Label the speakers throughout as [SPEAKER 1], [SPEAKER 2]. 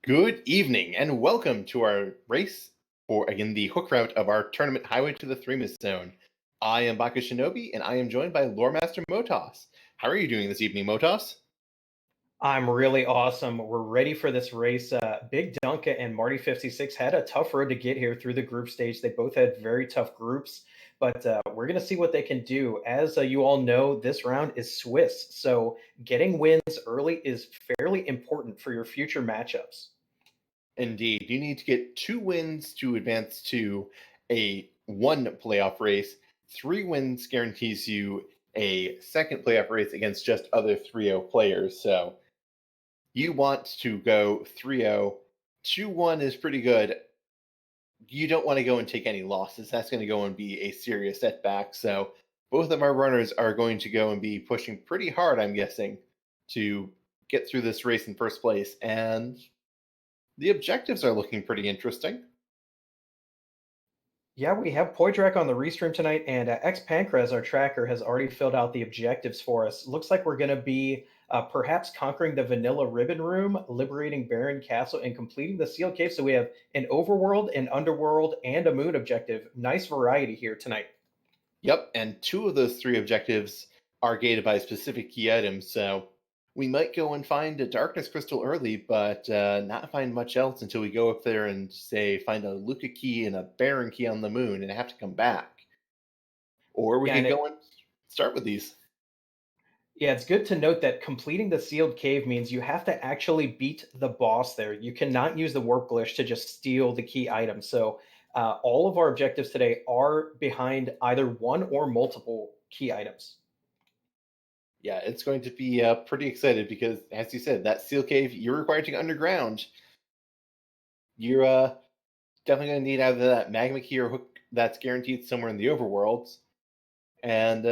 [SPEAKER 1] Good evening, and welcome to our race for, again, the hook route of our tournament highway to the Threemus zone. I am Bakashinobi, and I am joined by Lore Master MoToss. How are you doing this evening, MoToss?
[SPEAKER 2] I'm really awesome. We're ready for this race. Big Dunka and Marty56 had a tough road to get here through the group stage. They both had very tough groups, but we're going to see what they can do. As you all know, this round is Swiss, so getting wins early is fairly important for your future matchups.
[SPEAKER 1] Indeed, you need to get 2 wins to advance to a one playoff race. 3 wins guarantees you a second playoff race against just other 3-0 players. So you want to go 3-0. 2-1 is pretty good. You don't want to go and take any losses. That's going to go and be a serious setback. So both of our runners are going to go and be pushing pretty hard, I'm guessing, to get through this race in first place. And the objectives are looking pretty interesting.
[SPEAKER 2] Yeah, we have Poydrak on the restream tonight, and X Pancras, our tracker, has already filled out the objectives for us. Looks like we're going to be perhaps conquering the Vanilla Ribbon Room, liberating Baron Castle, and completing the Seal Cave. So we have an overworld, an underworld, and a moon objective. Nice variety here tonight.
[SPEAKER 1] Yep, and 2 of those 3 objectives are gated by specific key items. So we might go and find a darkness crystal early, but not find much else until we go up there and, say, find a Luca key and a Baron key on the moon and have to come back. Or we
[SPEAKER 2] Yeah,
[SPEAKER 1] could go and start with these.
[SPEAKER 2] yeah, it's good to note that completing the sealed cave means you have to actually beat the boss there. You cannot use the warp glitch to just steal the key item. So all of our objectives today are behind either one or multiple key items.
[SPEAKER 1] Yeah, it's going to be pretty excited because, as you said, that seal cave, you're required to go underground. You're definitely going to need either that magma key or hook that's guaranteed somewhere in the overworlds, and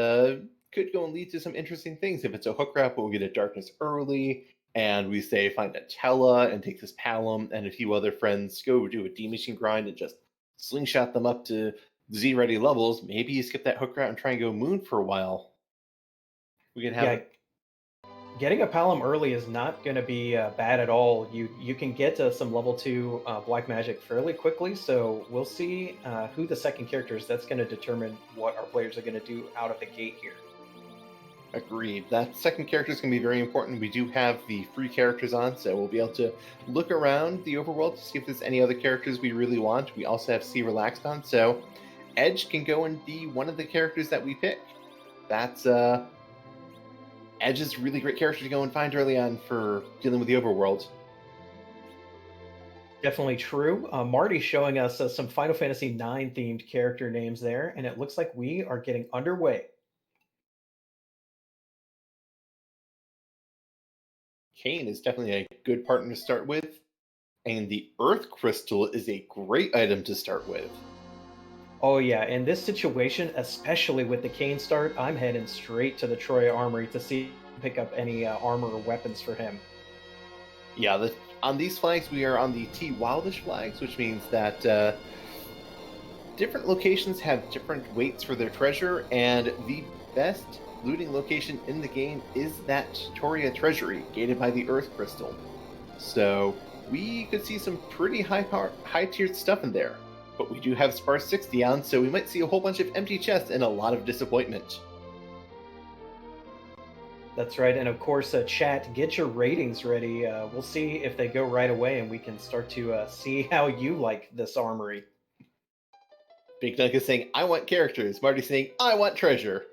[SPEAKER 1] could go and lead to some interesting things. If it's a hook wrap, we'll get a darkness early, and we say find a Tella and take this Palom and a few other friends, go do a D machine grind and just slingshot them up to Z ready levels. Maybe you skip that hook route and try and go moon for a while. We can have
[SPEAKER 2] Yeah, getting a Palom early is not going to be bad at all. You can get to some level 2 black magic fairly quickly, so we'll see who the second character is. That's going to determine what our players are going to do out of the gate here.
[SPEAKER 1] Agreed. That second character is going to be very important. We do have the free characters on, so we'll be able to look around the overworld to see if there's any other characters we really want. We also have C Relaxed on, so Edge can go and be one of the characters that we pick. That's Edge is a really great character to go and find early on for dealing with the overworld.
[SPEAKER 2] Definitely true. Marty showing us some Final Fantasy IX themed character names there, and it looks like we are getting underway.
[SPEAKER 1] Kane is definitely a good partner to start with, and the Earth Crystal is a great item to start with.
[SPEAKER 2] Oh yeah, in this situation, especially with the Kane start, I'm heading straight to the Troya Armory to see pick up any armor or weapons for him.
[SPEAKER 1] Yeah, on these flags, we are on the T Wildish flags, which means that different locations have different weights for their treasure, and the best looting location in the game is that Toria Treasury, gated by the Earth Crystal. So we could see some pretty high-tiered stuff in there. But we do have Sparse 60 on, so we might see a whole bunch of empty chests and a lot of disappointment.
[SPEAKER 2] That's right, and of course, chat, get your ratings ready. We'll see if they go right away, and we can start to see how you like this armory.
[SPEAKER 1] Big Dunk is saying, I want characters. Marty's saying, I want treasure.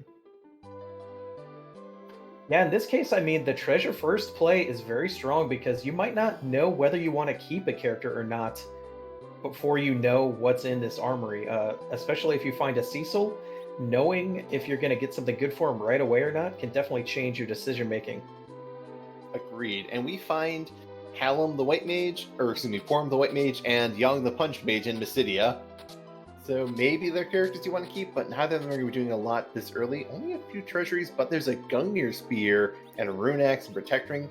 [SPEAKER 2] Yeah, in this case, I mean, the treasure first play is very strong because you might not know whether you want to keep a character or not before you know what's in this armory. Especially if you find a Cecil, knowing if you're going to get something good for him right away or not can definitely change your decision making.
[SPEAKER 1] Agreed. And we find Hallam the White Mage, or excuse me, Form the White Mage, and Young the Punch Mage in Mysidia. So maybe they're characters you want to keep, but neither of them are going to be doing a lot this early. Only a few treasuries, but there's a Gungnir Spear and a Rune Axe and Protect Ring.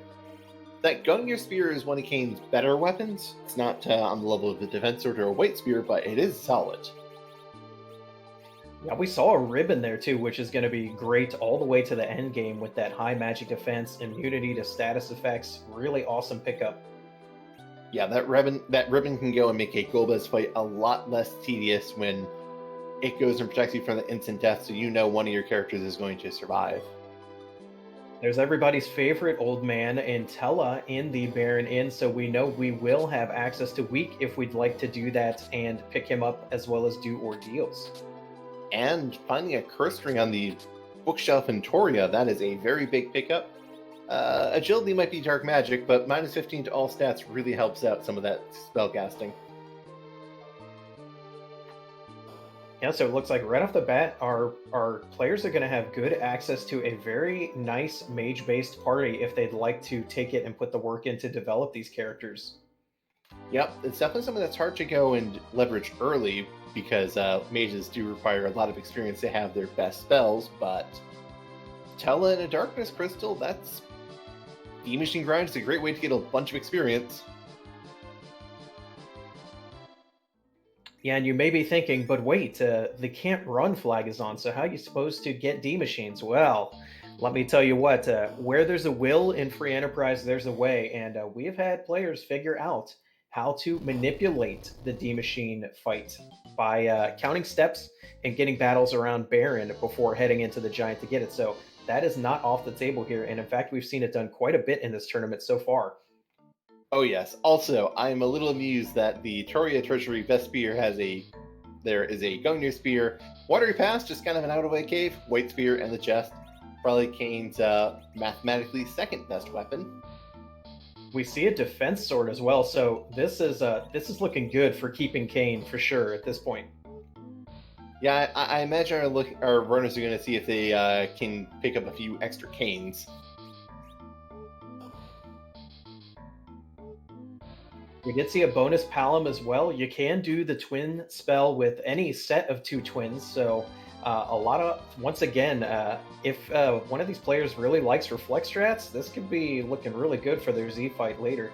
[SPEAKER 1] That Gungnir Spear is one of Kane's better weapons. It's not on the level of the Defense Sword or a White Spear, but it is solid.
[SPEAKER 2] Yeah, we saw a ribbon there too, which is going to be great all the way to the end game with that high magic defense, immunity to status effects. Really awesome pickup.
[SPEAKER 1] Yeah, that ribbon can go and make a Golbez fight a lot less tedious when it goes and protects you from the instant death, so you know one of your characters is going to survive.
[SPEAKER 2] There's everybody's favorite old man, Intella, in the Baron Inn, so we know we will have access to Weak if we'd like to do that and pick him up as well as do ordeals.
[SPEAKER 1] And finding a curse ring on the bookshelf in Toria, that is a very big pickup. Agility might be dark magic, but minus 15 to all stats really helps out some of that spellcasting.
[SPEAKER 2] Yeah, so it looks like right off the bat, our players are going to have good access to a very nice mage-based party if they'd like to take it and put the work in to develop these characters.
[SPEAKER 1] Yep, it's definitely something that's hard to go and leverage early because mages do require a lot of experience to have their best spells, but Tella and a Darkness Crystal, that's Machine Grind is a great way to get a bunch of experience.
[SPEAKER 2] Yeah, and you may be thinking, but wait, the can't run flag is on, so how are you supposed to get D machines? Well, let me tell you what, where there's a will in free enterprise, there's a way, and we have had players figure out how to manipulate the D machine fight by counting steps and getting battles around Baron before heading into the Giant to get it. So that is not off the table here, and in fact, we've seen it done quite a bit in this tournament so far.
[SPEAKER 1] Oh yes. Also, I'm a little amused that the Toria Treasury Best Spear there is a Gungnir Spear, Watery Pass, just kind of an out-of-way cave, White Spear, and the chest. Probably Kane's mathematically second best weapon.
[SPEAKER 2] We see a defense sword as well, so this is looking good for keeping Kane for sure at this point.
[SPEAKER 1] Yeah, I imagine our runners are going to see if they can pick up a few extra Canes.
[SPEAKER 2] We did see a bonus Palom as well. You can do the twin spell with any set of two twins, so once again, if one of these players really likes reflex strats, this could be looking really good for their Z fight later.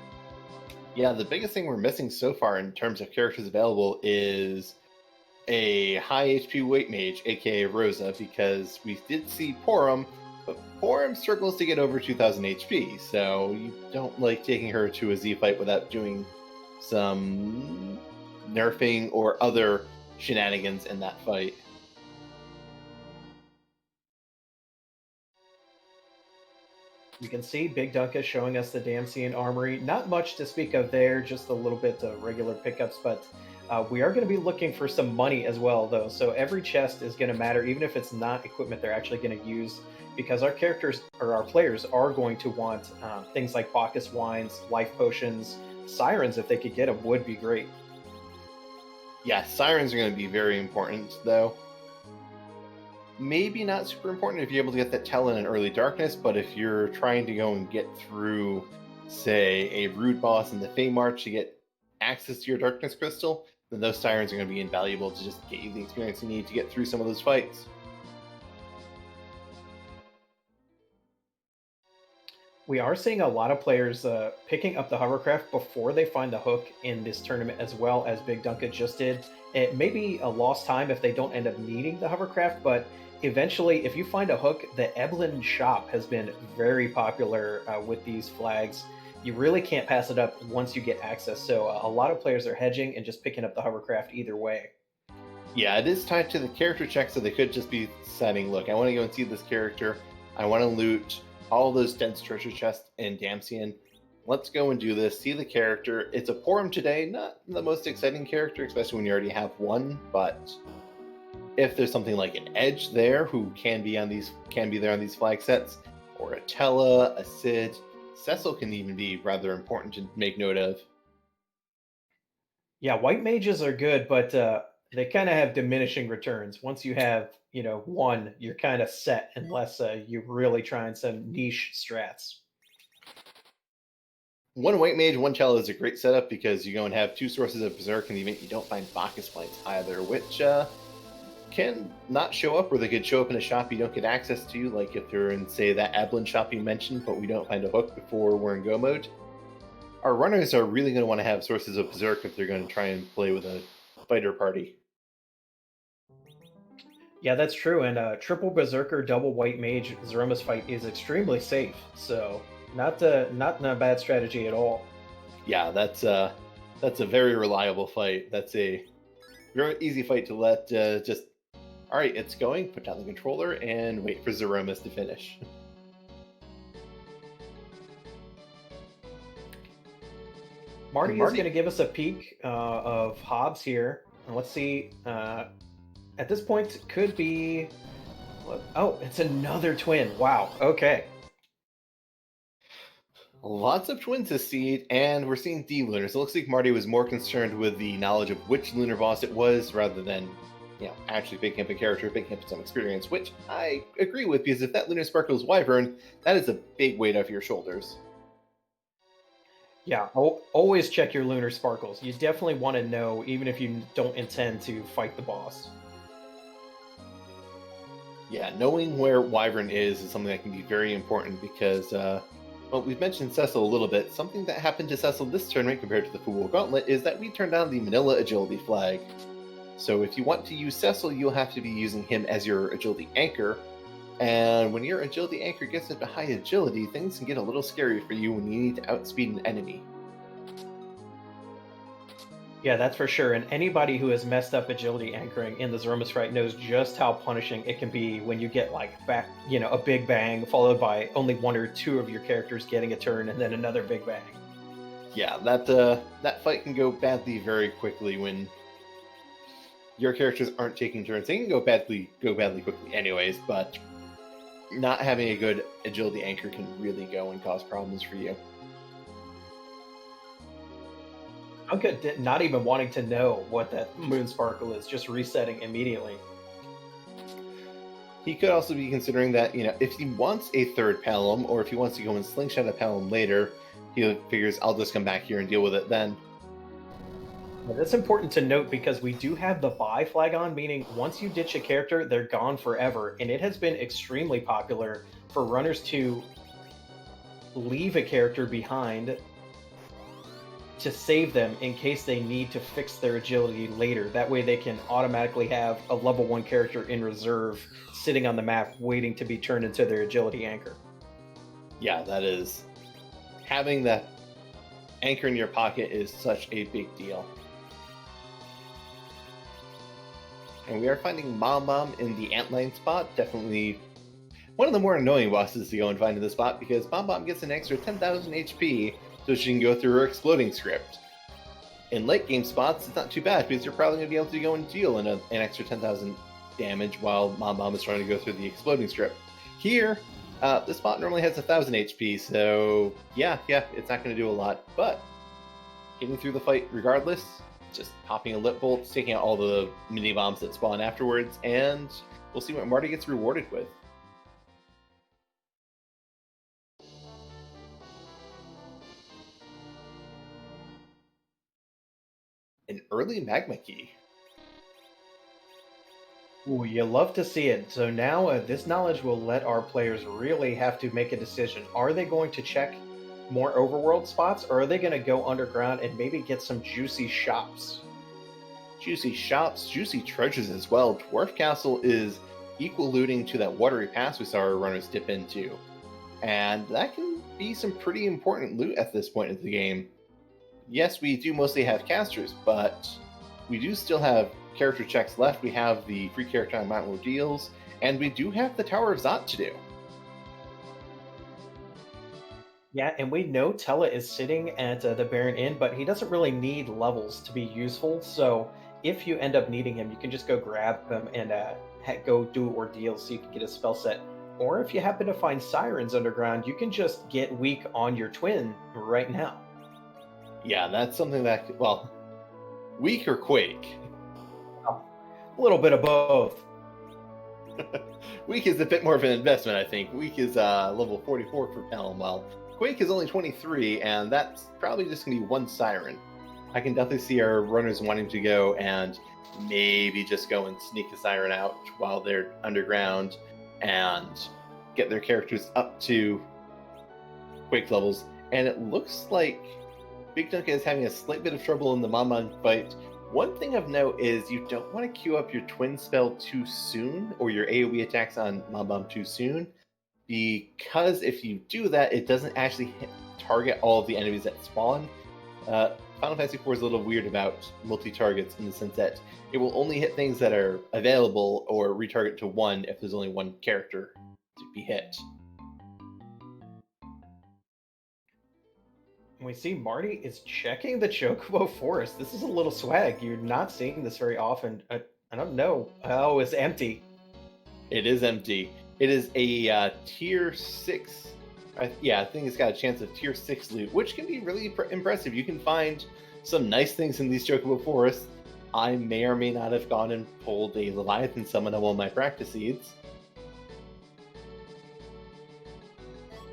[SPEAKER 1] Yeah, the biggest thing we're missing so far in terms of characters available is a high HP weight mage, aka Rosa, because we did see Porum, but Porum struggles to get over 2000 HP, so you don't like taking her to a Z fight without doing some nerfing or other shenanigans in that fight.
[SPEAKER 2] You can see bigdunka showing us the Damsian Armory. Not much to speak of there, just a little bit of regular pickups, but we are going to be looking for some money as well, though. So every chest is going to matter, even if it's not equipment they're actually going to use, because our characters or our players are going to want things like Bacchus wines, life potions, sirens. If they could get them, would be great.
[SPEAKER 1] Yeah, sirens are going to be very important, though. Maybe not super important if you're able to get that Talon in early darkness, but if you're trying to go and get through, say, a rude boss in the Fey March to get access to your darkness crystal, then those sirens are going to be invaluable to just get you the experience you need to get through some of those fights.
[SPEAKER 2] We are seeing a lot of players picking up the hovercraft before they find the hook in this tournament, as well as bigdunka just did. It may be a lost time if they don't end up needing the hovercraft, but eventually, if you find a hook, the Eblin shop has been very popular with these flags. You really can't pass it up once you get access, so a lot of players are hedging and just picking up the hovercraft either way.
[SPEAKER 1] Yeah, it is tied to the character check, so they could just be deciding, look, I want to go and see this character, I want to loot all those dense treasure chests in Damsian. Let's go and do this, see the character. It's a Porum today, not the most exciting character, especially when you already have one, but if there's something like an Edge there who can be there on these flag sets, or a Tella, a Sid, Cecil can even be rather important to make note of.
[SPEAKER 2] Yeah, white mages are good, but they kind of have diminishing returns. Once you have, one, you're kind of set unless you really try in some niche strats.
[SPEAKER 1] One white mage, one Tella is a great setup because you go and have two sources of Berserk in the event you don't find Bacchus points either, which can not show up, or they could show up in a shop you don't get access to, like if they're in, say, that Eblin shop you mentioned, but we don't find a hook before we're in go mode. Our runners are really going to want to have sources of Berserk if they're going to try and play with a fighter party.
[SPEAKER 2] Yeah, that's true. And triple berserker, double white mage Zeromus fight is extremely safe. So not a bad strategy at all.
[SPEAKER 1] Yeah, that's a very reliable fight. That's a very easy fight to let just. All right, it's going. Put down the controller and wait for Zeromus to finish.
[SPEAKER 2] Marty is
[SPEAKER 1] Marty,
[SPEAKER 2] going to give us a peek of Hobbs here. And let's see. At this point, could be. Oh, it's another twin. Wow. Okay.
[SPEAKER 1] lots of twins this seed, and we're seeing D-Lunars. It looks like Marty was more concerned with the knowledge of which lunar boss it was rather than, actually picking up a character, picking up some experience, which I agree with, because if that Lunar Sparkle is Wyvern, that is a big weight off your shoulders.
[SPEAKER 2] Yeah, always check your lunar sparkles. You definitely want to know, even if you don't intend to fight the boss.
[SPEAKER 1] Yeah, knowing where Wyvern is something that can be very important because, well, we've mentioned Cecil a little bit. Something that happened to Cecil this tournament compared to the Football Gauntlet is that we turned down the Manila Agility flag. So if you want to use Cecil, you'll have to be using him as your Agility Anchor. And when your Agility Anchor gets into high agility, things can get a little scary for you when you need to outspeed an enemy.
[SPEAKER 2] Yeah, that's for sure. And anybody who has messed up agility anchoring in the Zeromus fight knows just how punishing it can be when you get a big bang followed by only one or two of your characters getting a turn and then another big bang.
[SPEAKER 1] Yeah, that fight can go badly very quickly when your characters aren't taking turns. They can go badly quickly anyways, but not having a good agility anchor can really go and cause problems for you.
[SPEAKER 2] Dunka not even wanting to know what that moon sparkle is, just resetting immediately.
[SPEAKER 1] He could also be considering that, if he wants a third Pelham, or if he wants to go and slingshot a Pelham later, he figures, I'll just come back here and deal with it then.
[SPEAKER 2] Well, that's important to note because we do have the buy flag on, meaning once you ditch a character, they're gone forever. And it has been extremely popular for runners to leave a character behind to save them in case they need to fix their agility later. That way they can automatically have a level 1 character in reserve sitting on the map waiting to be turned into their agility anchor.
[SPEAKER 1] Yeah, that is... having that anchor in your pocket is such a big deal. And we are finding Bomb in the Antline spot. Definitely one of the more annoying bosses to go and find in this spot, because Bomb gets an extra 10,000 HP so she can go through her exploding script. In late game spots, it's not too bad because you're probably going to be able to go and deal an extra 10,000 damage while Bomb is trying to go through the exploding script. Here, this spot normally has 1,000 HP, so yeah, it's not going to do a lot, but getting through the fight regardless, just popping a lip bolt, taking out all the mini bombs that spawn afterwards, and we'll see what Marty gets rewarded with. An early magma key.
[SPEAKER 2] Ooh, you love to see it. So now this knowledge will let our players really have to make a decision. Are they going to check more overworld spots, or are they going to go underground and maybe get some juicy shops?
[SPEAKER 1] Juicy shops, juicy treasures as well. Dwarf Castle is equal looting to that watery pass we saw our runners dip into. And that can be some pretty important loot at this point in the game. Yes, we do mostly have casters, but we do still have character checks left. We have the free character on Mount Ordeals, and we do have the Tower of Zot to do.
[SPEAKER 2] Yeah, and we know Tella is sitting at the Baron Inn, but he doesn't really need levels to be useful. So if you end up needing him, you can just go grab him and go do ordeals so you can get a spell set. Or if you happen to find Sirens underground, you can just get weak on your twin right now.
[SPEAKER 1] Yeah, that's something that, well, weak or Quake?
[SPEAKER 2] A little bit of both.
[SPEAKER 1] Weak is a bit more of an investment, I think. Weak is level 44 for Pelham, while Quake is only 23, and that's probably just going to be one Siren. I can definitely see our runners wanting to go and maybe just go and sneak a Siren out while they're underground and get their characters up to Quake levels. And it looks like bigdunka is having a slight bit of trouble in the Mamon fight. One thing of note is you don't want to queue up your twin spell too soon, or your AoE attacks on Mamon too soon, because if you do that, it doesn't actually target all of the enemies that spawn. Final Fantasy IV is a little weird about multi-targets in the sense that it will only hit things that are available or retarget to one if there's only one character to be hit.
[SPEAKER 2] We see Marty is checking the Chocobo Forest. This is a little swag. You're not seeing this very often. I don't know. Oh, it's empty.
[SPEAKER 1] It is empty. It is a tier 6. Yeah, I think it's got a chance of tier 6 loot, which can be really impressive. You can find some nice things in these Chocobo Forests. I may or may not have gone and pulled a Leviathan summon on one of my practice seeds.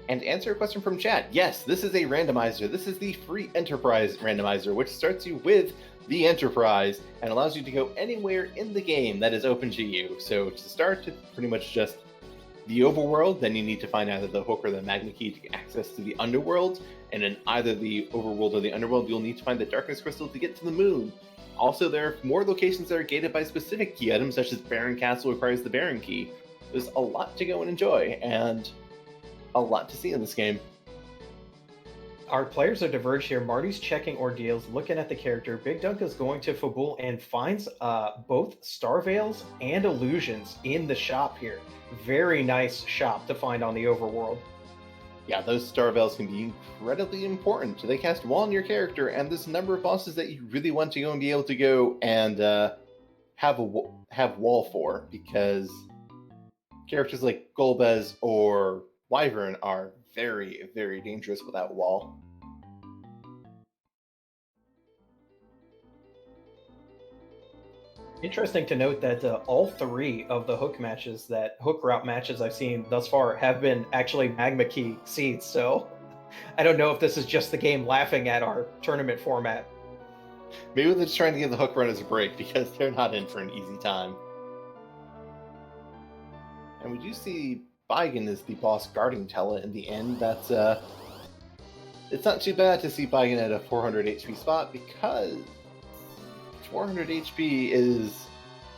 [SPEAKER 1] And to answer a question from chat, yes, this is a randomizer. This is the free Enterprise randomizer, which starts you with the Enterprise and allows you to go anywhere in the game that is open to you. So to start, it's pretty much just the overworld. Then you need to find either the hook or the magnet key to get access to the underworld. And in either the overworld or the underworld, you'll need to find the darkness crystal to get to the moon. Also, there are more locations that are gated by specific key items, such as Baron Castle requires the Baron key. There's a lot to go and enjoy, and a lot to see in this game.
[SPEAKER 2] Our players are diverged here. Marty's checking ordeals, looking at the character. Bigdunka's going to Fabul and finds both Star Veils and Illusions in the shop here. Very nice shop to find on the overworld.
[SPEAKER 1] Yeah, those Star Veils can be incredibly important. They cast wall on your character, and there's a number of bosses that you really want to go and be able to go and have wall for, because characters like Golbez or Wyvern are very, very dangerous without wall.
[SPEAKER 2] Interesting to note that all three of the hook route matches I've seen thus far have been actually Magma Key seeds, so I don't know if this is just the game laughing at our tournament format.
[SPEAKER 1] Maybe they're just trying to give the hook runners a break because they're not in for an easy time. And we do see Baigen is the boss guarding Tella in the end. That's it's not too bad to see Baigen at a 400 HP spot, because 400 HP is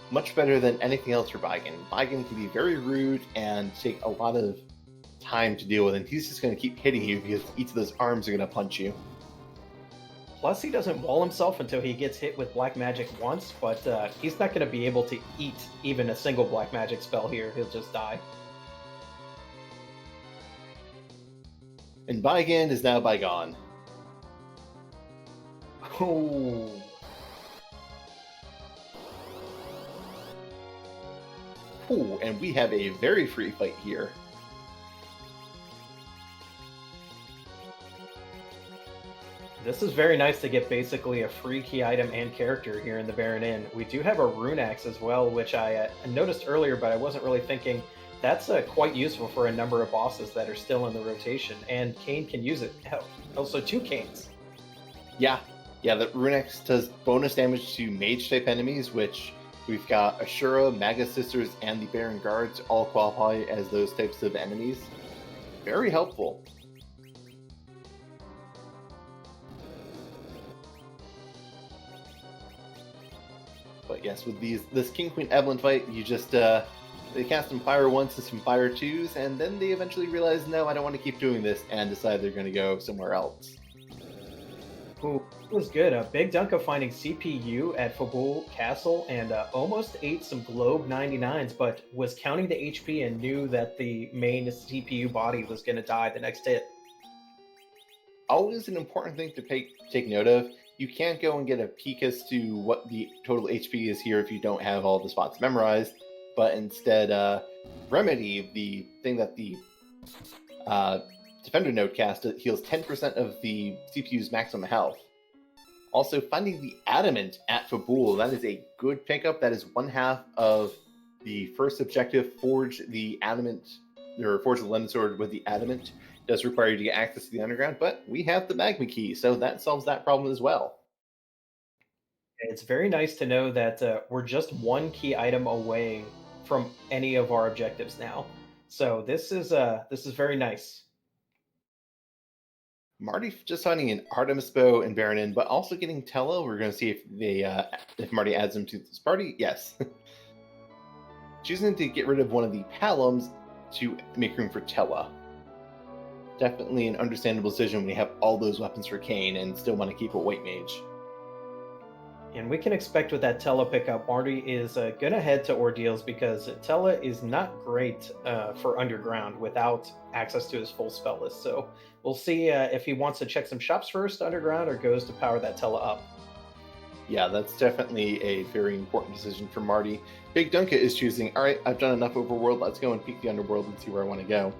[SPEAKER 1] much better than anything else for Baigen. Baigen can be very rude and take a lot of time to deal with, and he's just going to keep hitting you because each of those arms are going to punch you.
[SPEAKER 2] Plus, he doesn't wall himself until he gets hit with black magic once, but he's not going to be able to eat even a single black magic spell here. He'll just die.
[SPEAKER 1] And Baigen is now bygone.
[SPEAKER 2] Oh.
[SPEAKER 1] Ooh, and we have a very free fight here.
[SPEAKER 2] This is very nice to get basically a free key item and character here in the Baron Inn. We do have a Rune Axe as well, which I noticed earlier, but I wasn't really thinking. That's quite useful for a number of bosses that are still in the rotation, and Kane can use it. Hell, also 2 Canes.
[SPEAKER 1] Yeah, the Rune Axe does bonus damage to mage-type enemies, which we've got Ashura, Maga Sisters, and the Baron Guards all qualify as those types of enemies. Very helpful. But yes, with this King Queen Evelyn fight, you just they cast some Fire 1s and some Fire 2s, and then they eventually realize, no, I don't want to keep doing this, and decide they're going to go somewhere else.
[SPEAKER 2] Ooh, it was good. Bigdunka finding CPU at Fabul Castle and almost ate some Globe 99s, but was counting the HP and knew that the main CPU body was going to die the next hit.
[SPEAKER 1] Always an important thing to take note of. You can't go and get a peek as to what the total HP is here if you don't have all the spots memorized, but instead, Remedy, the thing that the Defender node cast, heals 10% of the CPU's maximum health. Also, finding the Adamant at Fabul, that is a good pickup. That is 1/2 of the first objective, Forge the Adamant, or Forge the Lemon Sword with the Adamant. It does require you to get access to the underground, but we have the Magma Key, so that solves that problem as well.
[SPEAKER 2] It's very nice to know that we're just 1 key item away from any of our objectives now. So this is very nice.
[SPEAKER 1] Marty just finding an Artemis Bow and Baron Inn, but also getting Tella. We're going to see if Marty adds them to this party. Yes. Choosing to get rid of one of the Palums to make room for Tella. Definitely an understandable decision when you have all those weapons for Kane and still want to keep a white mage.
[SPEAKER 2] And we can expect with that Tella pickup, Marty is going to head to Ordeals because Tella is not great for Underground without access to his full spell list. So we'll see if he wants to check some shops first Underground or goes to power that Tella up.
[SPEAKER 1] Yeah, that's definitely a very important decision for Marty. Big Dunka is choosing, all right, I've done enough overworld, let's go and peek the underworld and see where I want to go.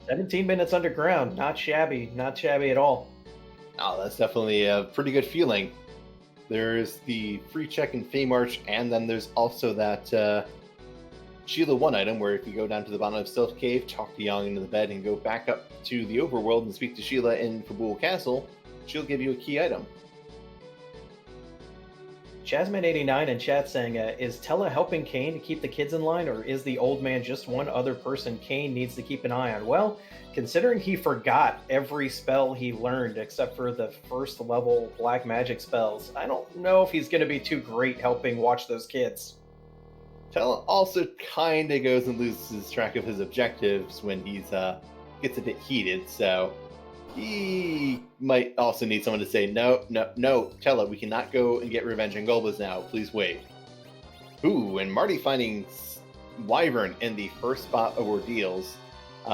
[SPEAKER 2] 17 minutes Underground, not shabby at all.
[SPEAKER 1] Oh, that's definitely a pretty good feeling. There's the free check in Feymarch, and then there's also that Sheila 1 item where if you go down to the bottom of Stealth Cave, talk to Yang into the bed, and go back up to the overworld and speak to Sheila in Kabul Castle, she'll give you a key item.
[SPEAKER 2] Jasmine89 in chat saying, is Tella helping Kane to keep the kids in line, or is the old man just one other person Kane needs to keep an eye on? Well, considering he forgot every spell he learned except for the first level black magic spells, I don't know if he's going to be too great helping watch those kids.
[SPEAKER 1] Tella also kind of goes and loses track of his objectives when he's gets a bit heated, so he might also need someone to say, no, Tella, we cannot go and get revenge on Golbas now. Please wait. Ooh, and Marty finding Wyvern in the first spot of Ordeals.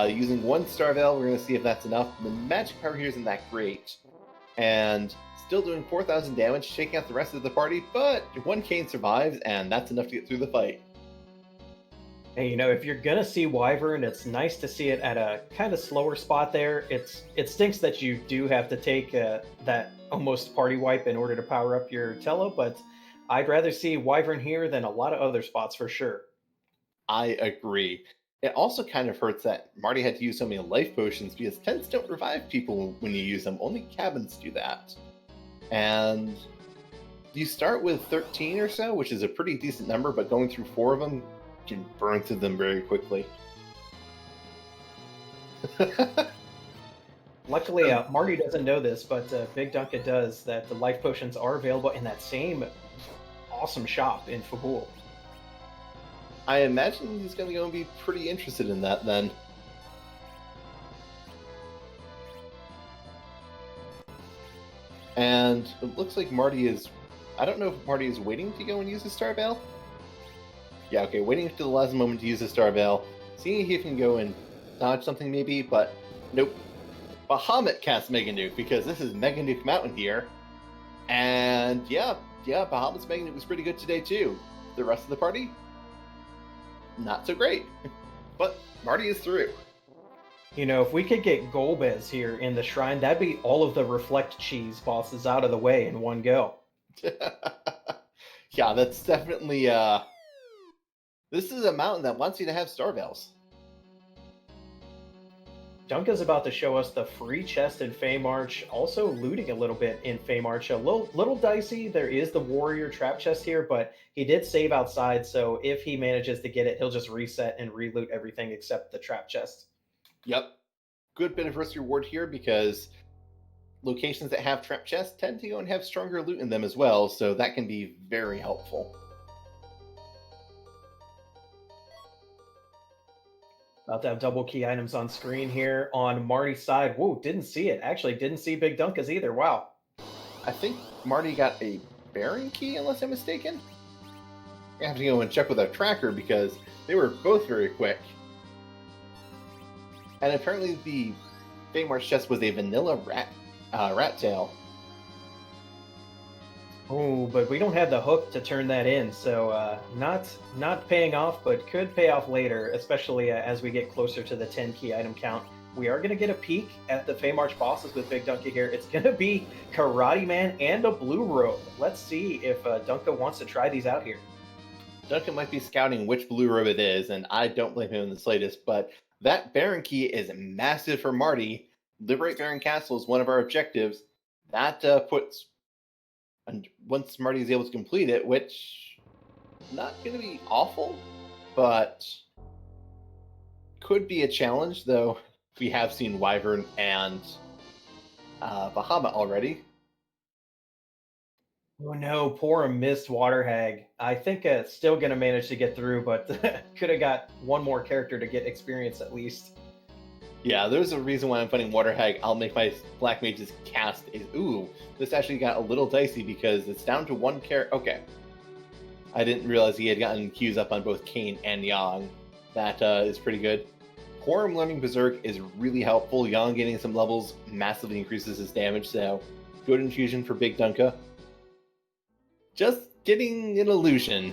[SPEAKER 1] Using one Star Veil, we're going to see if that's enough. The magic power here isn't that great. And still doing 4,000 damage, shaking out the rest of the party, but one Kane survives, and that's enough to get through the fight.
[SPEAKER 2] And you know, if you're gonna see Wyvern, it's nice to see it at a kind of slower spot there. It stinks that you do have to take that almost party wipe in order to power up your Tella, but I'd rather see Wyvern here than a lot of other spots for sure.
[SPEAKER 1] I agree. It also kind of hurts that Marty had to use so many life potions because tents don't revive people when you use them. Only cabins do that. And you start with 13 or so, which is a pretty decent number, but going through 4 of them, can burn through them very quickly.
[SPEAKER 2] Luckily, Marty doesn't know this, but Big Dunka does, that the life potions are available in that same awesome shop in Fabul.
[SPEAKER 1] I imagine he's going to go and be pretty interested in that then. And it looks like Marty is... I don't know if Marty is waiting to go and use his Star Veil. Yeah, okay, waiting until the last moment to use the Star Veil, seeing if he can go and dodge something maybe, but nope. Bahamut casts Mega Nuke, because this is Mega Nuke Mountain here. And yeah, Bahamut's Mega Nuke was pretty good today too. The rest of the party, not so great. But Marty is through.
[SPEAKER 2] You know, if we could get Golbez here in the shrine, that'd be all of the Reflect Cheese bosses out of the way in one go.
[SPEAKER 1] Yeah, that's definitely... This is a mountain that wants you to have Star Veils.
[SPEAKER 2] Dunka's about to show us the free chest in Feymarch, also looting a little bit in Feymarch. A little dicey. There is the warrior trap chest here, but he did save outside, so if he manages to get it, he'll just reset and reloot everything except the trap chest.
[SPEAKER 1] Yep. Good bit of risk reward here because locations that have trap chests tend to go and have stronger loot in them as well, so that can be very helpful.
[SPEAKER 2] About to have double key items on screen here on Marty's side. Whoa, didn't see it. Actually, didn't see Big Dunkas either. Wow.
[SPEAKER 1] I think Marty got a Baron key, unless I'm mistaken. I have to go and check with our tracker because they were both very quick. And apparently the Feymarch chest was a vanilla rat tail.
[SPEAKER 2] Oh, but we don't have the hook to turn that in, so not paying off, but could pay off later, especially as we get closer to the 10 key item count. We are going to get a peek at the Feymarch bosses with Big Dunka here. It's going to be Karate Man and a Blue Robe. Let's see if Dunka wants to try these out here.
[SPEAKER 1] Dunka might be scouting which Blue Robe it is, and I don't blame him in the slightest, but that Baron key is massive for Marty. Liberate Baron Castle is one of our objectives. That puts... And once Marty is able to complete it, which not going to be awful, but could be a challenge, though we have seen Wyvern and Bahamut already.
[SPEAKER 2] Oh no, poor missed Water Hag. I think it's still gonna manage to get through, but could have got one more character to get experience at least.
[SPEAKER 1] Yeah, there's a reason why I'm fighting Water Hag. I'll make my Black Mages cast a... Ooh, this actually got a little dicey because it's down to one character. Okay. I didn't realize he had gotten Qs up on both Kane and Yang. That is pretty good. Quorum learning Berserk is really helpful. Yang getting some levels massively increases his damage, so good infusion for Big Dunka. Just getting an illusion.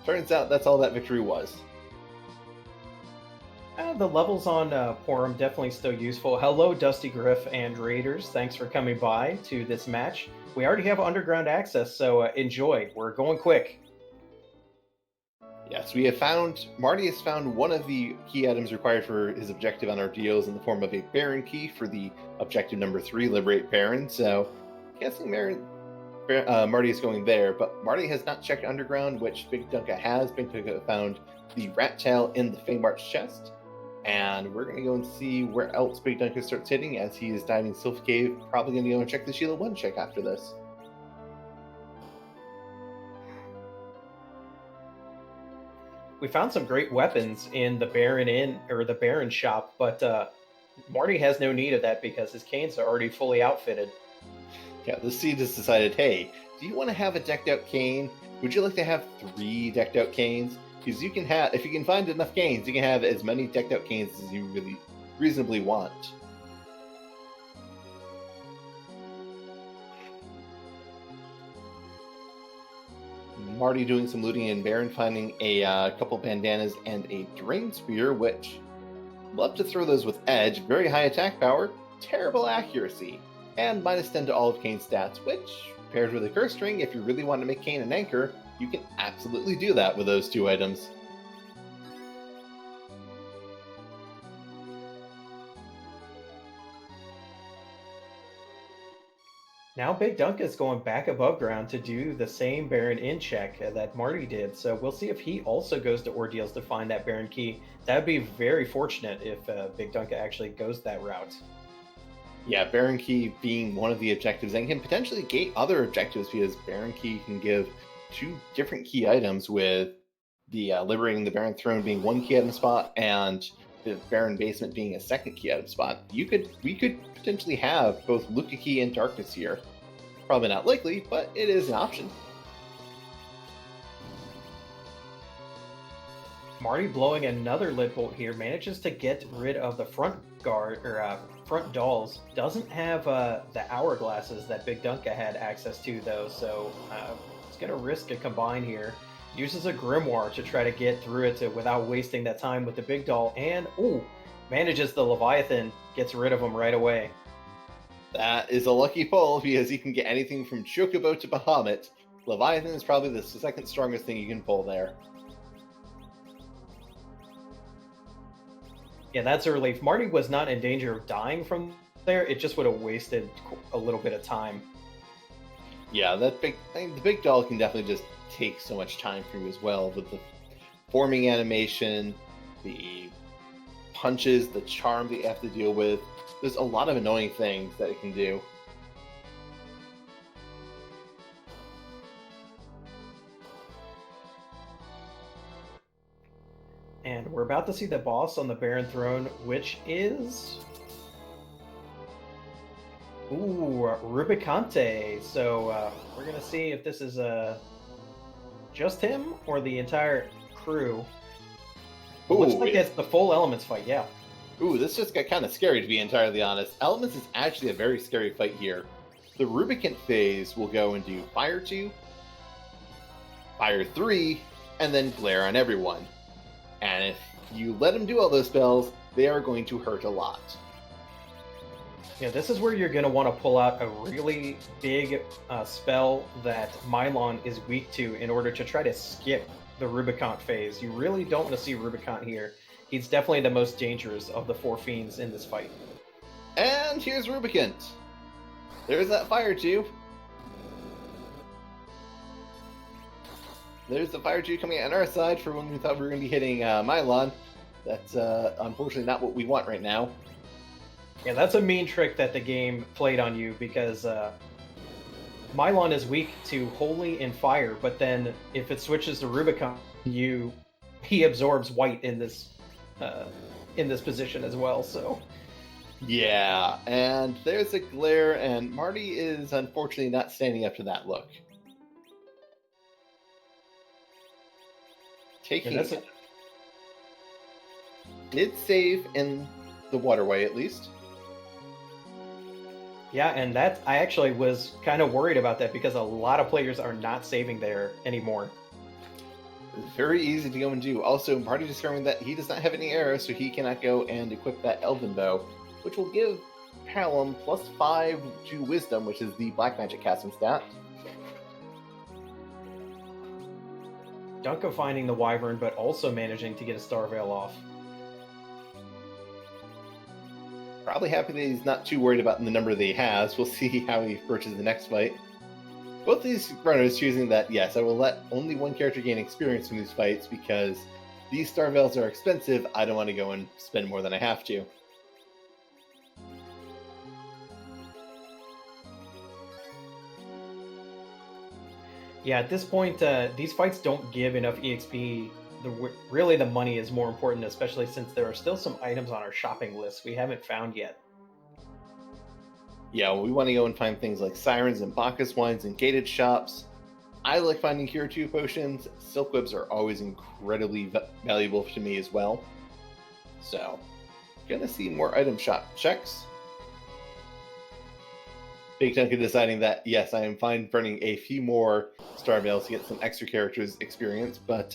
[SPEAKER 1] Turns out that's all that victory was.
[SPEAKER 2] The levels on Porum definitely still useful. Hello, Dusty Griff and Raiders. Thanks for coming by to this match. We already have underground access, so enjoy. We're going quick.
[SPEAKER 1] Yes, Marty has found one of the key items required for his objective on our deals in the form of a Baron key for the objective number 3, Liberate Baron. So, guessing Marty is going there, but Marty has not checked underground, which Big Dunka has. Big Dunka found the rat tail in the Fangmarch chest, and we're going to go and see where else Big Dunka starts hitting as he is diving Sylph Cave. Probably going to go and check the Sheila 1 check after this.
[SPEAKER 2] We found some great weapons in the Baron shop, but Marty has no need of that because his canes are already fully outfitted.
[SPEAKER 1] Yeah, the seed has decided, hey, do you want to have a decked out cane? Would you like to have 3 decked out canes? Because if you can find enough canes, you can have as many decked out canes as you really reasonably want. Marty doing some looting in Baron, finding a couple bandanas and a drain spear, which love to throw those with edge. Very high attack power, terrible accuracy, and -10 to all of Kane's stats, which, paired with a curse string, if you really want to make Kane an anchor, you can absolutely do that with those 2 items.
[SPEAKER 2] Now Big Dunka is going back above ground to do the same Baron in check that Marty did, so we'll see if he also goes to Ordeals to find that Baron key. That would be very fortunate if Big Dunka actually goes that route.
[SPEAKER 1] Yeah, Baron Key being one of the objectives and can potentially gate other objectives because Baron Key can give 2 different key items, with the Liberating the Baron Throne being 1 key item spot and the Baron Basement being a 2nd key item spot. We could potentially have both Luca Key and Darkness here. Probably not likely, but it is an option.
[SPEAKER 2] Marty blowing another lit bolt here manages to get rid of the front dolls. Doesn't have the hourglasses that Big Dunka had access to though, so it's gonna risk a combine here. Uses a grimoire to try to get through it without wasting that time with the big doll, and manages the Leviathan, gets rid of him right away.
[SPEAKER 1] That is a lucky pull because you can get anything from Chocobo to Bahamut. Leviathan is probably the 2nd strongest thing you can pull there.
[SPEAKER 2] Yeah, that's a relief. Marty was not in danger of dying from there. It just would have wasted a little bit of time.
[SPEAKER 1] Yeah, the big doll can definitely just take so much time from you as well, with the forming animation, the punches, the charm that you have to deal with. There's a lot of annoying things that it can do.
[SPEAKER 2] And we're about to see the boss on the Baron Throne, which is... Rubicante. So we're going to see if this is just him or the entire crew. Looks like it's the full Elements fight, yeah.
[SPEAKER 1] Ooh, this just got kind of scary, to be entirely honest. Elements is actually a very scary fight here. The Rubicant phase will go and do Fire 2, Fire 3, and then Glare on everyone. And if you let them do all those spells, they are going to hurt a lot.
[SPEAKER 2] Yeah, this is where you're going to want to pull out a really big spell that Mylon is weak to in order to try to skip the Rubicant phase. You really don't want to see Rubicant here. He's definitely the most dangerous of the 4 fiends in this fight.
[SPEAKER 1] And here's Rubicant. There's that Fire 2. There's the Fire 2 coming on our side for when we thought we were going to be hitting Mylon. That's unfortunately not what we want right now.
[SPEAKER 2] Yeah, that's a mean trick that the game played on you, because Mylon is weak to Holy and Fire, but then if it switches to Rubicon, he absorbs White in this position as well. So
[SPEAKER 1] Yeah, and there's a glare, and Marty is unfortunately not standing up to that look. Taking it's safe in the waterway at least.
[SPEAKER 2] Yeah, and I actually was kind of worried about that because a lot of players are not saving there anymore.
[SPEAKER 1] It's very easy to go and do. Also, Marty determined that he does not have any arrows, so he cannot go and equip that Elven Bow, which will give Palom +5 to Wisdom, which is the Black Magic casting stat.
[SPEAKER 2] Dunka finding the Wyvern, but also managing to get a Star Veil off.
[SPEAKER 1] Probably happy that he's not too worried about the number that he has. We'll see how he approaches the next fight. Both these runners choosing that, yes, I will let only one character gain experience from these fights because these Star Veils are expensive. I don't want to go and spend more than I have to.
[SPEAKER 2] Yeah, at this point, these fights don't give enough EXP. Really, the money is more important, especially since there are still some items on our shopping list we haven't found yet.
[SPEAKER 1] Yeah, we want to go and find things like Sirens and Bacchus wines and gated shops. I like finding Cure 2 potions. Silk Webs are always incredibly valuable to me as well. So, gonna see more item shop checks. bigdunka deciding that, yes, I am fine burning a few more Star Veils to get some extra characters experience, but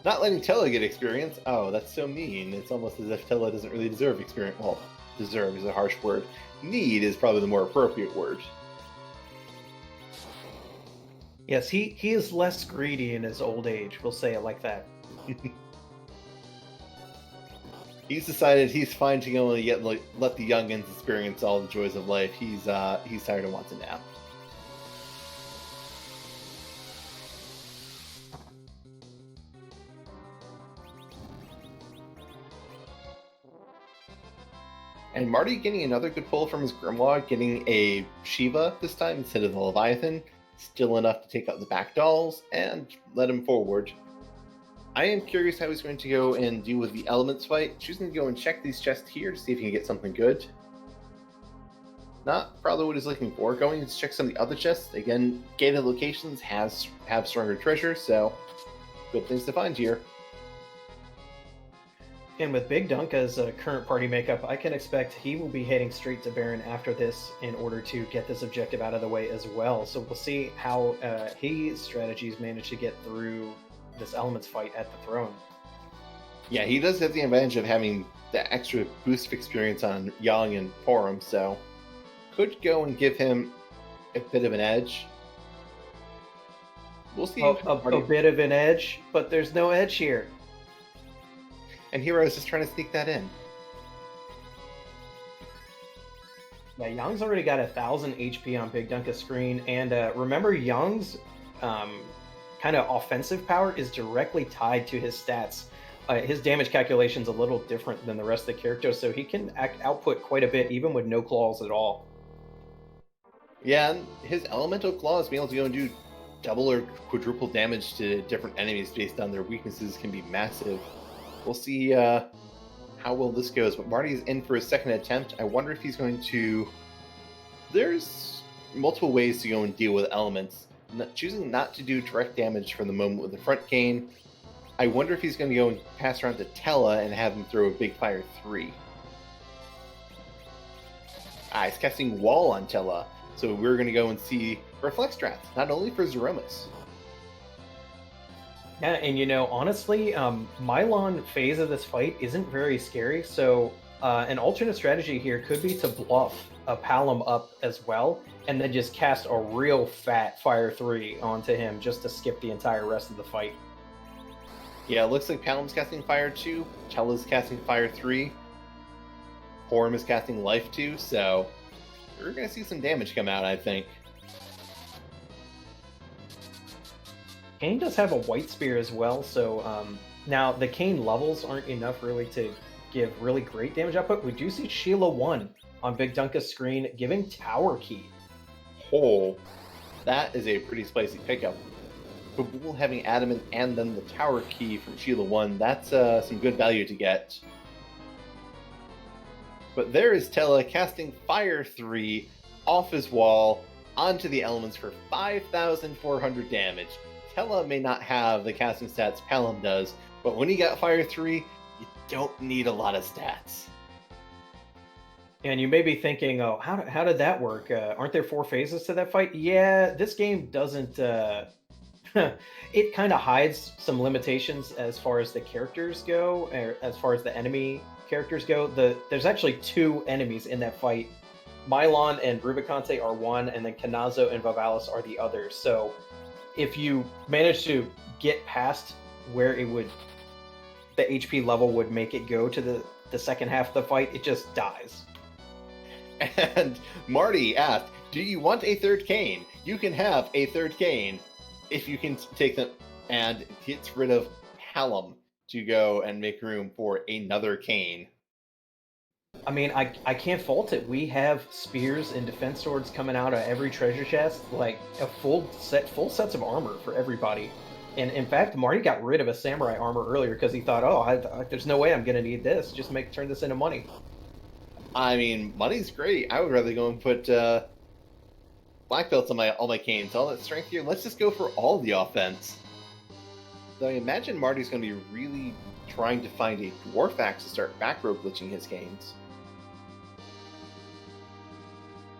[SPEAKER 1] not letting Tella get experience. Oh, that's so mean. It's almost as if Tella doesn't really deserve experience. Well, deserve is a harsh word. Need is probably the more appropriate word.
[SPEAKER 2] Yes, he is less greedy in his old age. We'll say it like that.
[SPEAKER 1] He's decided he's fine to go and let the youngins experience all the joys of life. He's tired and wants a nap. And Marty getting another good pull from his Grimoire, getting a Shiva this time instead of the Leviathan. Still enough to take out the back dolls and let him forward. I am curious how he's going to go and deal with the Elements fight. Choosing to go and check these chests here to see if he can get something good. Not probably what he's looking for. Going to check some of the other chests. Again, gated locations have stronger treasure, so good things to find here.
[SPEAKER 2] And with bigdunka's current party makeup, I can expect he will be heading straight to Baron after this in order to get this objective out of the way as well. So we'll see how his strategies manage to get through this Elements fight at the throne.
[SPEAKER 1] Yeah, he does have the advantage of having the extra boost of experience on Yang and Porum, so could go and give him a bit of an edge. We'll see.
[SPEAKER 2] A bit of an edge, but there's no edge here.
[SPEAKER 1] And Hero is just trying to sneak that in.
[SPEAKER 2] Yeah, Yang's already got 1,000 HP on bigdunka's screen, and remember Yang's kind of offensive power is directly tied to his stats. His damage calculation's a little different than the rest of the characters, so he can output quite a bit even with no claws at all.
[SPEAKER 1] Yeah, and his elemental claws being able to go and do double or quadruple damage to different enemies based on their weaknesses can be massive. We'll see how well this goes, but Marty is in for his second attempt. I wonder if he's going to... There's multiple ways to go and deal with elements. Choosing not to do direct damage for the moment with the front cane. I wonder if he's going to go and pass around to Tella and have him throw a big fire 3. He's casting Wall on Tella, so we're going to go and see Reflect strats, not only for Zeromus.
[SPEAKER 2] Yeah, and you know, honestly, Mylon phase of this fight isn't very scary, so an alternate strategy here could be to bluff a Palom up as well, and then just cast a real fat Fire 3 onto him just to skip the entire rest of the fight.
[SPEAKER 1] Yeah, it looks like Palom's casting Fire 2, Tella's casting Fire 3, Porum is casting Life 2, so we're going to see some damage come out, I think.
[SPEAKER 2] Kane does have a White Spear as well, so now the Kane levels aren't enough really to give really great damage output. We do see Sheila 1 on Big Dunka's screen, giving Tower Key.
[SPEAKER 1] Oh, that is a pretty spicy pickup. Kabul having Adamant and then the Tower Key from Sheila 1, that's some good value to get. But there is Tella casting Fire 3 off his wall onto the elements for 5,400 damage. Tella may not have the casting stats Palom does, but when he got Fire 3, you don't need a lot of stats.
[SPEAKER 2] And you may be thinking, oh, how did that work? Aren't there 4 phases to that fight? Yeah, this game doesn't... it kind of hides some limitations as far as the characters go, or as far as the enemy characters go. There's actually 2 enemies in that fight. Mylon and Rubicante are one, and then Kanazo and Vivalis are the other. So if you manage to get past where it would, the HP level would make it go to the second half of the fight, it just dies.
[SPEAKER 1] And Marty asked, do you want a third cane? You can have a third cane if you can take them, and gets rid of Palom to go and make room for another cane.
[SPEAKER 2] I mean, I can't fault it. We have spears and defense swords coming out of every treasure chest, like a full sets of armor for everybody. And in fact, Marty got rid of a samurai armor earlier because he thought, oh, there's no way I'm going to need this. Just turn this into money.
[SPEAKER 1] I mean, money's great. I would rather go and put black belts on all my canes. All that strength here. Let's just go for all the offense. So I imagine Marty's going to be really trying to find a dwarf axe to start back row glitching his canes.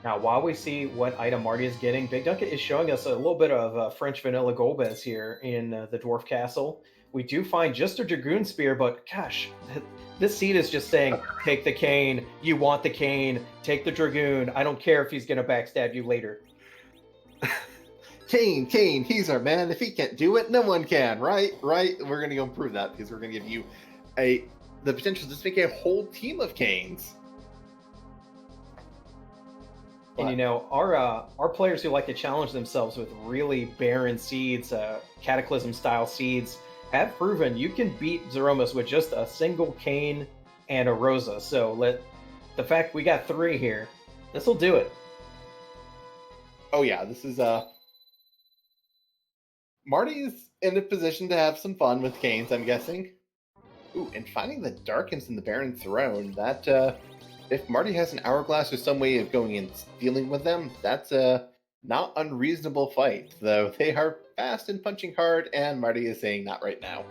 [SPEAKER 2] Now, while we see what item Marty is getting, Big Dunka is showing us a little bit of French vanilla Golbez here in the Dwarf Castle. We do find just a Dragoon Spear, but gosh, this seed is just saying, take the cane, you want the cane, take the Dragoon, I don't care if he's going to backstab you later.
[SPEAKER 1] Kane, he's our man. If he can't do it, no one can, right? We're going to go and prove that, because we're going to give you the potential to just make a whole team of canes.
[SPEAKER 2] And you know, our players who like to challenge themselves with really barren seeds, Cataclysm-style seeds, have proven you can beat Zeromus with just a single cane and a Rosa. So the fact we got 3 here, this will do it.
[SPEAKER 1] Oh yeah, this is Marty's in a position to have some fun with canes, I'm guessing. Ooh, and finding the Darkins in the Baron Throne, that if Marty has an hourglass or some way of going and stealing with them, that's a not unreasonable fight, though they are fast and punching hard, and Marty is saying not right now.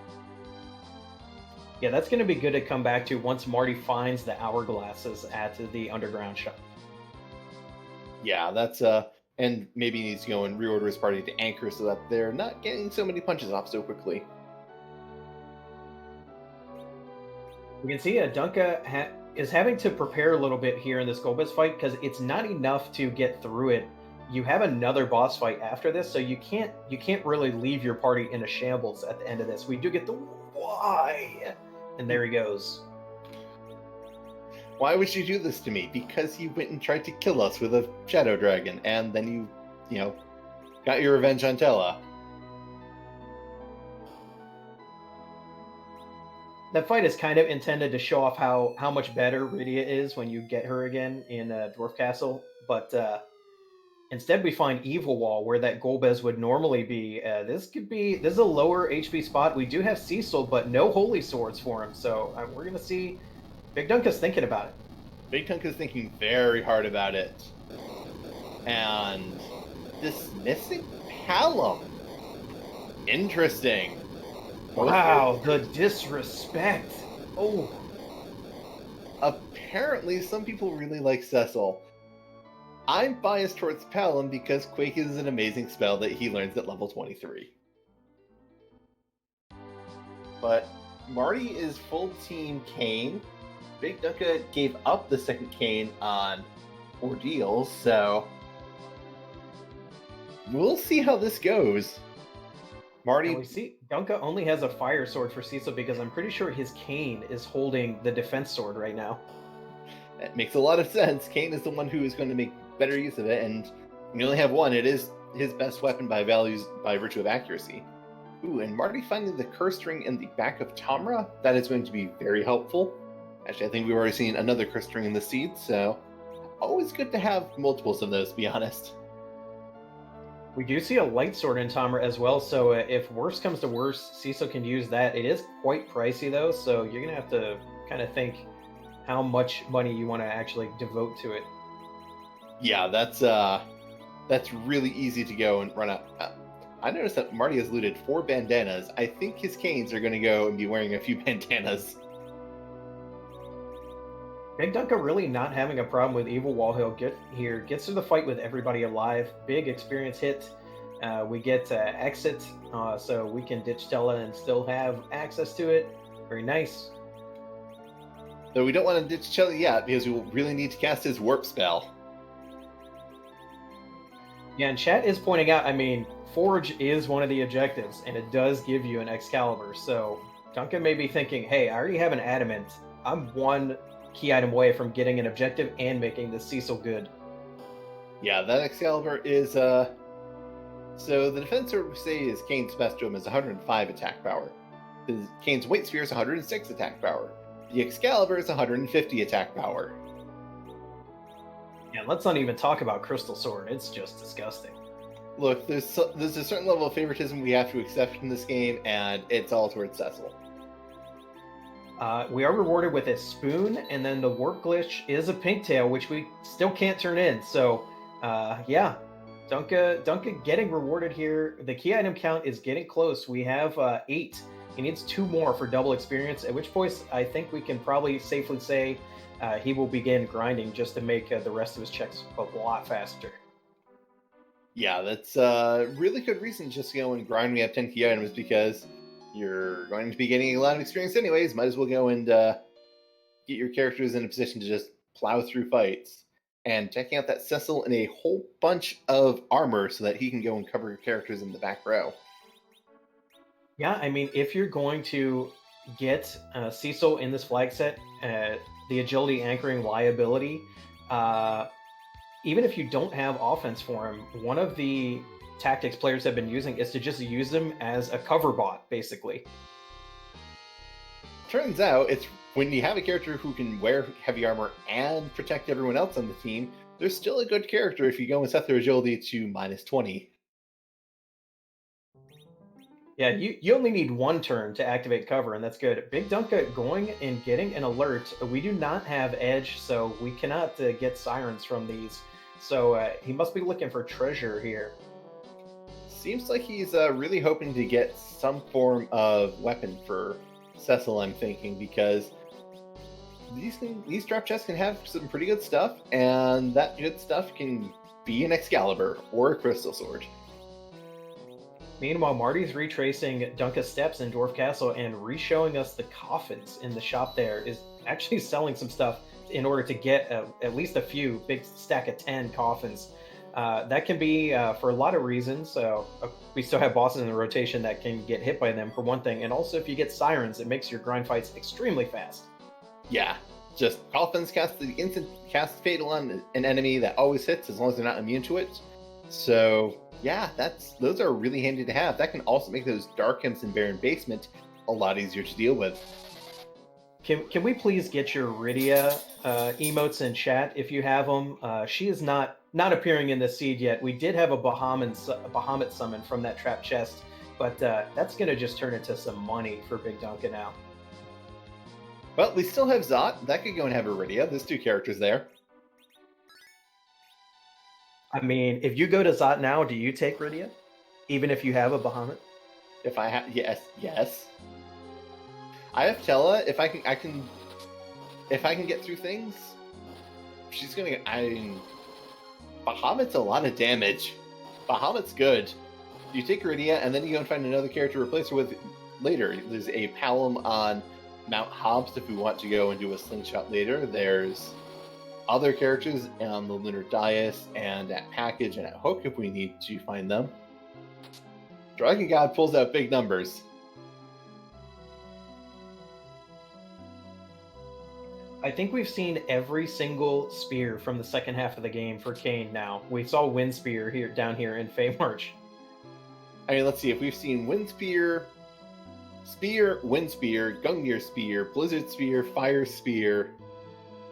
[SPEAKER 2] Yeah, that's going to be good to come back to once Marty finds the hourglasses at the underground shop.
[SPEAKER 1] Yeah, that's and maybe he needs to go and reorder his party to anchor so that they're not getting so many punches off so quickly.
[SPEAKER 2] We can see Dunka is having to prepare a little bit here in this Golbez fight because it's not enough to get through it. You have another boss fight after this, so you can't really leave your party in a shambles at the end of this. We do get the why, and there he goes.
[SPEAKER 1] Why would you do this to me? Because you went and tried to kill us with a shadow dragon, and then you know, got your revenge on Tella.
[SPEAKER 2] That fight is kind of intended to show off how much better Rydia is when you get her again in Dwarf Castle, but instead we find Evil Wall where that Golbez would normally be. This is a lower HP spot. We do have Cecil, but no Holy Swords for him, so we're going to see Big Dunka's thinking about it.
[SPEAKER 1] Big Dunka's thinking very hard about it. And dismissing Palom. Interesting.
[SPEAKER 2] Wow, the disrespect. Oh.
[SPEAKER 1] Apparently, some people really like Cecil. I'm biased towards Palom because Quake is an amazing spell that he learns at level 23. But Marty is full team Kane. Big Dunka gave up the second cane on Ordeal, so we'll see how this goes. Marty,
[SPEAKER 2] and we see Dunka only has a fire sword for Cecil because I'm pretty sure his cane is holding the defense sword right now.
[SPEAKER 1] That makes a lot of sense. Kane is the one who is going to make better use of it, and you only have one. It is his best weapon by virtue of accuracy. Ooh, and Marty finding the curse ring in the back of Tamra, that is going to be very helpful. Actually, I think we've already seen another curse ring in the seed, so always good to have multiples of those, to be honest.
[SPEAKER 2] We do see a light sword in Tomra as well, so if worse comes to worse, Cecil can use that. It is quite pricey though, so you're gonna have to kind of think how much money you want to actually devote to it.
[SPEAKER 1] Yeah, that's really easy to go and run out. I noticed that Marty has looted 4 bandanas. I think his canes are going to go and be wearing a few bandanas.
[SPEAKER 2] Big Dunka really not having a problem with Evil Wall Hill gets through the fight with everybody alive. Big experience hit. We get exit, so we can ditch Stella and still have access to it. Very nice.
[SPEAKER 1] Though we don't want to ditch Chelly yet, because we will really need to cast his warp spell.
[SPEAKER 2] Yeah, and chat is pointing out, I mean, Forge is one of the objectives, and it does give you an Excalibur, so Duncan may be thinking, hey, I already have an Adamant. I'm one key item away from getting an objective and making the Cecil good.
[SPEAKER 1] Yeah, that Excalibur is, so the defense we say is Kane's Spectrum is 105 attack power. His Kane's Weight Sphere is 106 attack power. The Excalibur is 150 attack power.
[SPEAKER 2] Yeah, let's not even talk about Crystal Sword. It's just disgusting.
[SPEAKER 1] Look, there's a certain level of favoritism we have to accept in this game, and it's all towards Cecil.
[SPEAKER 2] We are rewarded with a spoon, and then the warp glitch is a pigtail, which we still can't turn in. So, yeah, Dunka getting rewarded here. The key item count is getting close. We have 8. He needs 2 more for double experience, at which point I think we can probably safely say he will begin grinding just to make the rest of his checks a lot faster.
[SPEAKER 1] Yeah, that's really good reason just to go and grind when you have 10 key items, because you're going to be getting a lot of experience anyways. Might as well go and get your characters in a position to just plow through fights. And checking out that Cecil in a whole bunch of armor so that he can go and cover your characters in the back row.
[SPEAKER 2] Yeah, I mean, if you're going to get Cecil in this flag set, the agility anchoring liability, even if you don't have offense for him, one of the tactics players have been using is to just use them as a cover bot, basically.
[SPEAKER 1] Turns out, it's when you have a character who can wear heavy armor and protect everyone else on the team, they're still a good character if you go and set their agility to -20.
[SPEAKER 2] Yeah, you only need 1 turn to activate cover, and that's good. Big Dunka going and getting an alert. We do not have edge, so we cannot get sirens from these. So he must be looking for treasure here.
[SPEAKER 1] Seems like he's really hoping to get some form of weapon for Cecil, I'm thinking, because these drop chests can have some pretty good stuff, and that good stuff can be an Excalibur or a Crystal Sword.
[SPEAKER 2] Meanwhile, Marty's retracing Dunka's steps in Dwarf Castle and re-showing us the coffins in the shop there, is actually selling some stuff in order to get at least a few, big stack of 10 coffins. That can be for a lot of reasons. We still have bosses in the rotation that can get hit by them, for one thing, and also if you get sirens, it makes your grind fights extremely fast.
[SPEAKER 1] Yeah, just coffins cast the instant cast fatal on an enemy that always hits as long as they're not immune to it. So yeah, those are really handy to have. That can also make those Dark Imps and Barren Basement a lot easier to deal with.
[SPEAKER 2] Can we please get your Rydia emotes in chat if you have them? She is not appearing in the seed yet. We did have a Bahamut summon from that trap chest, but that's going to just turn into some money for Big Dunka now.
[SPEAKER 1] Well, we still have Zot. That could go and have Iridia. There's 2 characters there.
[SPEAKER 2] I mean, if you go to Zot now, do you take Rydia? Even if you have a Bahamut?
[SPEAKER 1] If I have, yes. I have Tella. If I can get through things, she's gonna get. Bahamut's a lot of damage. Bahamut's good. You take Iridia, and then you go and find another character to replace her with later. There's a Palom on Mount Hobbs if we want to go and do a slingshot later. There's other characters on the Lunar Dais and at Package and at Hook if we need to find them. Dragon God pulls out big numbers.
[SPEAKER 2] I think we've seen every single spear from the second half of the game for Kane now. We saw Wind Spear down here in Fey March.
[SPEAKER 1] I mean, let's see if we've seen Wind Spear, Wind Spear, Gungnir Spear, Blizzard Spear, Fire Spear,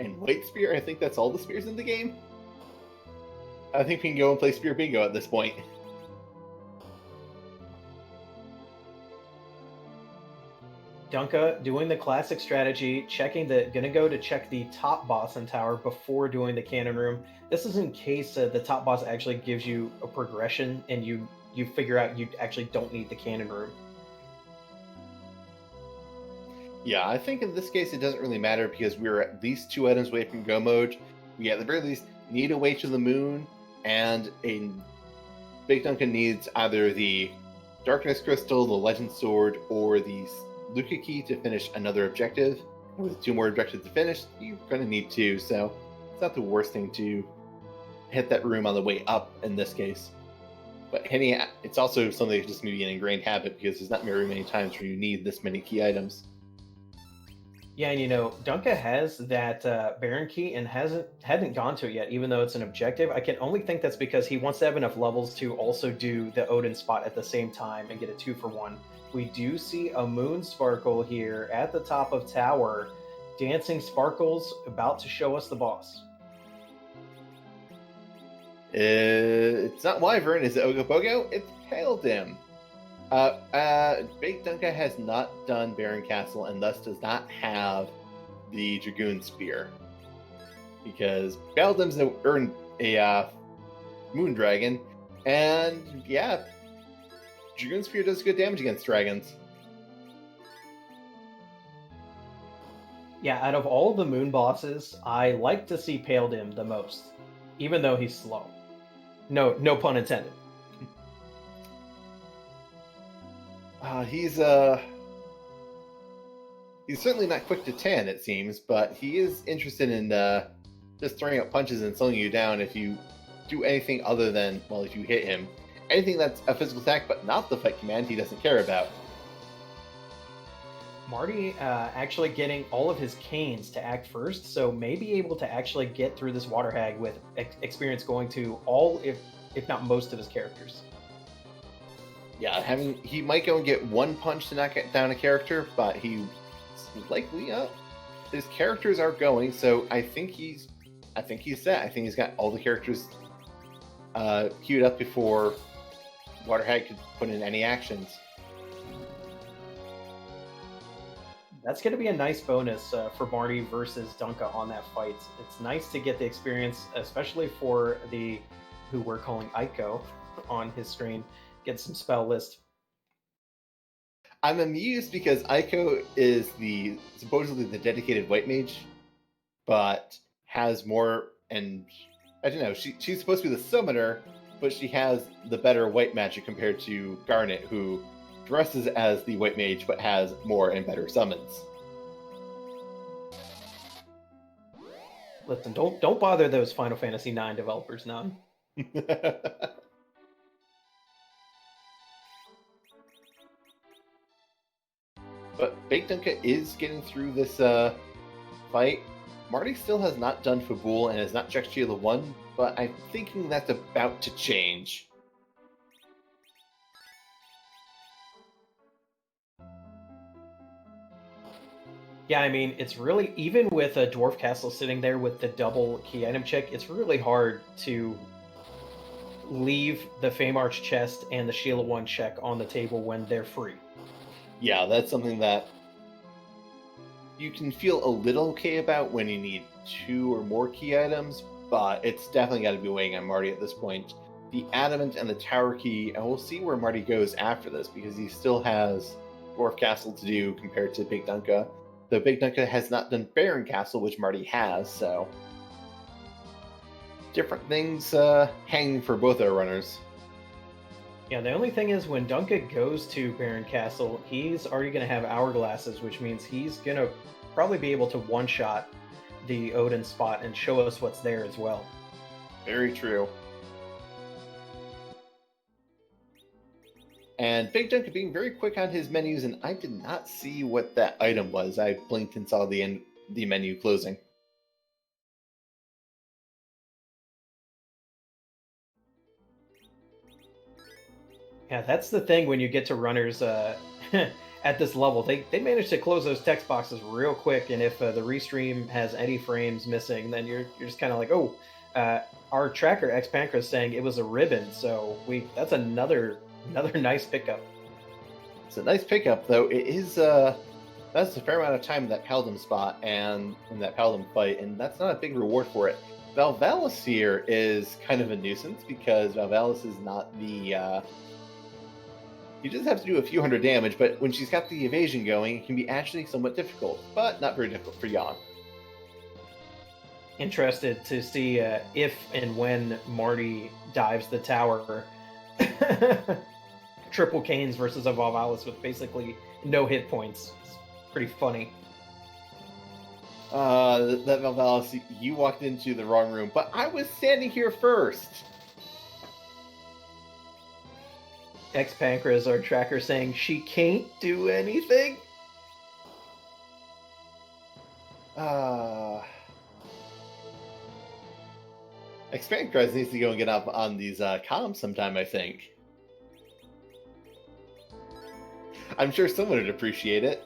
[SPEAKER 1] and White Spear. I think that's all the spears in the game. I think we can go and play Spear Bingo at this point.
[SPEAKER 2] Dunka doing the classic strategy, gonna go to check the top boss in tower before doing the cannon room. This is in case the top boss actually gives you a progression and you figure out you actually don't need the cannon room.
[SPEAKER 1] Yeah, I think in this case it doesn't really matter because we're at least 2 items away from go mode. We at the very least need a way to the moon, and a Big Duncan needs either the Darkness Crystal, the Legend Sword, or the Luca Key to finish another objective. And with 2 more objectives to finish, you're going to need 2, so it's not the worst thing to hit that room on the way up in this case. But hitting it, it's also something that's just maybe an ingrained habit because there's not very many times where you need this many key items.
[SPEAKER 2] Yeah, and you know, Dunka has that Baron key and hadn't gone to it yet, even though it's an objective. I can only think that's because he wants to have enough levels to also do the Odin spot at the same time and get a 2-for-1. We do see a moon sparkle here at the top of tower. Dancing sparkles about to show us the boss.
[SPEAKER 1] It's not Wyvern, is it Ogopogo? It's Pale Dim. Big Dunka has not done Baron Castle and thus does not have the Dragoon Spear. Because Pale Dim's earned a Moon Dragon, and yeah, Dragoon Spear does good damage against dragons.
[SPEAKER 2] Yeah, out of all the moon bosses, I like to see Pale Dim the most, even though he's slow. No pun intended.
[SPEAKER 1] He's certainly not quick to tan, it seems, but he is interested in just throwing out punches and slowing you down if you do anything other than, well, if you hit him. Anything that's a physical attack but not the fight command, he doesn't care about.
[SPEAKER 2] Marty actually getting all of his canes to act first, so may be able to actually get through this water hag with experience going to all, if not most of his characters.
[SPEAKER 1] Yeah, he might go and get 1 punch to knock down a character, but he likely his characters are going, so I think he's set. I think he's got all the characters queued up before Water Hag could put in any actions.
[SPEAKER 2] That's going to be a nice bonus for Marty versus Dunka on that fight. It's nice to get the experience, especially for who we're calling Aiko on his screen, get some spell list.
[SPEAKER 1] I'm amused because Aiko is supposedly the dedicated white mage, but has more, and I don't know, she's supposed to be the summoner, but she has the better white magic compared to Garnet, who dresses as the white mage but has more and better summons.
[SPEAKER 2] Listen, don't bother those Final Fantasy IX developers, none.
[SPEAKER 1] But Big Dunka is getting through this fight. Marty still has not done Fabul and has not checked Sheila 1, but I'm thinking that's about to change.
[SPEAKER 2] Yeah, I mean, it's really, even with a Dwarf Castle sitting there with the double key item check, it's really hard to leave the Fame Arch chest and the Sheila 1 check on the table when they're free.
[SPEAKER 1] Yeah, that's something that you can feel a little okay about when you need 2 or more key items, but it's definitely got to be weighing on Marty at this point. The Adamant and the Tower Key, and we'll see where Marty goes after this, because he still has Dwarf Castle to do compared to Big Dunka. Though Big Dunka has not done Baron Castle, which Marty has, so different things hanging for both our runners.
[SPEAKER 2] Yeah, the only thing is when Dunka goes to Baron Castle, he's already going to have hourglasses, which means he's going to probably be able to one-shot the Odin spot and show us what's there as well.
[SPEAKER 1] Very true. And Big Dunka being very quick on his menus, and I did not see what that item was. I blinked and saw the menu closing.
[SPEAKER 2] Yeah, that's the thing when you get to runners at this level. They managed to close those text boxes real quick, and if the restream has any frames missing, then you're just kind of like, oh, our tracker X Pancras saying it was a ribbon, so that's another nice pickup.
[SPEAKER 1] It's a nice pickup, though. It is that's a fair amount of time in that Paladin spot and in that Paladin fight, and that's not a big reward for it. Valvalis here is kind of a nuisance because Valvalis is not the. You just have to do a few hundred damage, but when she's got the evasion going, it can be actually somewhat difficult, but not very difficult for Jan.
[SPEAKER 2] Interested to see if and when Marty dives the tower. Triple Canes versus a Valvalis with basically no hit points. It's pretty funny.
[SPEAKER 1] That Valvalis, you walked into the wrong room, but I was standing here first.
[SPEAKER 2] X Pancras, our tracker, saying she can't do anything.
[SPEAKER 1] X Pancras needs to go and get up on these comms sometime, I think. I'm sure someone would appreciate it.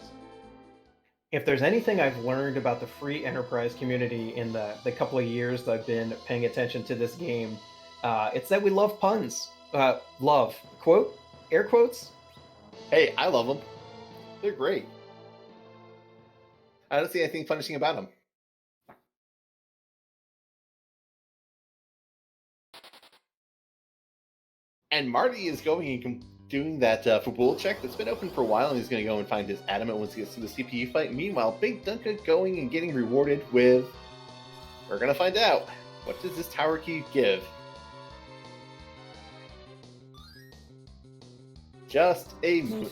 [SPEAKER 2] If there's anything I've learned about the free enterprise community in the couple of years that I've been paying attention to this game, it's that we love puns. Love. Quote? Air quotes?
[SPEAKER 1] Hey, I love them. They're great. I don't see anything punishing about them. And Marty is going and doing that Fabula check that's been open for a while, and he's going to go and find his adamant once he gets to the CPU fight. Meanwhile, bigdunka going and getting rewarded with... We're going to find out. What does this tower key give? Just a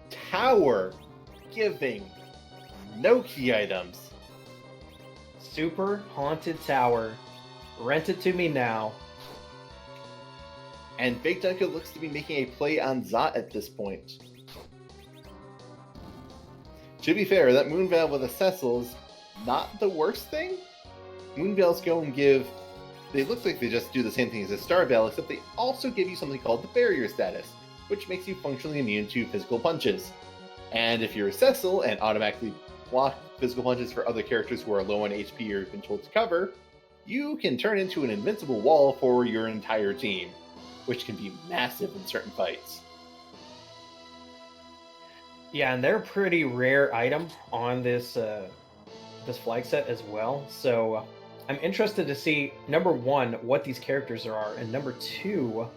[SPEAKER 1] tower giving no key items.
[SPEAKER 2] Super Haunted Tower. Rent it to me now.
[SPEAKER 1] And bigdunka looks to be making a play on Zot at this point. To be fair, that Moonveil with a Cecil's not the worst thing. Moonveils go and give... They look like they just do the same thing as a Starveil, except they also give you something called the Barrier status, which makes you functionally immune to physical punches. And if you're a Cecil and automatically block physical punches for other characters who are low on HP or have been told to cover, you can turn into an invincible wall for your entire team, which can be massive in certain fights.
[SPEAKER 2] Yeah, and they're a pretty rare item on this this flag set as well. So I'm interested to see, number one, what these characters are, and number two,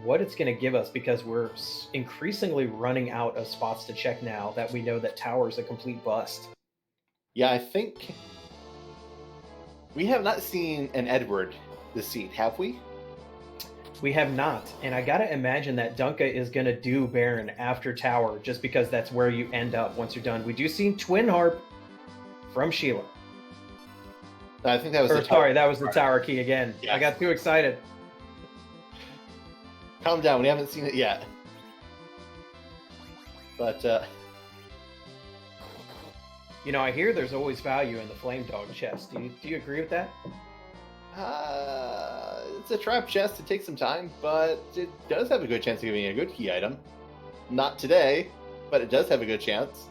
[SPEAKER 2] what it's going to give us, because we're increasingly running out of spots to check now that we know that Tower is a complete bust.
[SPEAKER 1] Yeah, I think we have not seen an Edward this seed, have we?
[SPEAKER 2] We have not, and I gotta imagine that Dunka is gonna do Baron after Tower, just because that's where you end up once you're done. We do see Twin Harp from Sheila.
[SPEAKER 1] I think that was
[SPEAKER 2] that was the Tower key again.
[SPEAKER 1] Yes.
[SPEAKER 2] I got too excited.
[SPEAKER 1] Calm down, we haven't seen it yet. But,
[SPEAKER 2] you know, I hear there's always value in the Flame Dog chest. Do you agree with that?
[SPEAKER 1] It's a trap chest. It takes some time, but it does have a good chance of giving a good key item. Not today, but it does have a good chance.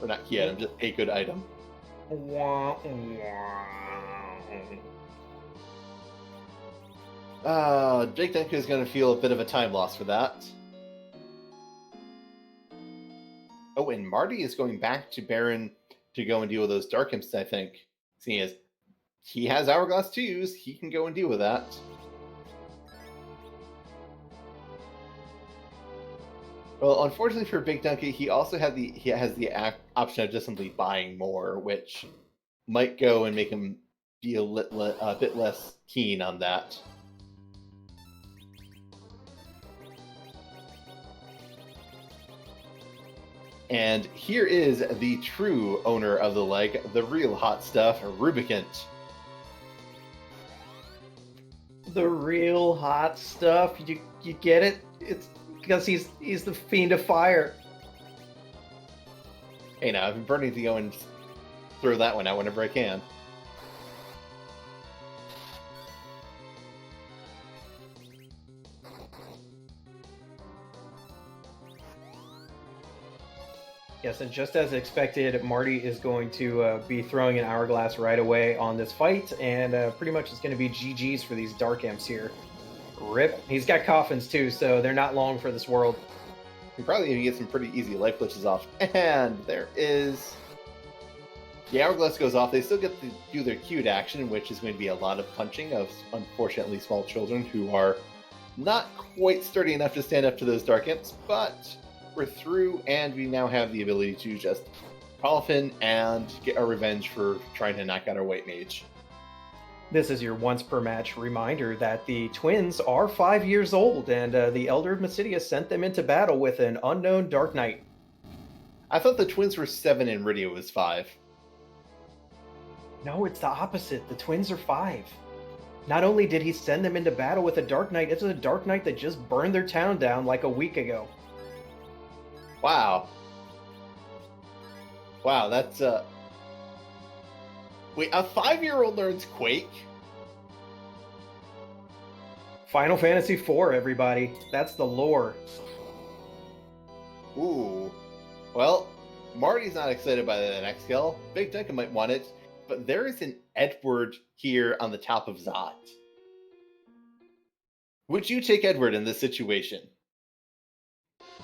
[SPEAKER 1] Or not key item, just a good item. bigdunka is going to feel a bit of a time loss for that. Oh, and Marty is going back to Baron to go and deal with those Dark Imps, I think. Seeing as he has Hourglass to use, he can go and deal with that. Well, unfortunately for bigdunka, he also has the option of just simply buying more, which might go and make him be a bit less keen on that. And here is the true owner of the leg, the real hot stuff, Rubicant.
[SPEAKER 2] The real hot stuff. You get it? It's because he's the fiend of fire.
[SPEAKER 1] Hey, now I've been burning to go and throw that one out whenever I can.
[SPEAKER 2] Yes, and just as expected, Marty is going to be throwing an hourglass right away on this fight, and pretty much it's going to be GG's for these Dark Imps here. Rip. He's got coffins too, so they're not long for this world.
[SPEAKER 1] You probably even get some pretty easy life glitches off. And there is... The hourglass goes off. They still get to do their cute action, which is going to be a lot of punching of, unfortunately, small children who are not quite sturdy enough to stand up to those Dark Imps, but we're through, and we now have the ability to just coffin and get our revenge for trying to knock out our White Mage.
[SPEAKER 2] This is your once per match reminder that the twins are 5 years old, and the Elder of Mysidia sent them into battle with an unknown Dark Knight.
[SPEAKER 1] I thought the twins were 7 and Rydia was 5.
[SPEAKER 2] No, it's the opposite. The twins are 5. Not only did he send them into battle with a Dark Knight, it's a Dark Knight that just burned their town down like a week ago.
[SPEAKER 1] Wow. Wow, that's Wait, a 5-year-old learns Quake?
[SPEAKER 2] Final Fantasy IV, everybody. That's the lore.
[SPEAKER 1] Ooh. Well, Marty's not excited by the next skill. Big Duncan might want it, but there is an Edward here on the top of Zot. Would you take Edward in this situation?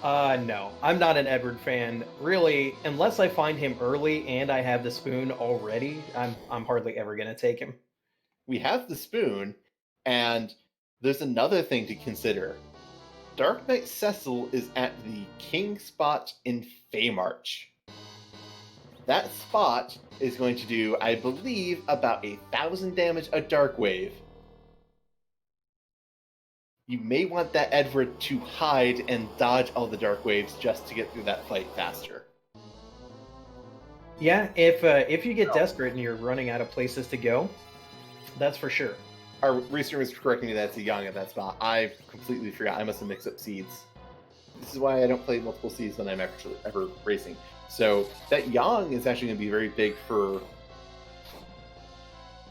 [SPEAKER 2] No. I'm not an Edward fan. Really, unless I find him early and I have the spoon already, I'm hardly ever gonna take him.
[SPEAKER 1] We have the spoon, and there's another thing to consider. Dark Knight Cecil is at the king spot in Feymarch. That spot is going to do, I believe, about 1,000 damage a Dark Wave. You may want that Edward to hide and dodge all the Dark Waves just to get through that fight faster.
[SPEAKER 2] Yeah, if you get desperate and you're running out of places to go, that's for sure.
[SPEAKER 1] Our Restreamed is correcting me that it's a Young at that spot. I completely forgot. I must have mixed up seeds. This is why I don't play multiple seeds when I'm actually ever racing. So that Yang is actually going to be very big for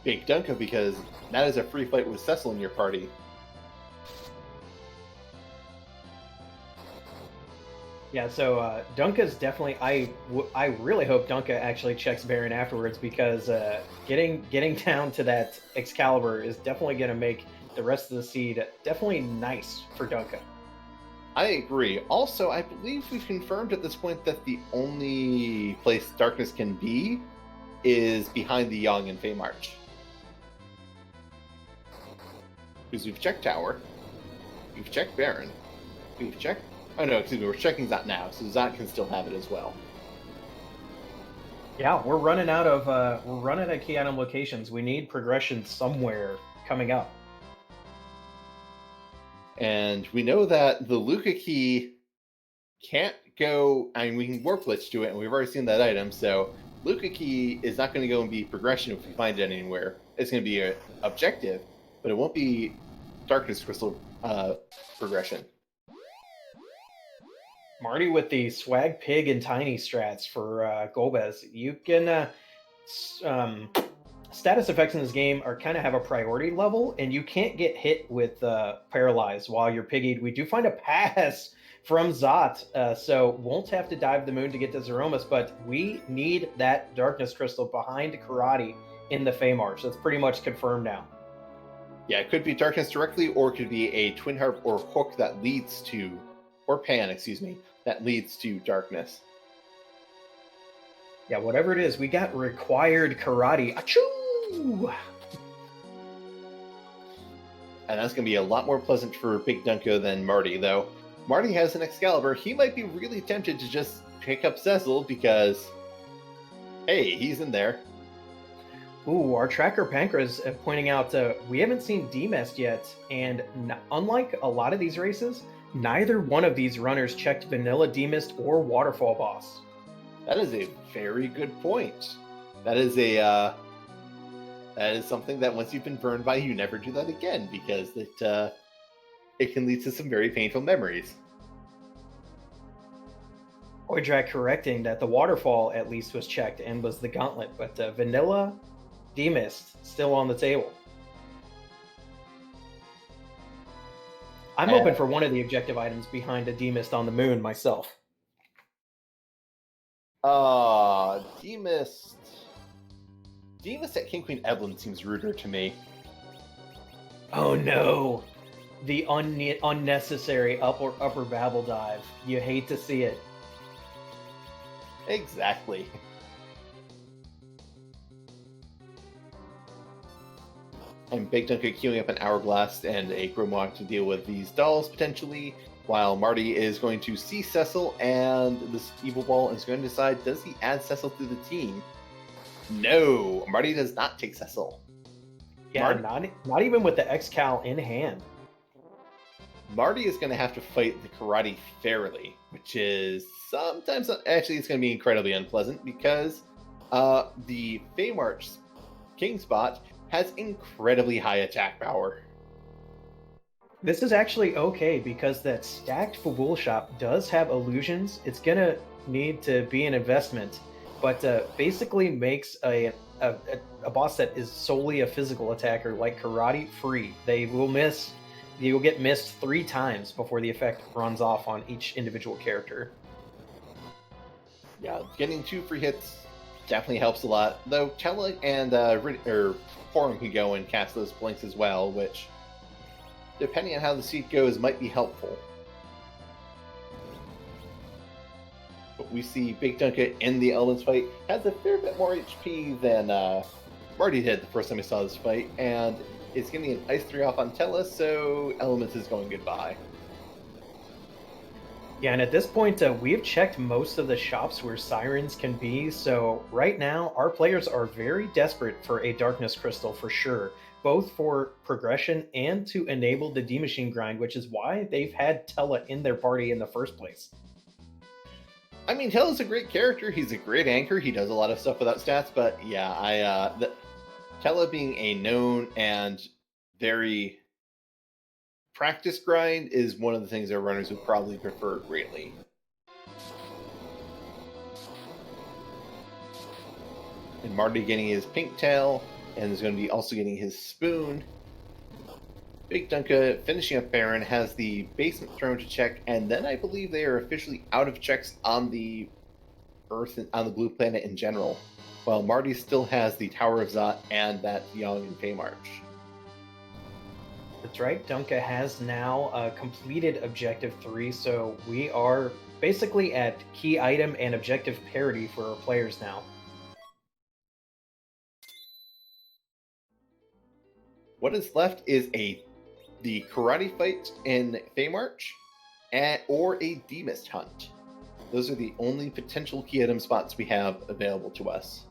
[SPEAKER 1] Big Dunka because that is a free fight with Cecil in your party.
[SPEAKER 2] Yeah, so Dunka's definitely. I really hope Dunka actually checks Baron afterwards because getting down to that Excalibur is definitely going to make the rest of the seed definitely nice for Dunka.
[SPEAKER 1] I agree. Also, I believe we've confirmed at this point that the only place darkness can be is behind the Young in Feymarch. Because we've checked Tower, we've checked Baron, we've checked... Oh no, excuse me, we're checking Zot now, so Zot can still have it as well.
[SPEAKER 2] Yeah, we're running out of key item locations. We need progression somewhere coming up.
[SPEAKER 1] And we know that the Luca key can't go... I mean, we can warp glitch to it, and we've already seen that item, so Luca key is not going to go and be progression if we find it anywhere. It's going to be an objective, but it won't be Darkness Crystal progression.
[SPEAKER 2] Marty with the swag pig and tiny strats for Golbez. You can status effects in this game are kind of have a priority level, and you can't get hit with paralyzed while you're piggied. We do find a pass from Zot, so won't have to dive the moon to get to Zeromus, but we need that Darkness Crystal behind Karate in the Feymarch. That's pretty much confirmed now.
[SPEAKER 1] Yeah, it could be Darkness directly, or it could be a Twin Harp or Hook that leads to... Or Pan, excuse me, that leads to Darkness.
[SPEAKER 2] Yeah, whatever it is, we got required Karate. Achoo!
[SPEAKER 1] And that's going to be a lot more pleasant for Big Dunko than Marty, though. Marty has an Excalibur. He might be really tempted to just pick up Cecil because, hey, he's in there.
[SPEAKER 2] Ooh, our tracker Pancras pointing out we haven't seen Demest yet, and unlike a lot of these races, neither one of these runners checked Vanilla Demist or Waterfall Boss.
[SPEAKER 1] That is a very good point. That is something that once you've been burned by, you never do that again because it can lead to some very painful memories.
[SPEAKER 2] Oidrak correcting that the Waterfall at least was checked and was the Gauntlet, but Vanilla Demist still on the table. I'm open for one of the objective items behind a Demist on the moon myself.
[SPEAKER 1] Threemus. Threemus at King Queen Evelyn seems ruder to me.
[SPEAKER 2] Oh no! The unnecessary upper babble dive. You hate to see it.
[SPEAKER 1] Exactly. And Big Dunka queuing up an Hourglass and a Grimlock to deal with these dolls, potentially, while Marty is going to see Cecil, and this Evil Ball is going to decide, does he add Cecil to the team? No! Marty does not take Cecil.
[SPEAKER 2] Yeah, not even with the X-Cal in hand.
[SPEAKER 1] Marty is going to have to fight the karate fairly, which is sometimes, actually, it's going to be incredibly unpleasant, because the Feymarch's King Spot has incredibly high attack power.
[SPEAKER 2] This is actually okay, because that stacked Fabul Shop does have illusions. It's going to need to be an investment, but basically makes a boss that is solely a physical attacker like karate free. They will miss. You will get missed 3 times before the effect runs off on each individual character.
[SPEAKER 1] Yeah, getting 2 free hits definitely helps a lot. Though Tella and Forum can go and cast those blinks as well, which, depending on how the seed goes, might be helpful. But we see Big Dunka in the Elements fight has a fair bit more HP than Marty did the first time we saw this fight, and is getting an Ice 3 off on Tella, so Elements is going goodbye.
[SPEAKER 2] Yeah, and at this point, we have checked most of the shops where sirens can be, so right now, our players are very desperate for a Darkness Crystal for sure, both for progression and to enable the D-Machine grind, which is why they've had Tella in their party in the first place.
[SPEAKER 1] I mean, Tella's a great character, he's a great anchor, he does a lot of stuff without stats, but yeah, Tella being a known and very practice grind is one of the things our runners would probably prefer greatly. And Marty getting his pink tail, and is going to be also getting his spoon. Big Dunka finishing up Baron has the basement thrown to check, and then I believe they are officially out of checks on the Earth and on the blue planet in general, while Marty still has the Tower of Zot and that Young and Feymarch.
[SPEAKER 2] That's right, Dunka has now completed Objective 3, so we are basically at key item and objective parity for our players now.
[SPEAKER 1] What is left is the karate fight in Feymarch, or a D-Mist hunt. Those are the only potential key item spots we have available to us.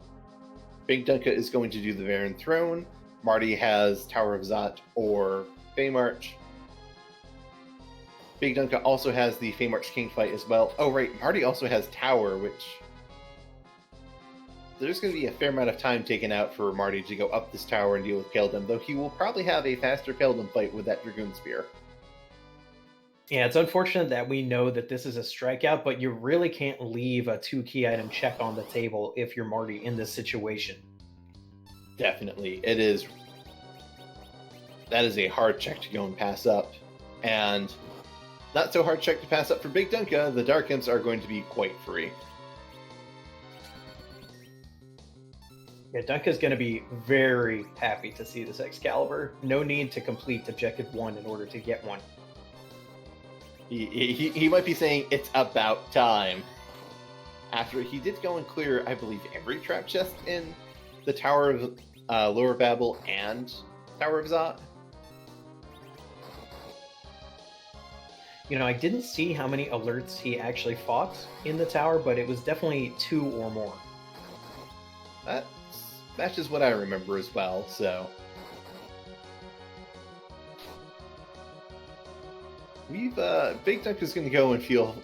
[SPEAKER 1] Big Dunka is going to do the Baron Throne. Marty has Tower of Zot or Feymarch. Big Dunka also has the Feymarch King fight as well. Oh right, Marty also has Tower, which there's going to be a fair amount of time taken out for Marty to go up this tower and deal with Paladin, though he will probably have a faster Paladin fight with that Dragoon Spear.
[SPEAKER 2] Yeah, it's unfortunate that we know that this is a strikeout, but you really can't leave a 2 key item check on the table if you're Marty in this situation.
[SPEAKER 1] Definitely. It is. That is a hard check to go and pass up. And not so hard check to pass up for Big Dunka. The Dark Imps are going to be quite free.
[SPEAKER 2] Yeah, Dunka's going to be very happy to see this Excalibur. No need to complete Objective 1 in order to get one.
[SPEAKER 1] He might be saying it's about time. After he did go and clear, I believe, every trap chest in the Tower of Lower Babel and Tower of Zot.
[SPEAKER 2] You know, I didn't see how many alerts he actually fought in the tower, but it was definitely 2 or more.
[SPEAKER 1] That matches what I remember as well, so. Big Duck is going to go and feel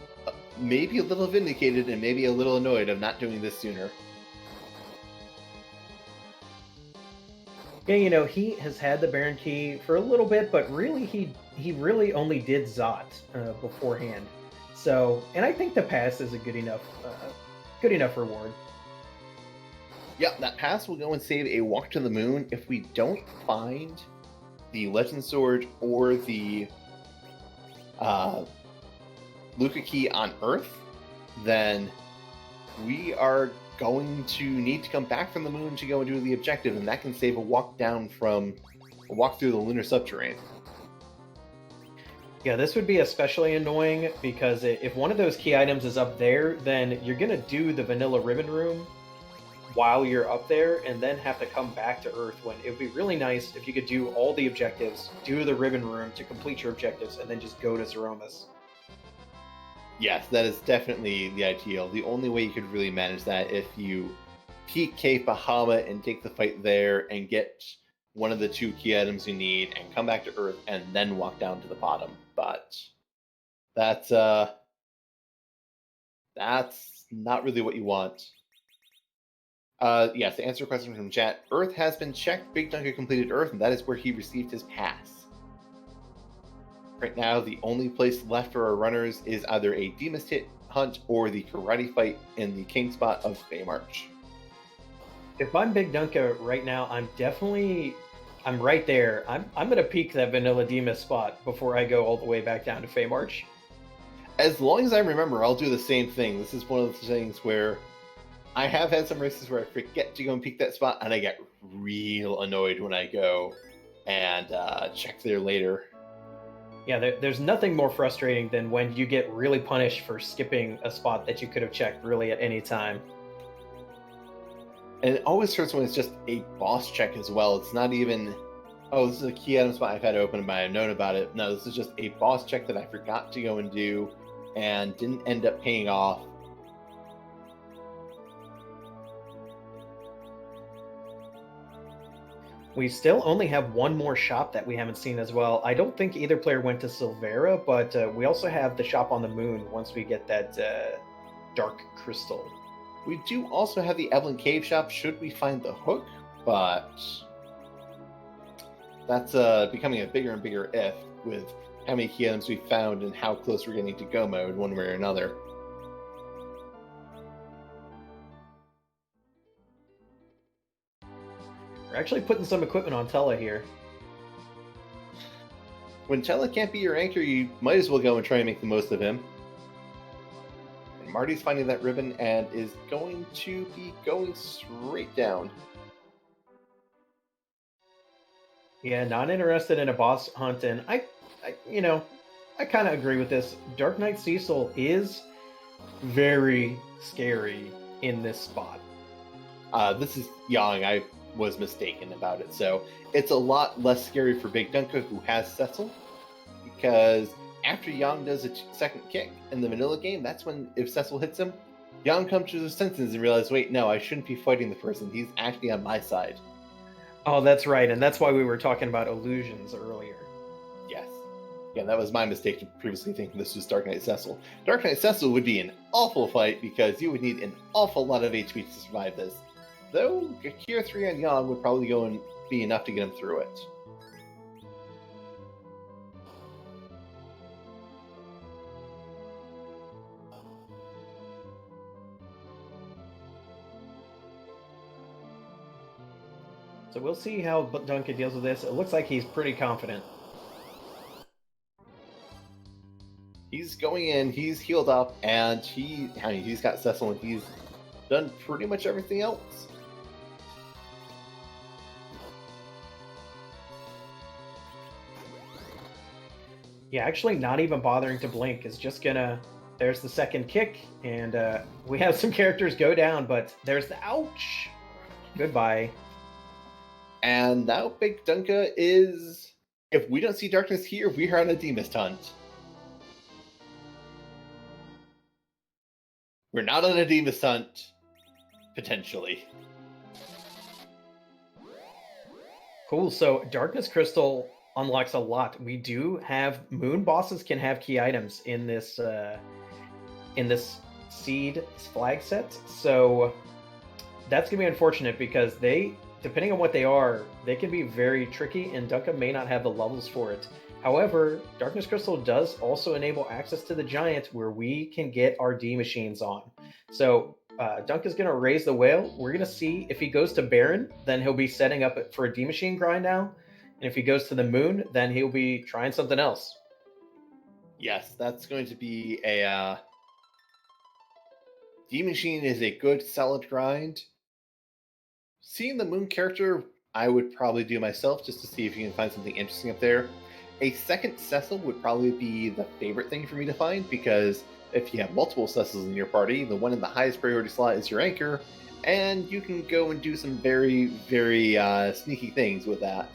[SPEAKER 1] maybe a little vindicated and maybe a little annoyed of not doing this sooner.
[SPEAKER 2] Yeah, you know, he has had the Baron Key for a little bit, but really he really only did Zot beforehand. So, and I think the pass is a good enough reward.
[SPEAKER 1] Yeah, that pass will go and save a Walk to the Moon if we don't find the Legend Sword or the Luca Key on Earth. Then we are going to need to come back from the moon to go and do the objective, and that can save a walk through the lunar subterranean.
[SPEAKER 2] Yeah, this would be especially annoying because if one of those key items is up there, then you're going to do the vanilla ribbon room while you're up there and then have to come back to Earth, when it would be really nice if you could do all the objectives, do the ribbon room to complete your objectives, and then just go to Zeromus.
[SPEAKER 1] Yes, that is definitely the ideal. The only way you could really manage that if you peek Cape Bahama and take the fight there and get one of the 2 key items you need and come back to Earth and then walk down to the bottom. But that's not really what you want. Yes, to answer a question from chat, Earth has been checked. Big Dunka completed Earth, and that is where he received his pass. Right now, the only place left for our runners is either a Demus hit hunt or the karate fight in the king spot of Baymarch.
[SPEAKER 2] If I'm Big Dunka right now, I'm right there. I'm gonna peek that Vanilla Demus spot before I go all the way back down to Feymarch.
[SPEAKER 1] As long as I remember, I'll do the same thing. This is one of the things where I have had some races where I forget to go and peek that spot, and I get real annoyed when I go and check there later.
[SPEAKER 2] Yeah, there's nothing more frustrating than when you get really punished for skipping a spot that you could have checked really at any time.
[SPEAKER 1] And it always hurts when it's just a boss check as well. It's not even, oh, this is a key item spot I've had open, but I've known about it. No, this is just a boss check that I forgot to go and do and didn't end up paying off.
[SPEAKER 2] We still only have one more shop that we haven't seen as well. I don't think either player went to Silvera, but we also have the shop on the moon once we get that dark crystal.
[SPEAKER 1] We do also have the Evelyn Cave shop should we find the hook, but that's becoming a bigger and bigger if with how many key items we found and how close we're getting to go mode one way or another.
[SPEAKER 2] We're actually putting some equipment on Tella here.
[SPEAKER 1] When Tella can't be your anchor, you might as well go and try and make the most of him. And Marty's finding that ribbon and is going to be going straight down.
[SPEAKER 2] Yeah, not interested in a boss hunt, and I kind of agree with this. Dark Knight Cecil is very scary in this spot.
[SPEAKER 1] This is Yang. I was mistaken about it. So it's a lot less scary for Big Dunka, who has Cecil, because after Yang does a second kick in the vanilla game, that's when, if Cecil hits him, Yang comes to his senses and realizes, wait, no, I shouldn't be fighting the person. He's actually on my side.
[SPEAKER 2] Oh, that's right, and that's why we were talking about illusions earlier.
[SPEAKER 1] Yes. Yeah, that was my mistake to previously thinking this was Dark Knight Cecil. Dark Knight Cecil would be an awful fight because you would need an awful lot of HP to survive this. Though, Gear 3 on Yang would probably go and be enough to get him through it.
[SPEAKER 2] So we'll see how Duncan deals with this. It looks like he's pretty confident.
[SPEAKER 1] He's going in, he's healed up, and he's got Cecil, and he's done pretty much everything else.
[SPEAKER 2] Yeah, actually not even bothering to blink is just gonna... There's the second kick, and we have some characters go down, but there's the ouch! Goodbye.
[SPEAKER 1] And now Big Dunka is... If we don't see darkness here, we are on a Demus hunt. We're not on a Demus hunt, potentially.
[SPEAKER 2] Cool, so Darkness Crystal unlocks a lot. We do have... Moon bosses can have key items in this seed flag set, so that's going to be unfortunate because they, depending on what they are, they can be very tricky, and Dunka may not have the levels for it. However, Darkness Crystal does also enable access to the Giant where we can get our D machines on. So Dunka's going to raise the whale. We're going to see if he goes to Baron, then he'll be setting up for a D machine grind now. And if he goes to the moon, then he'll be trying something else.
[SPEAKER 1] Yes, that's going to be a D Machine is a good, solid grind. Seeing the Moon character, I would probably do myself just to see if you can find something interesting up there. A second Cecil would probably be the favorite thing for me to find, because if you have multiple Cecils in your party, the one in the highest priority slot is your anchor, and you can go and do some very, very sneaky things with that.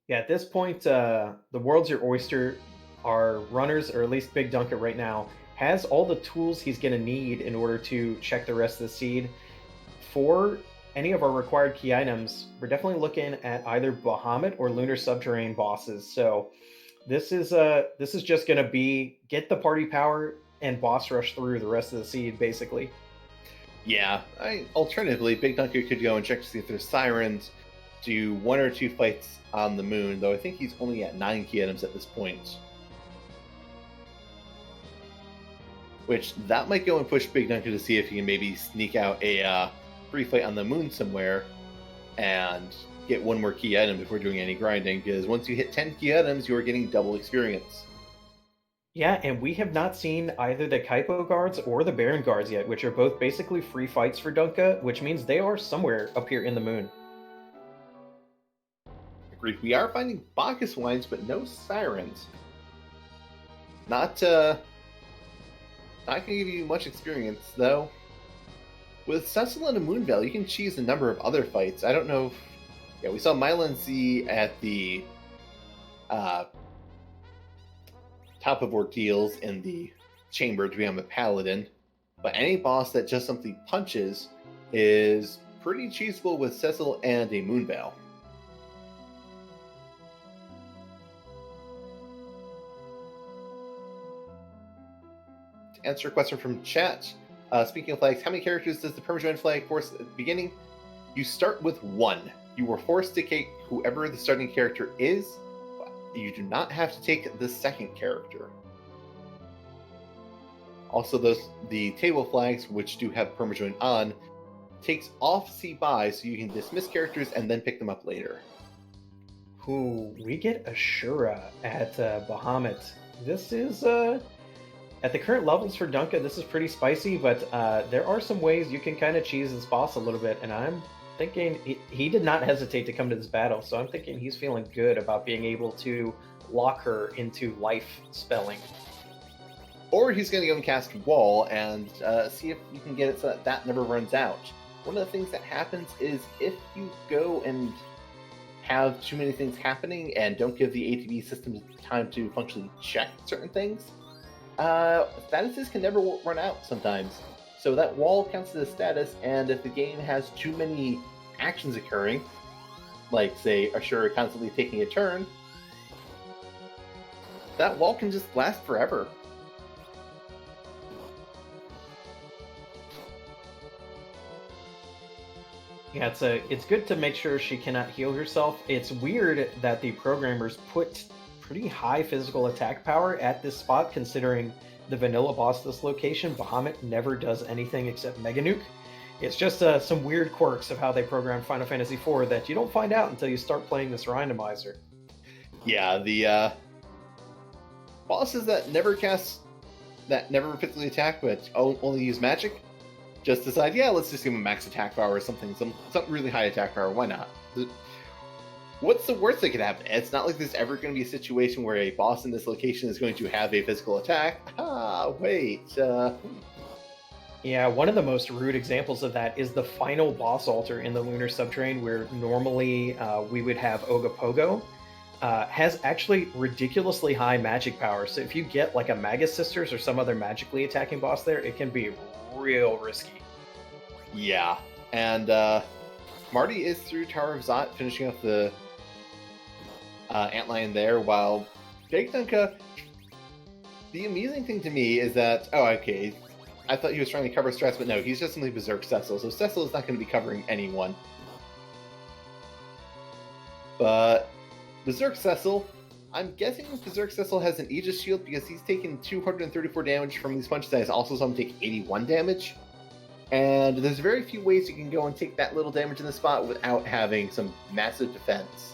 [SPEAKER 2] Yeah, at this point, the world's your oyster. Our runners, or at least Big Dunka right now, has all the tools he's going to need in order to check the rest of the seed. For any of our required key items, we're definitely looking at either Bahamut or Lunar Subterranean bosses. So this is just going to be get the party power and boss rush through the rest of the seed, basically.
[SPEAKER 1] Yeah, alternatively, Big Dunker could go and check to see if there's sirens, do 1 or 2 fights on the moon, though I think he's only at 9 key items at this point. Which, that might go and push Big Dunker to see if he can maybe sneak out a free fight on the moon somewhere and get 1 more key item before doing any grinding, because once you hit 10 key items, you are getting double experience.
[SPEAKER 2] Yeah, and we have not seen either the Kaipo guards or the Baron guards yet, which are both basically free fights for Dunka, which means they are somewhere up here in the moon.
[SPEAKER 1] Agreed. We are finding Bacchus wines, but no sirens. Not gonna give you much experience, though. With Cecil and a Moon Veil, you can choose a number of other fights. I don't know if... Yeah, we saw Mylan Z at the top of ordeals in the chamber to be on the Paladin, but any boss that just simply punches is pretty cheesable with Cecil and a Moon Veil. To answer a question from chat, speaking of flags, how many characters does the Permajoin flag force at the beginning? You start with 1. You are forced to take whoever the starting character is, but you do not have to take the second character. Also, the table flags, which do have Permajoin on, takes off C-Buy, so you can dismiss characters and then pick them up later.
[SPEAKER 2] Ooh, we get Ashura at Bahamut. This is, at the current levels for Dunka, this is pretty spicy, but there are some ways you can kind of cheese this boss a little bit, and I'm thinking he did not hesitate to come to this battle, so I'm thinking he's feeling good about being able to lock her into life spelling.
[SPEAKER 1] Or he's going to go and cast Wall and see if you can get it so that that never runs out. One of the things that happens is if you go and have too many things happening and don't give the ATB system time to functionally check certain things, statuses can never run out sometimes. So that wall counts as a status, and if the game has too many actions occurring, like, say, Ashura constantly taking a turn, that wall can just last forever.
[SPEAKER 2] Yeah, it's good to make sure she cannot heal herself. It's weird that the programmers put pretty high physical attack power at this spot, considering the vanilla boss this location, Bahamut, never does anything except Mega Nuke. It's just some weird quirks of how they programmed Final Fantasy IV that you don't find out until you start playing this randomizer.
[SPEAKER 1] Yeah, the bosses that never physically attack but only use magic, just decide, yeah, let's just give them max attack power or something, some really high attack power, why not? What's the worst that could happen? It's not like there's ever going to be a situation where a boss in this location is going to have a physical attack. Wait.
[SPEAKER 2] Yeah, one of the most rude examples of that is the final boss altar in the Lunar Subterrane, where normally we would have Ogopogo, has actually ridiculously high magic power. So if you get like a Magus Sisters or some other magically attacking boss there, it can be real risky.
[SPEAKER 1] Yeah, and Marty is through Tower of Zot, finishing off the Antlion there, while Big Dunka, the amusing thing to me is that, I thought he was trying to cover stress, but no, he's just simply Berserk Cecil, so Cecil is not going to be covering anyone. But Berserk Cecil, I'm guessing Berserk Cecil has an Aegis shield because he's taken 234 damage from these punches, and I also saw him take 81 damage. And there's very few ways you can go and take that little damage in the spot without having some massive defense.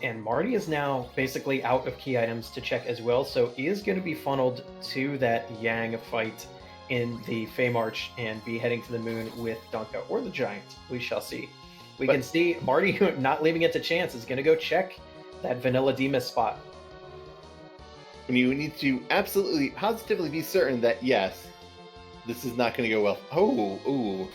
[SPEAKER 2] And Marty is now basically out of key items to check as well, so he is going to be funneled to that Yang fight in the Fey March and be heading to the moon with Dunka or the Giant. We shall see. We can see Marty, not leaving it to chance, is going to go check that Vanilla Demas spot.
[SPEAKER 1] I mean, we need to absolutely, positively be certain that, yes, this is not going to go well. Oh, ooh.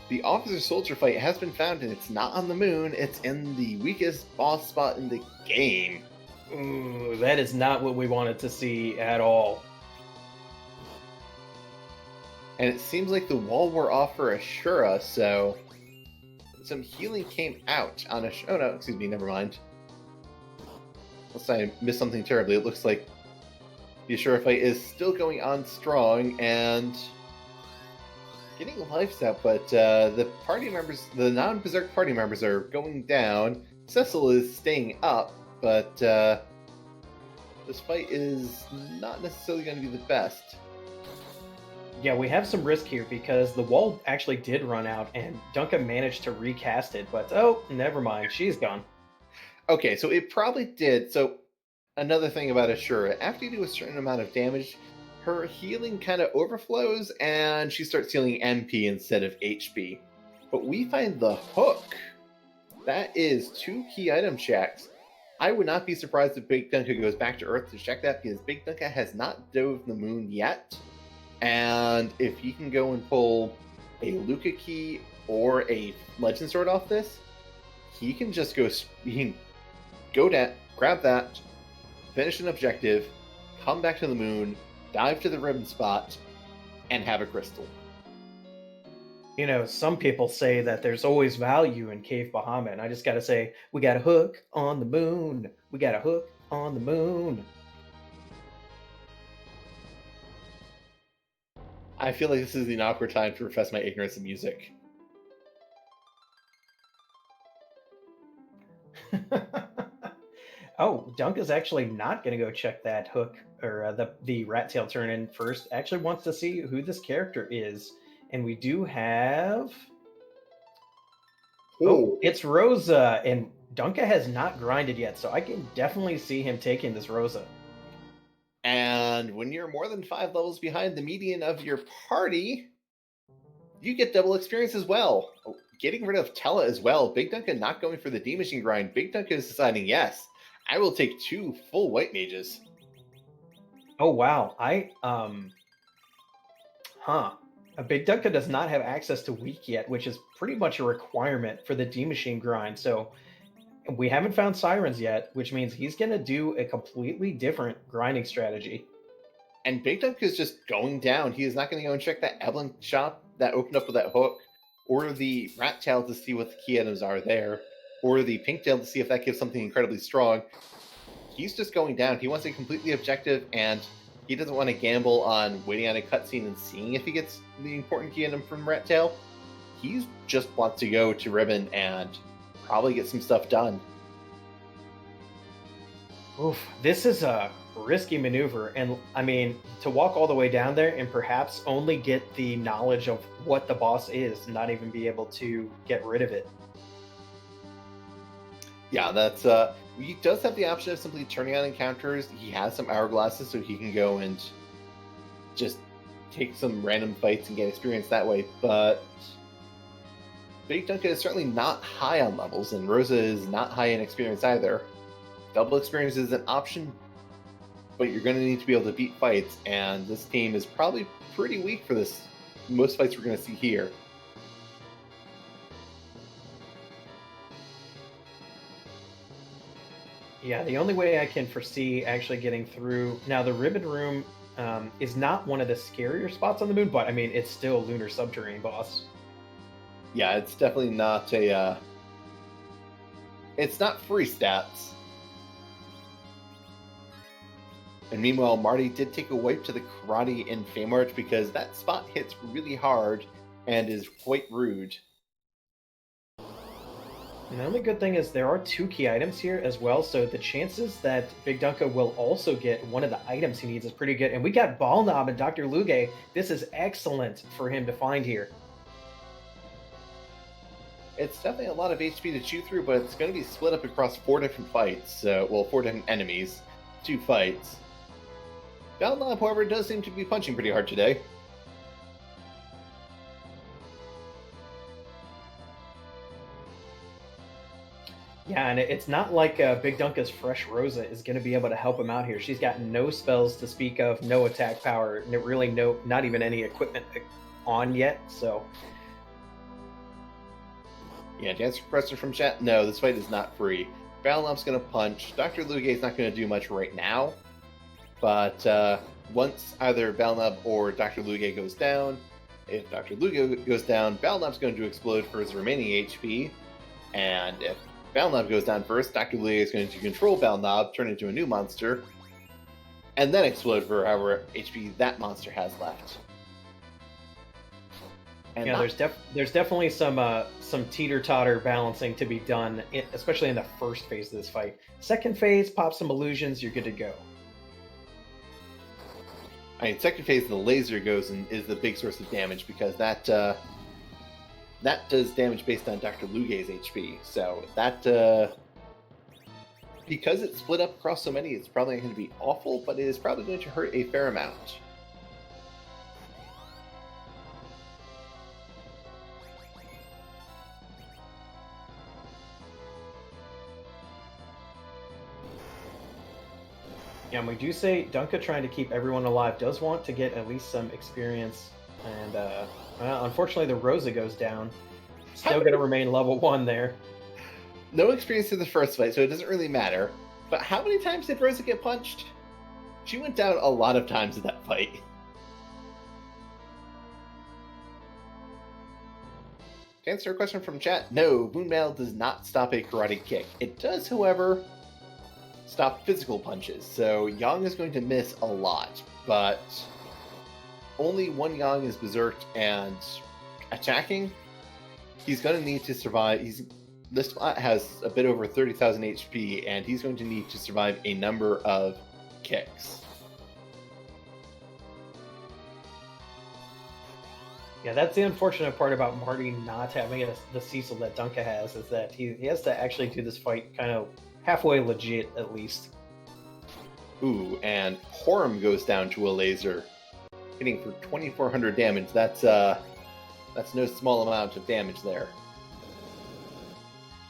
[SPEAKER 1] The officer-soldier fight has been found, and it's not on the moon. It's in the weakest boss spot in the game.
[SPEAKER 2] Ooh, that is not what we wanted to see at all.
[SPEAKER 1] And it seems like the wall wore off for Ashura, so some healing came out on Ashura. Oh no, excuse me, never mind. Unless I missed something terribly. It looks like the Ashura fight is still going on strong and getting lives out, but the party members, the non-berserk party members, are going down. Cecil is staying up, but this fight is not necessarily going to be the best.
[SPEAKER 2] Yeah, we have some risk here because the wall actually did run out, and Duncan managed to recast it, but oh, never mind, she's gone.
[SPEAKER 1] Okay, so it probably did. So another thing about Ashura, after you do a certain amount of damage, her healing kind of overflows, and she starts healing MP instead of HP. But we find the hook. That is 2 key item checks. I would not be surprised if Big Dunka goes back to Earth to check that, because Big Dunka has not dove the moon yet. And if he can go and pull a Luca key or a Legend Sword off this, he can just go. He can go down, grab that, finish an objective, come back to the moon, dive to the ribbon spot, and have a crystal.
[SPEAKER 2] You know, some people say that there's always value in Cave Bahamut, and I just gotta say, we got a hook on the moon. We got a hook on the moon.
[SPEAKER 1] I feel like this is an awkward time to profess my ignorance of music.
[SPEAKER 2] Oh, Dunka's actually not going to go check that hook or the rat tail turn in first. Actually wants to see who this character is. And we do have... Oh, it's Rosa. And Dunka has not grinded yet, so I can definitely see him taking this Rosa.
[SPEAKER 1] And when you're more than 5 levels behind the median of your party, you get double experience as well. Getting rid of Tella as well. Big Dunka not going for the D machine grind. Big Dunka is deciding, yes, I will take 2 full white mages.
[SPEAKER 2] Oh, wow. A Big Dunka does not have access to weak yet, which is pretty much a requirement for the D machine grind. So we haven't found Sirens yet, which means he's going to do a completely different grinding strategy.
[SPEAKER 1] And Big Dunka is just going down. He is not going to go and check that Evelyn shop that opened up with that hook, or the rat tail to see what the key items are there, or the pink tail to see if that gives something incredibly strong. He's just going down. He wants a completely objective, and he doesn't want to gamble on waiting on a cutscene and seeing if he gets the important key item from rat tail. He just wants to go to Ribbon and probably get some stuff done.
[SPEAKER 2] Oof, this is a risky maneuver, and I mean, to walk all the way down there and perhaps only get the knowledge of what the boss is, and not even be able to get rid of it.
[SPEAKER 1] Yeah, that's he does have the option of simply turning on encounters. He has some hourglasses, so he can go and just take some random fights and get experience that way, but Big Dunka is certainly not high on levels, and Rosa is not high in experience either. Double experience is an option, but you're going to need to be able to beat fights, and this team is probably pretty weak for this. Most fights we're going to see here.
[SPEAKER 2] Yeah, the only way I can foresee actually getting through... Now, the Ribbon Room is not one of the scarier spots on the moon, but I mean, it's still a lunar subterranean boss.
[SPEAKER 1] Yeah, it's definitely not a... it's not free stats. And meanwhile, Marty did take a wipe to the karate in Fey March because that spot hits really hard and is quite rude.
[SPEAKER 2] And the only good thing is there are 2 key items here as well, so the chances that Big Dunka will also get one of the items he needs is pretty good. And we got Ball Knob and Dr. Luge. This is excellent for him to find here.
[SPEAKER 1] It's definitely a lot of HP to chew through, but it's going to be split up across 4 different fights. Well, 4 different enemies, 2 fights. Balnob, however, does seem to be punching pretty hard today.
[SPEAKER 2] Yeah, and it's not like bigdunka's fresh Rosa is going to be able to help him out here. She's got no spells to speak of, no attack power, really not even any equipment on yet, so...
[SPEAKER 1] Yeah, to answer question from chat, no, this fight is not free. Balnob's going to punch. Dr. Lugate's not going to do much right now, but once either Balnob or Dr. Lugate goes down, if Dr. Lugate goes down, Balnob's going to explode for his remaining HP, and if Balnob goes down first, Dr. Lugate is going to control Balnob, turn into a new monster, and then explode for however HP that monster has left. And
[SPEAKER 2] yeah, there's definitely some teeter-totter balancing to be done, especially in the first phase of this fight. Second phase, pop some illusions, you're good to go.
[SPEAKER 1] I mean, second phase, the laser goes and is the big source of damage because that does damage based on Dr. Lugate's HP. So that because it's split up across so many, it's probably going to be awful, but it is probably going to hurt a fair amount.
[SPEAKER 2] Yeah, and we do say Dunka, trying to keep everyone alive, does want to get at least some experience, and unfortunately the Rosa goes down. Still going to remain level 1 there.
[SPEAKER 1] No experience in the first fight, so it doesn't really matter. But how many times did Rosa get punched? She went down a lot of times in that fight. To answer a question from chat, no, Moonmail does not stop a karate kick. It does, however, stop physical punches, so Yang is going to miss a lot, but only one Yang is berserked and attacking. He's going to need to survive. This spot has a bit over 30,000 HP, and he's going to need to survive a number of kicks.
[SPEAKER 2] Yeah, that's the unfortunate part about Marty not having the Cecil that Dunka has, is that he has to actually do this fight kind of halfway legit, at least.
[SPEAKER 1] Ooh, and Horum goes down to a laser, hitting for 2,400 damage. That's no small amount of damage there.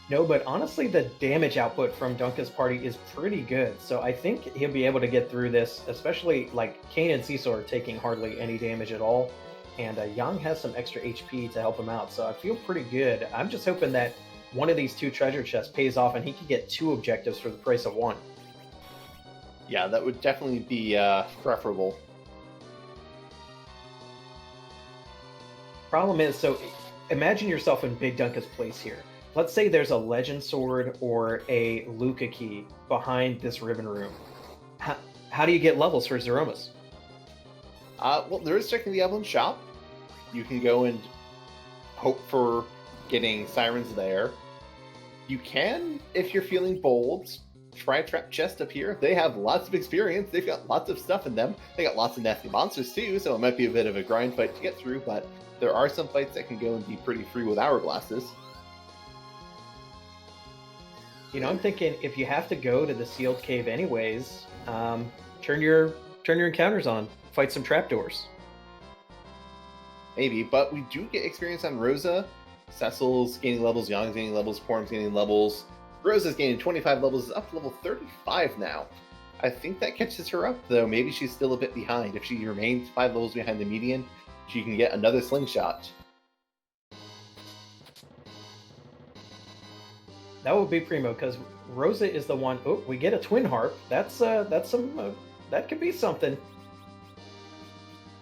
[SPEAKER 2] No, but honestly, the damage output from Dunka's party is pretty good, so I think he'll be able to get through this, especially like Kane and Cecil are taking hardly any damage at all, and Yang has some extra HP to help him out, so I feel pretty good. I'm just hoping that one of these 2 treasure chests pays off and he can get 2 objectives for the price of 1.
[SPEAKER 1] Yeah, that would definitely be preferable.
[SPEAKER 2] Problem is, so imagine yourself in Big Dunka's place here. Let's say there's a legend sword or a Luca key behind this ribbon room. How do you get levels for Zeromus?
[SPEAKER 1] Well, there is checking the Evelyn shop. You can go and hope for getting sirens there. You can, if you're feeling bold, try Trap Chest up here. They have lots of experience. They've got lots of stuff in them. They got lots of nasty monsters too, so it might be a bit of a grind fight to get through, but there are some fights that can go and be pretty free with hourglasses.
[SPEAKER 2] You know, I'm thinking if you have to go to the sealed cave anyways, turn your encounters on. Fight some trapdoors.
[SPEAKER 1] Maybe, but we do get experience on Rosa. Cecil's gaining levels, Yang's gaining levels, Porum's gaining levels. Rosa's gaining 25 levels, up to level 35 now. I think that catches her up, though. Maybe she's still a bit behind. If she remains 5 levels behind the median, she can get another slingshot.
[SPEAKER 2] That would be primo, because Rosa is the one. Oh, we get a twin harp. That's some. That could be something.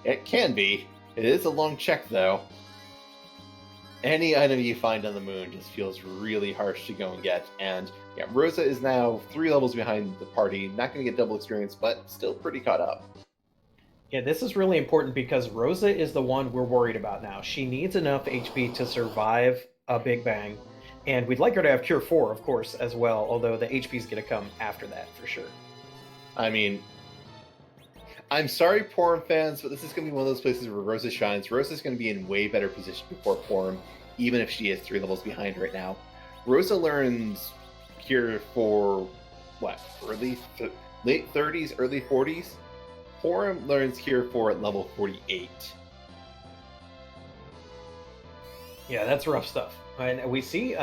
[SPEAKER 1] It can be. It is a long check, though. Any item you find on the moon just feels really harsh to go and get. And yeah, Rosa is now 3 levels behind the party. Not going to get double experience, but still pretty caught up.
[SPEAKER 2] Yeah, this is really important because Rosa is the one we're worried about now. She needs enough HP to survive a Big Bang. And we'd like her to have Cure 4, of course, as well, although the HP is going to come after that, for sure.
[SPEAKER 1] I mean, I'm sorry, Porum fans, but this is going to be one of those places where Rosa shines. Rosa's going to be in way better position before Porum, even if she is 3 levels behind right now. Rosa learns Cure for, what, late 30s, early 40s? Porum learns Cure for at level 48.
[SPEAKER 2] Yeah, that's rough stuff. And we see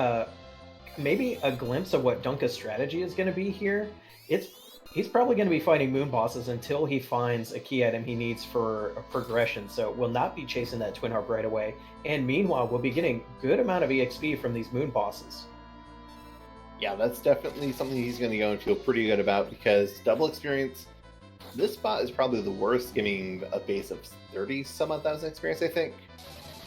[SPEAKER 2] maybe a glimpse of what Dunka's strategy is going to be here. He's probably going to be fighting moon bosses until he finds a key item he needs for a progression, so we'll not be chasing that Twin Harp right away. And meanwhile, we'll be getting good amount of EXP from these moon bosses.
[SPEAKER 1] Yeah, that's definitely something he's going to go and feel pretty good about, because double experience, this spot is probably the worst, giving a base of 30-some-odd thousand experience, I think.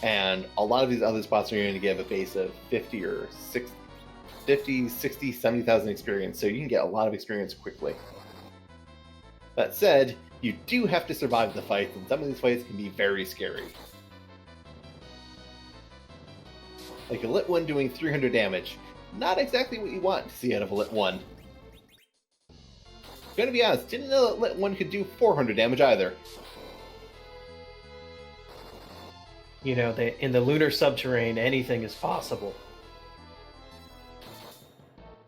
[SPEAKER 1] And a lot of these other spots are going to give a base of 50 or 60, 70,000 experience, so you can get a lot of experience quickly. That said, you do have to survive the fights, and some of these fights can be very scary. Like a Lit 1 doing 300 damage. Not exactly what you want to see out of a Lit 1. Gonna be honest, didn't know that Lit 1 could do 400 damage either.
[SPEAKER 2] You know, in the lunar subterrane, anything is possible.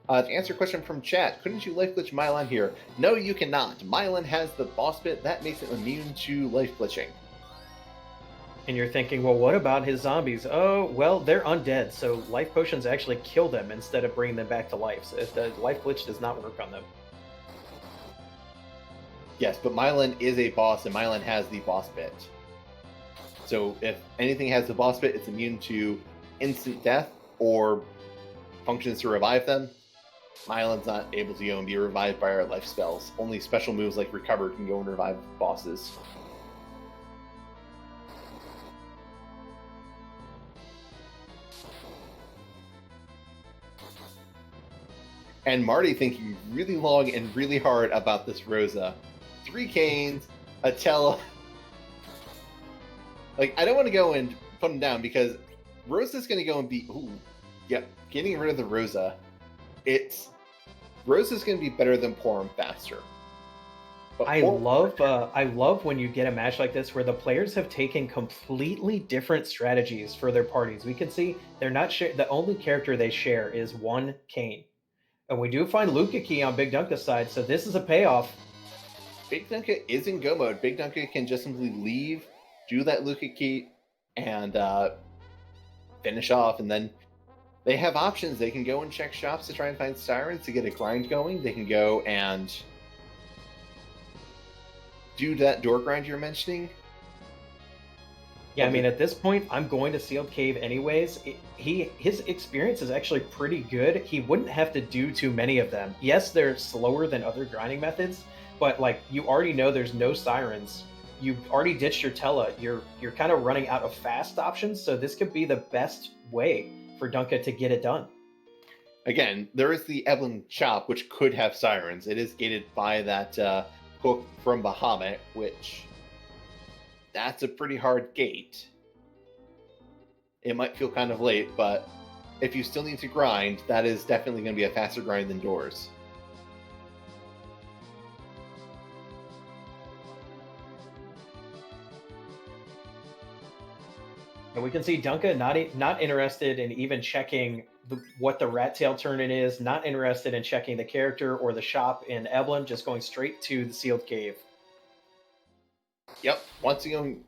[SPEAKER 1] To answer a question from chat, couldn't you life glitch Mylon here? No, you cannot. Mylon has the boss bit that makes it immune to life glitching.
[SPEAKER 2] And you're thinking, well, what about his zombies? Oh, well, they're undead, so life potions actually kill them instead of bringing them back to life. So the life glitch does not work on them.
[SPEAKER 1] Yes, but Mylon is a boss, and Mylon has the boss bit. So if anything has the boss bit, it's immune to instant death or functions to revive them. Mylon's not able to go and be revived by our life spells. Only special moves like Recover can go and revive bosses. And Marty thinking really long and really hard about this Rosa. 3 Canes, a Tella. Like, I don't want to go and put him down, because Rosa's going to go and be... Ooh, yep, getting rid of the Rosa. Rosa's going to be better than Porum faster.
[SPEAKER 2] I love when you get a match like this where the players have taken completely different strategies for their parties. We can see they're not the only character they share is 1 Cane. And we do find Luca Key on bigdunka's side, so this is a payoff.
[SPEAKER 1] bigdunka is in go mode. bigdunka can just simply leave, do that Luca Key, and finish off, and then they have options. They can go and check shops to try and find sirens to get a grind going. They can go and do that door grind you're mentioning.
[SPEAKER 2] Yeah, I mean, at this point, I'm going to Sealed Cave anyways. His experience is actually pretty good. He wouldn't have to do too many of them. Yes, they're slower than other grinding methods, but like, you already know there's no sirens. You've already ditched your Tella. You're kind of running out of fast options, so this could be the best way for Dunka to get it done.
[SPEAKER 1] Again, there is the Evelyn Chop, which could have sirens. It is gated by that hook from Bahamut, which... that's a pretty hard gate. It might feel kind of late, but if you still need to grind, that is definitely going to be a faster grind than doors.
[SPEAKER 2] And we can see Dunka not interested in even checking what the rat tail turn-in is, not interested in checking the character or the shop in Evelyn, just going straight to the Sealed Cave.
[SPEAKER 1] Yep, once again,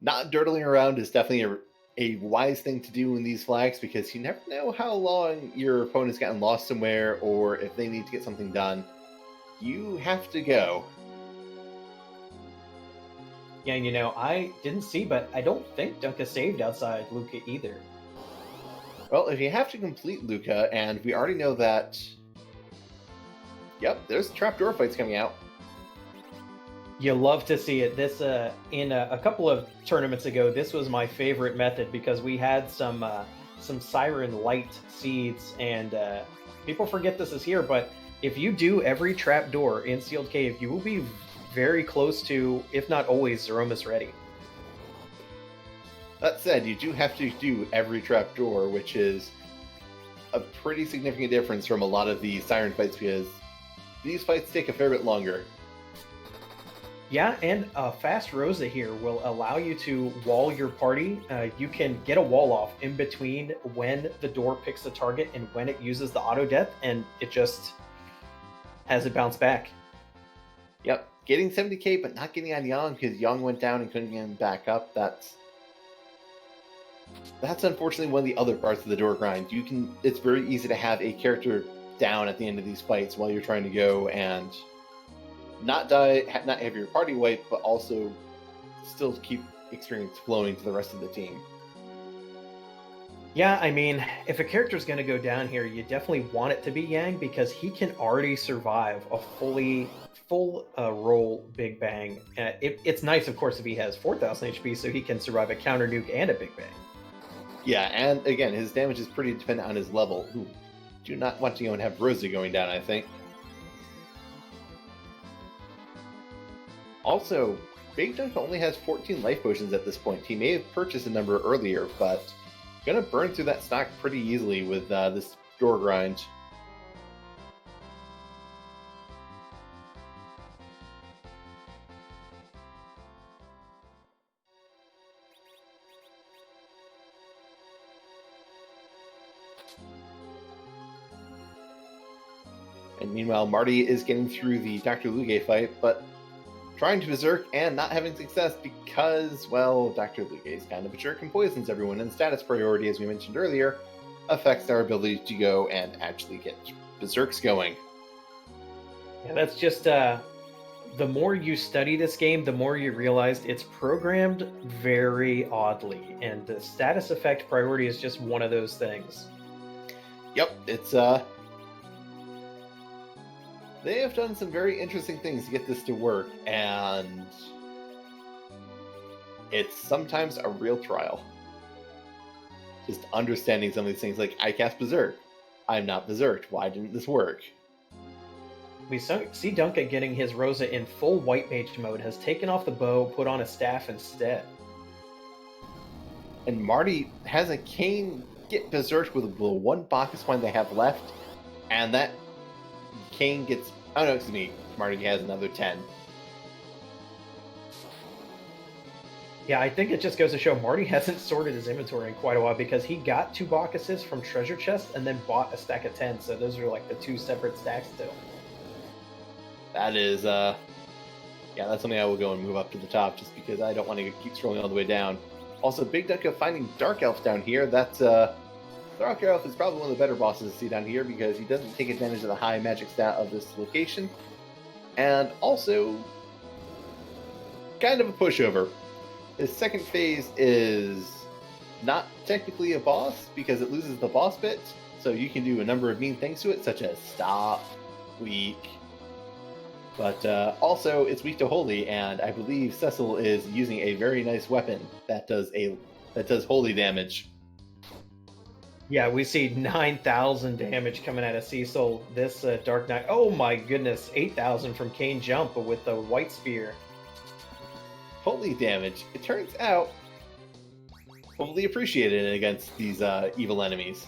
[SPEAKER 1] not dirtling around is definitely a wise thing to do in these flags, because you never know how long your opponent's gotten lost somewhere, or if they need to get something done. You have to go.
[SPEAKER 2] Yeah, you know, I didn't see, but I don't think Dunka saved outside Luca either.
[SPEAKER 1] Well, if you have to complete Luca, and we already know that... Yep, there's trapdoor fights coming out.
[SPEAKER 2] You love to see it. This in a couple of tournaments ago, this was my favorite method, because we had some Siren Light seeds, and people forget this is here, but if you do every trapdoor in Sealed Cave, you will be very close to, if not always, Threemus ready.
[SPEAKER 1] That said, you do have to do every trapdoor, which is a pretty significant difference from a lot of the Siren fights, because these fights take a fair bit longer.
[SPEAKER 2] Yeah, and Fast Rosa here will allow you to wall your party. You can get a wall off in between when the door picks a target and when it uses the auto death, and it just has it bounce back.
[SPEAKER 1] Yep, getting 70k, but not getting on Yang because Yang went down and couldn't get him back up. That's unfortunately one of the other parts of the door grind. It's very easy to have a character down at the end of these fights while you're trying to go and not die, not have your party wiped, but also still keep experience flowing to the rest of the team.
[SPEAKER 2] Yeah, I mean, if a character's going to go down here, you definitely want it to be Yang because he can already survive a full roll Big Bang. It's nice, of course, if he has 4,000 HP, so he can survive a counter nuke and a Big Bang.
[SPEAKER 1] Yeah, and again, his damage is pretty dependent on his level. Ooh, do not want to go and have Rosa going down, I think. Also, Big Dunk only has 14 life potions at this point. He may have purchased a number earlier, but gonna burn through that stock pretty easily with this door grind. And meanwhile, Marty is getting through the Dr. Luge fight, but trying to berserk and not having success because, well, Dr. Luge is kind of a jerk and poisons everyone, and status priority, as we mentioned earlier, affects our ability to go and actually get berserks going.
[SPEAKER 2] Yeah, that's just, the more you study this game, the more you realize it's programmed very oddly, and the status effect priority is just one of those things.
[SPEAKER 1] Yep, it's, they have done some very interesting things to get this to work, and it's sometimes a real trial. Just understanding some of these things, like, I cast Berserk. I'm not Berserked. Why didn't this work?
[SPEAKER 2] We see Duncan getting his Rosa in full White Mage mode, has taken off the bow, put on a staff instead.
[SPEAKER 1] And Marty has a Kane get Berserked with the one Bacchus one they have left, and that Kane gets... Oh no, excuse me. Marty has another 10.
[SPEAKER 2] Yeah, I think it just goes to show Marty hasn't sorted his inventory in quite a while because he got 2 Bacchuses from treasure chest and then bought a stack of 10, so those are like the 2 separate stacks still.
[SPEAKER 1] That is, yeah, that's something I will go and move up to the top just because I don't want to keep scrolling all the way down. Also, Big Dunka finding Dark Elf down here. That's, Dark Elf is probably one of the better bosses to see down here because he doesn't take advantage of the high magic stat of this location. And also, kind of a pushover. His second phase is not technically a boss because it loses the boss bit, so you can do a number of mean things to it, such as stop, weak, but also it's weak to holy, and I believe Cecil is using a very nice weapon that does holy damage.
[SPEAKER 2] Yeah, we see 9,000 damage coming out of Cecil. This Dark Knight, oh my goodness, 8,000 from Kane Jump with the White Spear.
[SPEAKER 1] Holy damage. It turns out, fully appreciated against these evil enemies.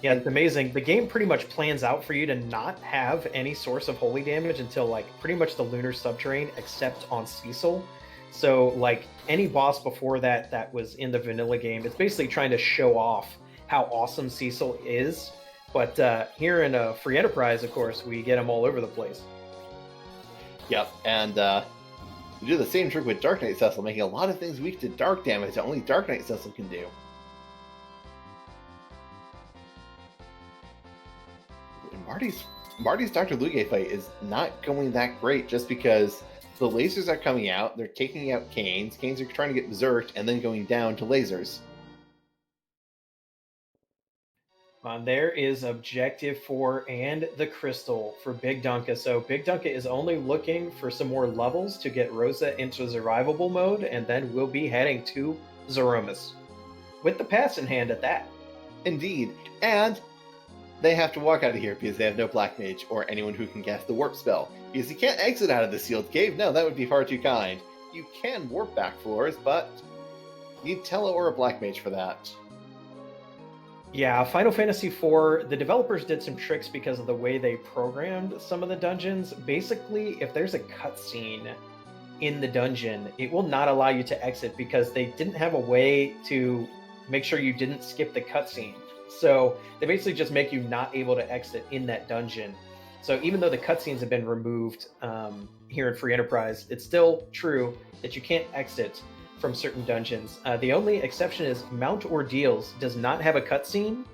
[SPEAKER 2] Yeah, it's amazing. The game pretty much plans out for you to not have any source of holy damage until like pretty much the Lunar Subterrane, except on Cecil. So like any boss before that was in the vanilla game, it's basically trying to show off how awesome Cecil is. But here in Free Enterprise, of course, we get them all over the place.
[SPEAKER 1] Yep, and you do the same trick with Dark Knight Cecil, making a lot of things weak to dark damage that only Dark Knight Cecil can do. And Marty's Dr. Luge fight is not going that great just because the lasers are coming out, they're taking out Canes are trying to get berserked, and then going down to lasers.
[SPEAKER 2] There is Objective 4 and the Crystal for Big Dunka. So Big Dunka is only looking for some more levels to get Rosa into survivable mode, and then we'll be heading to Zeromus. With the pass in hand at that.
[SPEAKER 1] Indeed. And they have to walk out of here because they have no Black Mage or anyone who can cast the Warp spell. Because you can't exit out of the sealed cave. No, that would be far too kind. You can warp back floors, but you need Tello or a Black Mage for that.
[SPEAKER 2] Yeah, Final Fantasy IV, the developers did some tricks because of the way they programmed some of the dungeons. Basically, if there's a cutscene in the dungeon, it will not allow you to exit because they didn't have a way to make sure you didn't skip the cutscene. So they basically just make you not able to exit in that dungeon. So even though the cutscenes have been removed here in Free Enterprise, it's still true that you can't exit from certain dungeons. The only exception is Mount Ordeals does not have a cutscene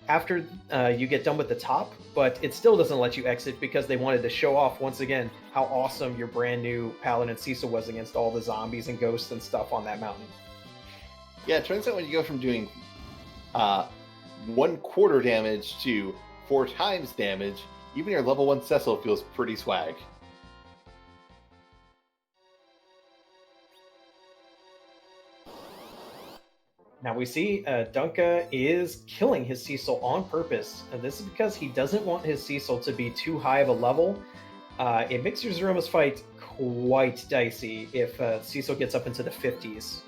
[SPEAKER 2] after you get done with the top, but it still doesn't let you exit because they wanted to show off once again how awesome your brand new Paladin Cecil was against all the zombies and ghosts and stuff on that mountain.
[SPEAKER 1] Yeah, it turns out when you go from doing 1/4 damage to 4 times damage, even your level 1 Cecil feels pretty swag.
[SPEAKER 2] Now we see Dunka is killing his Cecil on purpose. And this is because he doesn't want his Cecil to be too high of a level. It makes your Zeroma's fight quite dicey if Cecil gets up into the 50s.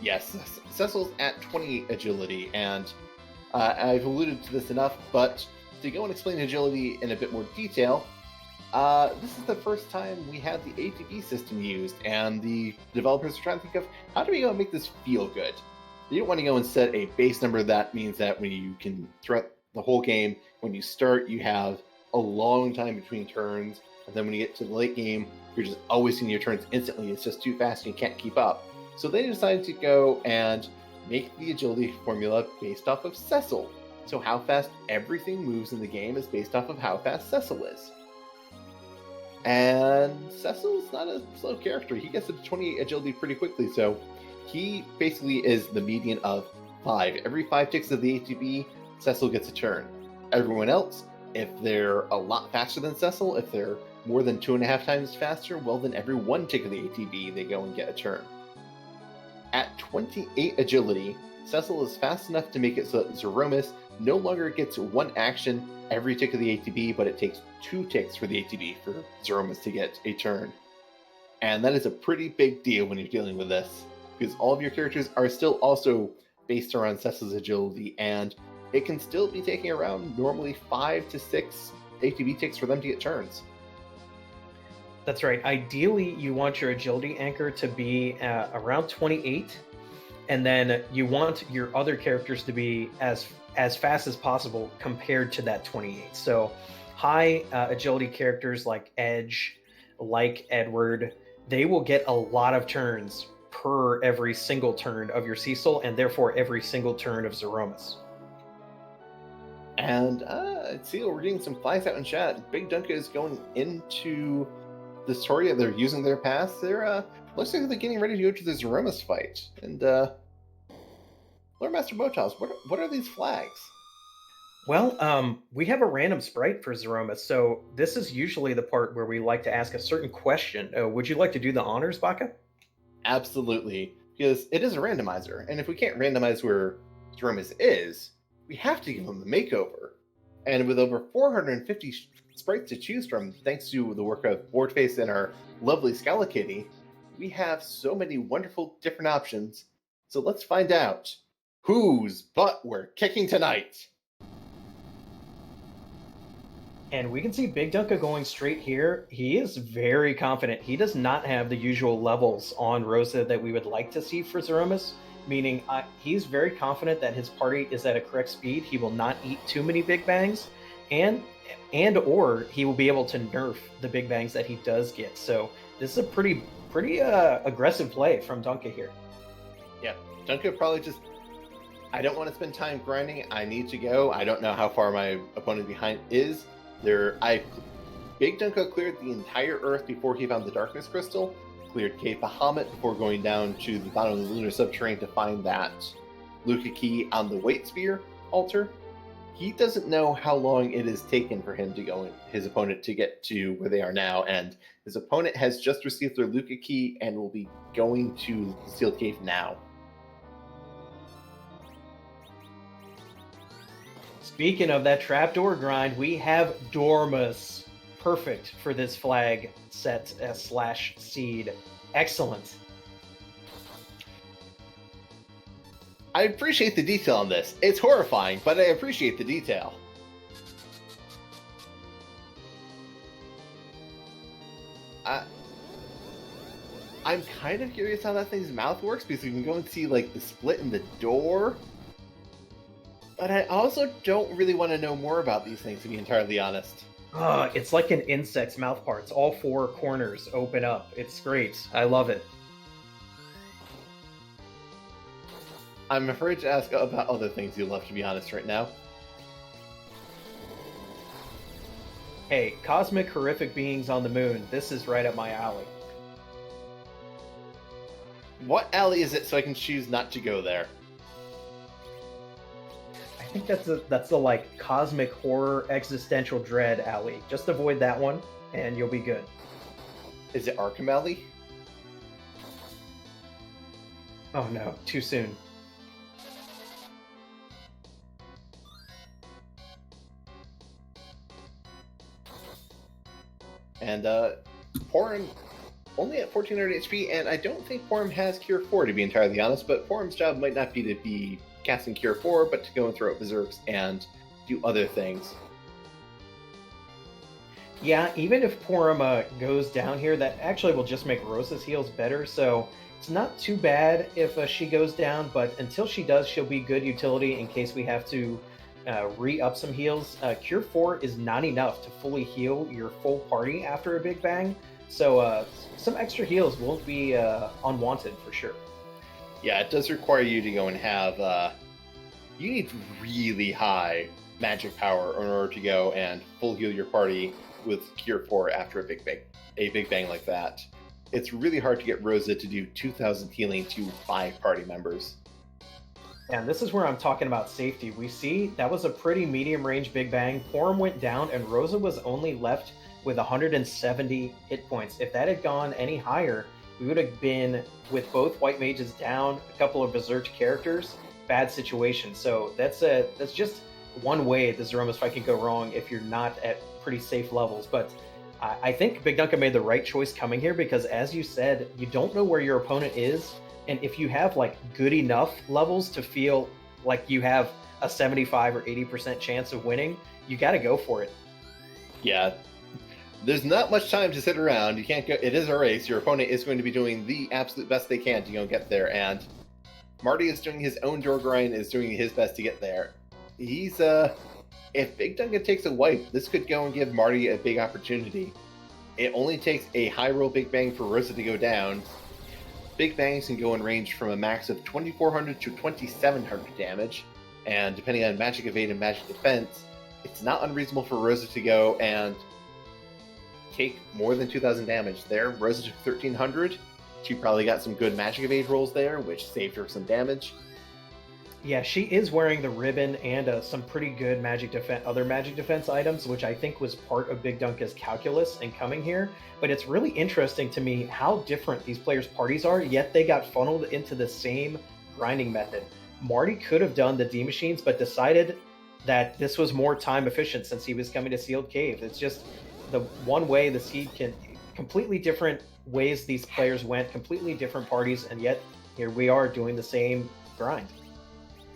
[SPEAKER 1] Yes, Cecil's at 28 agility, and I've alluded to this enough, but to go and explain agility in a bit more detail, this is the first time we had the ATB system used, and the developers are trying to think of how do we go and make this feel good. You don't want to go and set a base number. That means that when you can, throughout the whole game, when you start, you have a long time between turns, and then when you get to the late game, you're just always seeing your turns instantly. It's just too fast and you can't keep up. So they decided to go and make the agility formula based off of Cecil. So how fast everything moves in the game is based off of how fast Cecil is. And Cecil's not a slow character. He gets up to 28 agility pretty quickly, so he basically is the median of 5. Every 5 ticks of the ATB, Cecil gets a turn. Everyone else, if they're a lot faster than Cecil, if they're more than 2.5 times faster, well then every 1 tick of the ATB, they go and get a turn. At 28 agility, Cecil is fast enough to make it so that Zeromus no longer gets 1 action every tick of the ATB, but it takes 2 ticks for the ATB for Zeromus to get a turn. And that is a pretty big deal when you're dealing with this, because all of your characters are still also based around Cecil's agility, and it can still be taking around normally 5 to 6 ATB ticks for them to get turns.
[SPEAKER 2] That's right. Ideally, you want your agility anchor to be around 28, and then you want your other characters to be as fast as possible compared to that 28. So high agility characters like Edge, like Edward, they will get a lot of turns per every single turn of your Cecil, and therefore every single turn of Zeromus.
[SPEAKER 1] And see, we're getting some flags out in chat. Big Dunka is going into the story. They're using their pass. They're looks like they're getting ready to go to the Zeromus fight. And Lord Master Motoss, what are these flags?
[SPEAKER 2] Well, we have a random sprite for Zeromus, so this is usually the part where we like to ask a certain question. Would you like to do the honors, Baka?
[SPEAKER 1] Absolutely, because it is a randomizer, and if we can't randomize where Threemus is, we have to give him a makeover. And with over 450 sprites to choose from, thanks to the work of Boardface and our lovely Scala Kitty, we have so many wonderful different options. So let's find out whose butt we're kicking tonight.
[SPEAKER 2] And we can see Big Dunka going straight here. He is very confident. He does not have the usual levels on Rosa that we would like to see for Zeromus, meaning he's very confident that his party is at a correct speed. He will not eat too many Big Bangs, and or he will be able to nerf the Big Bangs that he does get. So this is a pretty aggressive play from Dunka here.
[SPEAKER 1] Yeah, Dunka probably just, I don't want to spend time grinding. I need to go. I don't know how far my opponent behind is. Big Dunka cleared the entire Earth before he found the Darkness Crystal, cleared Cave Bahamut before going down to the bottom of the Lunar Subterranean to find that Luca key on the Weight Sphere altar. He doesn't know how long it has taken for him to go and his opponent to get to where they are now, and his opponent has just received their Luca key and will be going to the Sealed Cave now.
[SPEAKER 2] Speaking of that trapdoor grind, we have Dormus. Perfect for this flag set / seed. Excellent.
[SPEAKER 1] I appreciate the detail on this. It's horrifying, but I appreciate the detail. I'm kind of curious how that thing's mouth works, because you can go and see, like, the split in the door. But I also don't really want to know more about these things, to be entirely honest.
[SPEAKER 2] It's like an insect's mouth parts. All four corners open up. It's great. I love it.
[SPEAKER 1] I'm afraid to ask about other things you love, to be honest, right now.
[SPEAKER 2] Hey, cosmic horrific beings on the moon. This is right up my alley.
[SPEAKER 1] What alley is it so I can choose not to go there?
[SPEAKER 2] I think that's the like cosmic horror existential dread alley. Just avoid that one and you'll be good.
[SPEAKER 1] Is it Arkham Alley?
[SPEAKER 2] Oh no, too soon.
[SPEAKER 1] And Porum only at 1400 HP, and I don't think Porum has Cure 4, to be entirely honest, but Porum's job might not be to be casting Cure 4, but to go and throw out Berserks and do other things.
[SPEAKER 2] Yeah, even if Porum goes down here, that actually will just make Rosa's heals better, so it's not too bad if she goes down, but until she does, she'll be good utility in case we have to re-up some heals. Cure 4 is not enough to fully heal your full party after a Big Bang, so some extra heals won't be unwanted for sure.
[SPEAKER 1] Yeah, it does require you to go and have... you need really high magic power in order to go and full heal your party with Cure 4 after a Big Bang like that. It's really hard to get Rosa to do 2,000 healing to 5 party members.
[SPEAKER 2] And this is where I'm talking about safety. We see that was a pretty medium range Big Bang. Porum went down and Rosa was only left with 170 hit points. If that had gone any higher, we would have been with both White Mages down, a couple of Berserk characters, bad situation. So that's just one way the Zeromus fight can go wrong if you're not at pretty safe levels. But I think Bigdunka made the right choice coming here because, as you said, you don't know where your opponent is. And if you have like good enough levels to feel like you have a 75 or 80% chance of winning, you got to go for it.
[SPEAKER 1] Yeah, there's not much time to sit around. You can't go. It is a race. Your opponent is going to be doing the absolute best they can to go get there. And Marty is doing his own door grind, is doing his best to get there. He's if Bigdunka takes a wipe, this could go and give Marty a big opportunity. It only takes a high roll Big Bang for Rosa to go down. Big Bangs can go in range from a max of 2,400 to 2,700 damage, and depending on Magic Evade and Magic Defense, it's not unreasonable for Rosa to go and take more than 2,000 damage there. Rosa took 1,300. She probably got some good Magic Evade rolls there, which saved her some damage.
[SPEAKER 2] Yeah, she is wearing the ribbon and some pretty good other magic defense items, which I think was part of Bigdunka's calculus in coming here. But it's really interesting to me how different these players' parties are, yet they got funneled into the same grinding method. Marty could have done the D machines, but decided that this was more time efficient since he was coming to Sealed Cave. It's just the one way the seed can... completely different ways these players went, completely different parties, and yet here we are doing the same grind.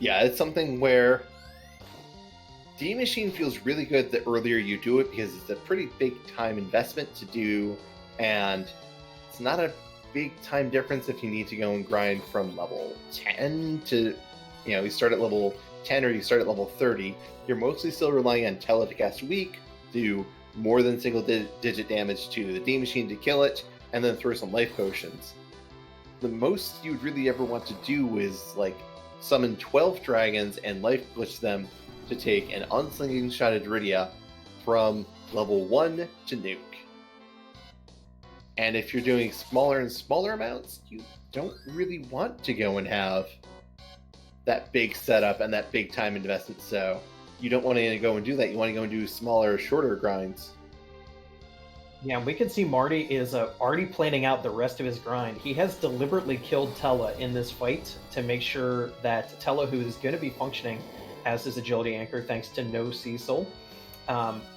[SPEAKER 1] Yeah, it's something where D Machine feels really good the earlier you do it because it's a pretty big time investment to do, and it's not a big time difference if you need to go and grind from level 10 to, you start at level 10 or you start at level 30. You're mostly still relying on Tele to cast Weak, do more than single digit damage to the D Machine to kill it, and then throw some life potions. The most you'd really ever want to do is like summon 12 dragons and life glitch them to take an unslinging shot at Duridia from level 1 to nuke. And if you're doing smaller and smaller amounts, you don't really want to go and have that big setup and that big time investment, so you don't want to go and do that. You want to go and do smaller, shorter grinds.
[SPEAKER 2] Yeah, we can see Marty is already planning out the rest of his grind. He has deliberately killed Tella in this fight to make sure that Tella, who is going to be functioning as his agility anchor thanks to no Cecil,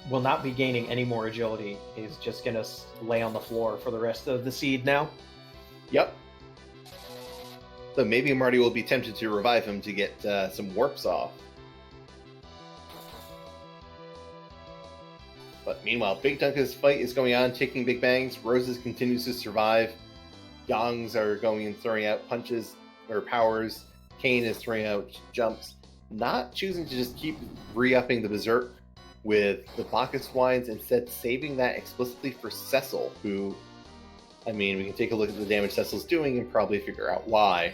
[SPEAKER 2] will not be gaining any more agility. He's just going to lay on the floor for the rest of the seed now.
[SPEAKER 1] Yep. So maybe Marty will be tempted to revive him to get some warps off. But meanwhile, Big Dunka's fight is going on, taking big bangs. Roses continues to survive. Yongs are going and throwing out punches or powers. Kane is throwing out jumps. Not choosing to just keep re-upping the Berserk with the Bacchus Wines, instead saving that explicitly for Cecil, who, I mean, we can take a look at the damage Cecil's doing and probably figure out why.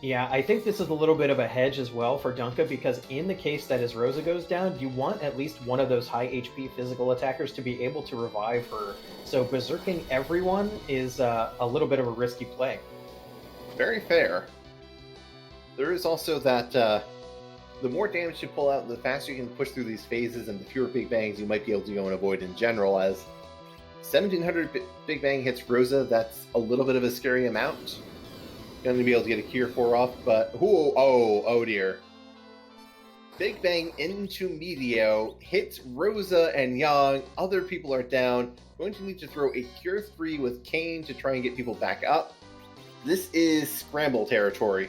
[SPEAKER 2] Yeah, I think this is a little bit of a hedge as well for Dunka, because in the case that his Rosa goes down, you want at least one of those high HP physical attackers to be able to revive her. So berserking everyone is a little bit of a risky play.
[SPEAKER 1] Very fair. There is also that the more damage you pull out, the faster you can push through these phases, and the fewer big bangs you might be able to go and avoid in general. As 1700 big bang hits Rosa, that's a little bit of a scary amount. Going to be able to get a Cure 4 off, but oh dear. Big Bang into Medio, hits Rosa and Yang, other people are down. Going to need to throw a Cure 3 with Kane to try and get people back up. This is scramble territory.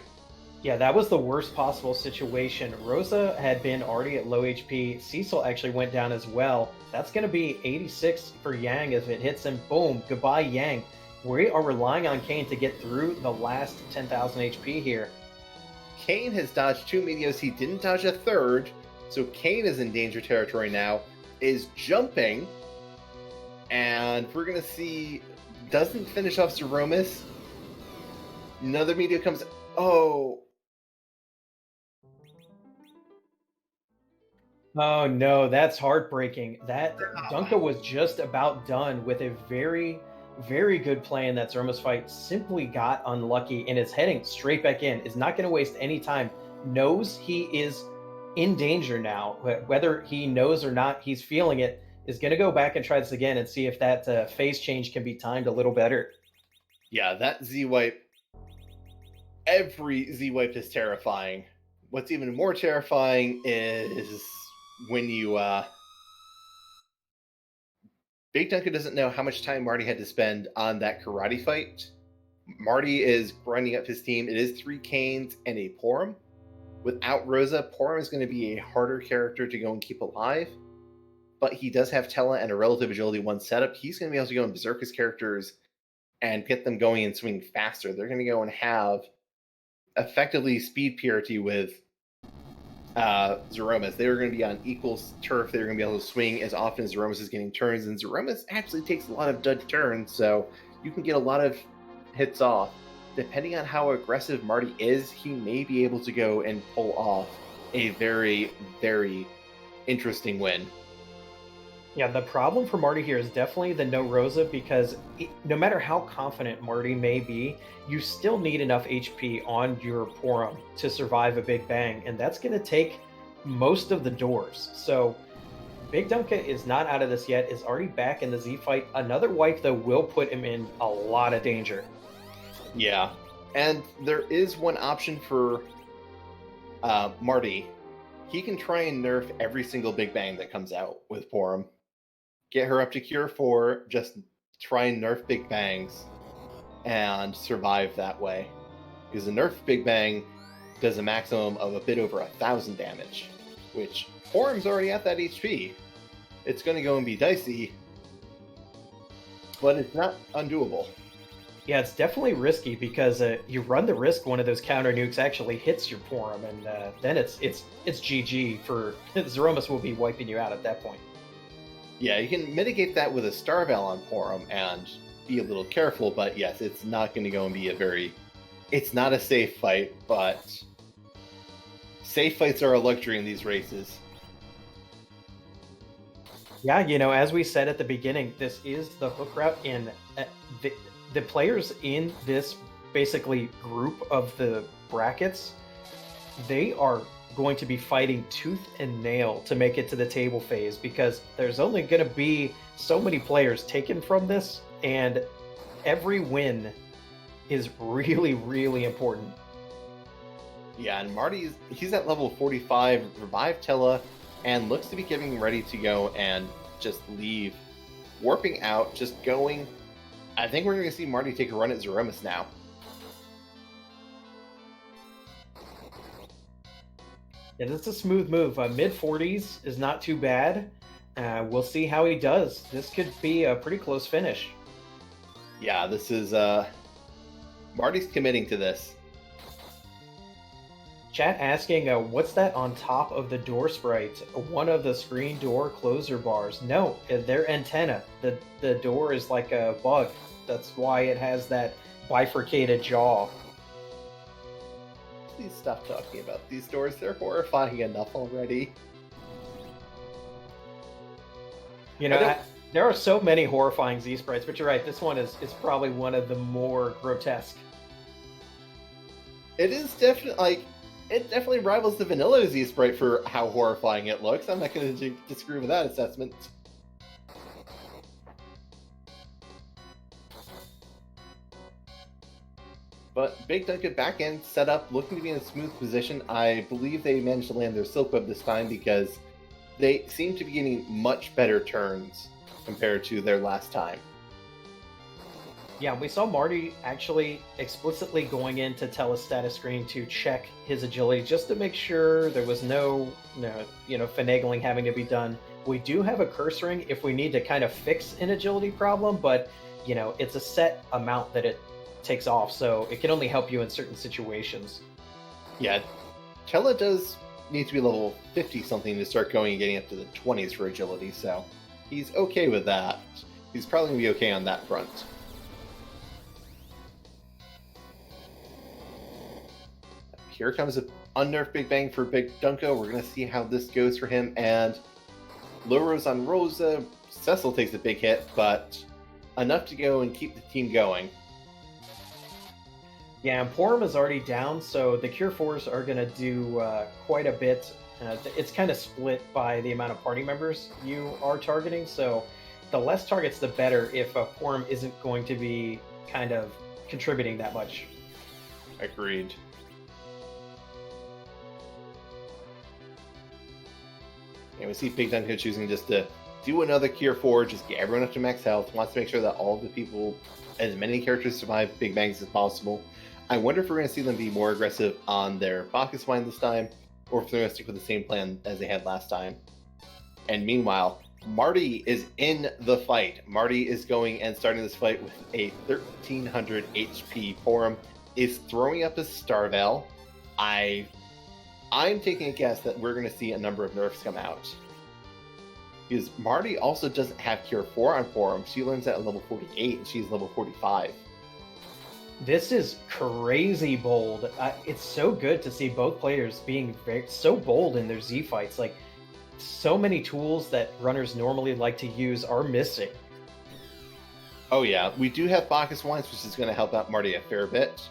[SPEAKER 2] Yeah, that was the worst possible situation. Rosa had been already at low HP. Cecil actually went down as well. That's going to be 86 for Yang if it hits him. Boom, goodbye Yang. We are relying on Kane to get through the last 10,000 HP here.
[SPEAKER 1] Kane has dodged 2 Medios. He didn't dodge a third, so Kane is in danger territory now. Is jumping, and we're going to see, doesn't finish off Threemus. Another Medio comes, oh
[SPEAKER 2] no, that's heartbreaking. That Dunka was just about done with a very, very good play in that Threemus fight. Simply got unlucky and is heading straight back in. Is not going to waste any time. Knows he is in danger now. Whether he knows or not, he's feeling it. Is going to go back and try this again and see if that phase change can be timed a little better.
[SPEAKER 1] Yeah, that Z-Wipe, every Z-Wipe is terrifying. What's even more terrifying is when you Big Dunka doesn't know how much time Marty had to spend on that karate fight. Marty is grinding up his team. It is 3 Canes and a Porum. Without Rosa, Porum is going to be a harder character to go and keep alive, but he does have Tella and a relative agility 1 setup. He's going to be able to go and berserk his characters and get them going and swinging faster. They're going to go and have effectively speed parity with Threemus. They were going to be on equal turf. They were going to be able to swing as often as Threemus is getting turns, and Threemus actually takes a lot of dud turns, so you can get a lot of hits off. Depending on how aggressive Marty is, he may be able to go and pull off a very, very interesting win.
[SPEAKER 2] Yeah, the problem for Marty here is definitely the no Rosa, because no matter how confident Marty may be, you still need enough HP on your Porum to survive a Big Bang, and that's going to take most of the doors. So Big Dunka is not out of this yet, is already back in the Z fight. Another wipe, though, will put him in a lot of danger.
[SPEAKER 1] Yeah, and there is one option for Marty. He can try and nerf every single Big Bang that comes out with Porum. Get her up to Cure 4, just try and nerf Big Bangs, and survive that way. Because a nerf Big Bang does a maximum of a bit over 1,000 damage, which Porum's already at that HP. It's going to go and be dicey, but it's not undoable.
[SPEAKER 2] Yeah, it's definitely risky, because you run the risk one of those counter nukes actually hits your Porum, and then it's GG for Threemus will be wiping you out at that point.
[SPEAKER 1] Yeah, you can mitigate that with a Starvel on Porum and be a little careful, but yes, it's not going to go and be it's not a safe fight, but safe fights are a luxury in these races.
[SPEAKER 2] Yeah, as we said at the beginning, this is the hook route in the players in this basically group of the brackets. They are going to be fighting tooth and nail to make it to the table phase, because there's only going to be so many players taken from this, and every win is really, really important.
[SPEAKER 1] Yeah, and he's at level 45, revive Tella, and looks to be getting ready to go and just leave. Warping out, just going I think we're going to see Marty take a run at Threemus now.
[SPEAKER 2] Yeah, this is a smooth move. Mid-40s is not too bad. We'll see how he does. This could be a pretty close finish.
[SPEAKER 1] Yeah, this is... Marty's committing to this.
[SPEAKER 2] Chat asking, what's that on top of the door sprite? One of the screen door closer bars. No, they're antenna. The door is like a bug. That's why it has that bifurcated jaw.
[SPEAKER 1] Please stop talking about these doors. They're horrifying enough already.
[SPEAKER 2] You know, there are so many horrifying Z sprites, but you're right. This one is probably one of the more grotesque.
[SPEAKER 1] It is definitely like it definitely rivals the vanilla Z sprite for how horrifying it looks. I'm not going to disagree with that assessment. But Big Dunka back end set up, looking to be in a smooth position. I believe they managed to land their Silk Web this time because they seem to be getting much better turns compared to their last time.
[SPEAKER 2] Yeah, we saw Marty actually explicitly going in to tell his status screen to check his agility just to make sure there was no finagling having to be done. We do have a curse ring if we need to kind of fix an agility problem, but it's a set amount that it takes off, so it can only help you in certain situations.
[SPEAKER 1] Yeah, Chella does need to be level 50 something to start going and getting up to the 20s for agility, so he's okay with that. He's probably going to be okay on that front. Here comes an unnerfed Big Bang for Big Dunka. We're going to see how this goes for him, and low Rose on Rosa. Cecil takes a big hit, but enough to go and keep the team going.
[SPEAKER 2] Yeah, and Porum is already down, so the Cure 4s are going to do quite a bit. It's kind of split by the amount of party members you are targeting, so the less targets, the better if Porum isn't going to be kind of contributing that much.
[SPEAKER 1] Agreed. And we see Big Dunka choosing just to do another Cure 4, just get everyone up to max health, wants to make sure that all the people, as many characters survive Big Bangs as possible. I wonder if we're going to see them be more aggressive on their Bacchus wine this time, or if they're going to stick with the same plan as they had last time. And meanwhile, Marty is in the fight. Marty is going and starting this fight with a 1300 HP. Porum is throwing up his Starvel. I'm taking a guess that we're going to see a number of nerfs come out. Because Marty also doesn't have Cure 4 on Porum. She learns at level 48 and she's level 45.
[SPEAKER 2] This is crazy bold. It's so good to see both players being so bold in their Z fights. Like, so many tools that runners normally like to use are missing.
[SPEAKER 1] Oh yeah, we do have Bacchus wines, which is going to help out Marty a fair bit.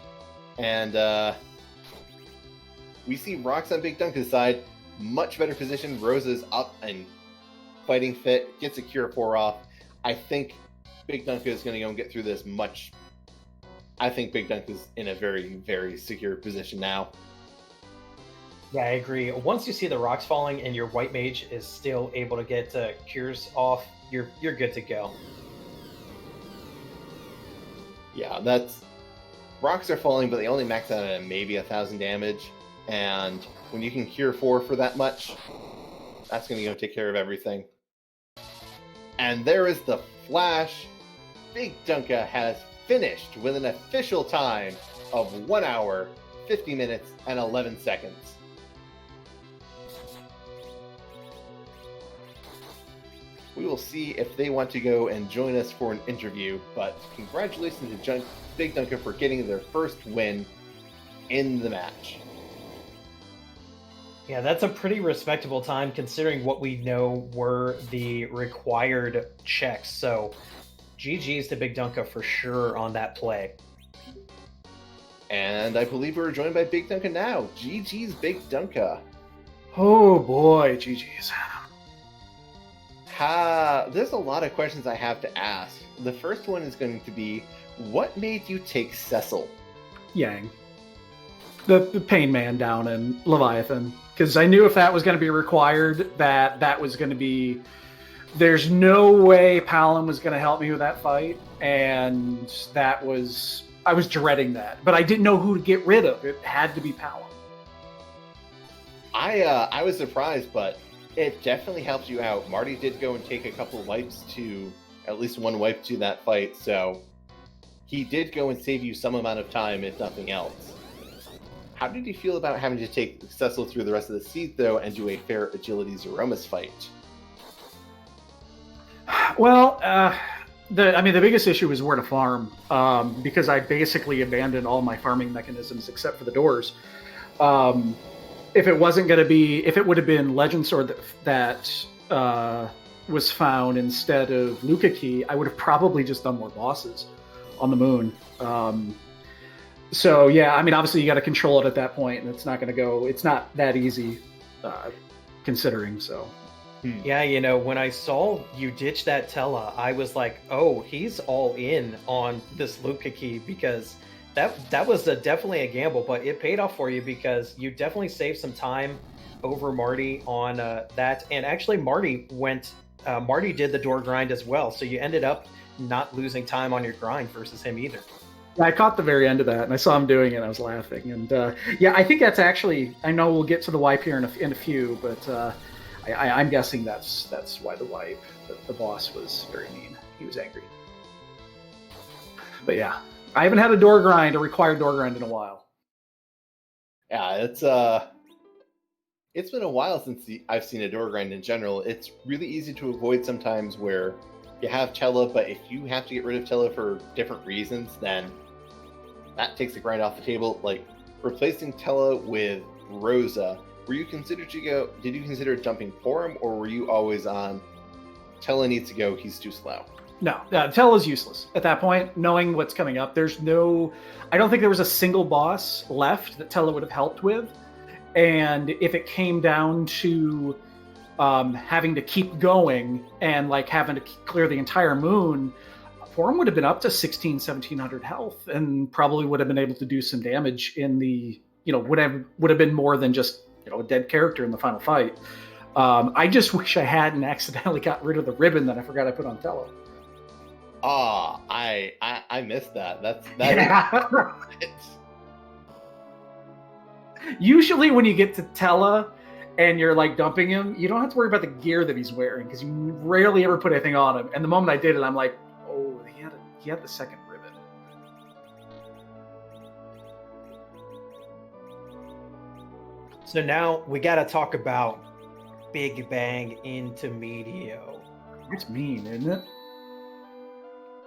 [SPEAKER 1] And we see Rocks on Big Dunka's side, much better position. Rosa's up and fighting fit, gets a Cure 4 off. I think Big Dunka is going to go and get through this much. I think Big Dunka's in a very, very secure position now.
[SPEAKER 2] Yeah, I agree. Once you see the rocks falling and your white mage is still able to get cures off, you're good to go.
[SPEAKER 1] Yeah, that's... Rocks are falling, but they only max out at maybe 1,000 damage. And when you can Cure 4 for that much, that's going to go take care of everything. And there is the flash. Big Dunka has finished with an official time of 1 hour, 50 minutes, and 11 seconds. We will see if they want to go and join us for an interview, but congratulations to Big Dunka for getting their first win in the match.
[SPEAKER 2] Yeah, that's a pretty respectable time considering what we know were the required checks. So GG's to Big Dunka for sure on that play.
[SPEAKER 1] And I believe we're joined by Big Dunka now. GG's Big Dunka.
[SPEAKER 3] Oh boy, GG's.
[SPEAKER 1] There's a lot of questions I have to ask. The first one is going to be, what made you take Cecil?
[SPEAKER 3] Yang. The Pain Man down in Leviathan. Because I knew if that was going to be required, that was going to be there's no way Palom was going to help me with that fight, and I was dreading that, but I didn't know who to get rid of. It had to be Palom.
[SPEAKER 1] I was surprised, but it definitely helped you out. Marty did go and take a couple of wipes to, at least one wipe to that fight, so he did go and save you some amount of time, if nothing else. How did you feel about having to take Cecil through the rest of the seed, though, and do a fair agility Zeromus fight?
[SPEAKER 3] Well, the biggest issue was where to farm, because I basically abandoned all my farming mechanisms except for the doors. If it would have been Legend Sword that was found instead of Lukaki, I would have probably just done more bosses on the moon. So yeah, I mean, obviously you got to control it at that point, and it's not that easy, considering. So
[SPEAKER 2] Yeah, when I saw you ditch that Tella, I was like, oh, he's all in on this Lukaki, because that was definitely a gamble, but it paid off for you because you definitely saved some time over Marty on that. And actually, Marty did the door grind as well, so you ended up not losing time on your grind versus him either.
[SPEAKER 3] I caught the very end of that, and I saw him doing it, and I was laughing. And yeah, I think that's actually, I know we'll get to the wipe here in a few, but I'm guessing that's why the wipe. The boss was very mean. He was angry. But yeah, I haven't had a required door grind in a while.
[SPEAKER 1] Yeah, it's been a while since I've seen a door grind in general. It's really easy to avoid sometimes where you have Tella, but if you have to get rid of Tella for different reasons, then that takes the grind off the table. Like replacing Tella with Rosa, did you consider jumping for him, or were you always on Tella needs to go, he's too slow?
[SPEAKER 3] No, Tella's useless at that point, knowing what's coming up. I don't think there was a single boss left that Tella would have helped with. And if it came down to having to keep going and like having to clear the entire moon, Forum would have been up to 1700 health and probably would have been able to do some damage in the, would have been more than just, a dead character in the final fight. I just wish I hadn't accidentally got rid of the ribbon that I forgot I put on Tella.
[SPEAKER 1] I missed that. That
[SPEAKER 3] yeah. Usually when you get to Tella and you're like dumping him, you don't have to worry about the gear that he's wearing because you rarely ever put anything on him. And the moment I did it, I'm like, oh, he had the second ribbon.
[SPEAKER 2] So now we got to talk about Big Bang into Medio.
[SPEAKER 3] It's mean, isn't it?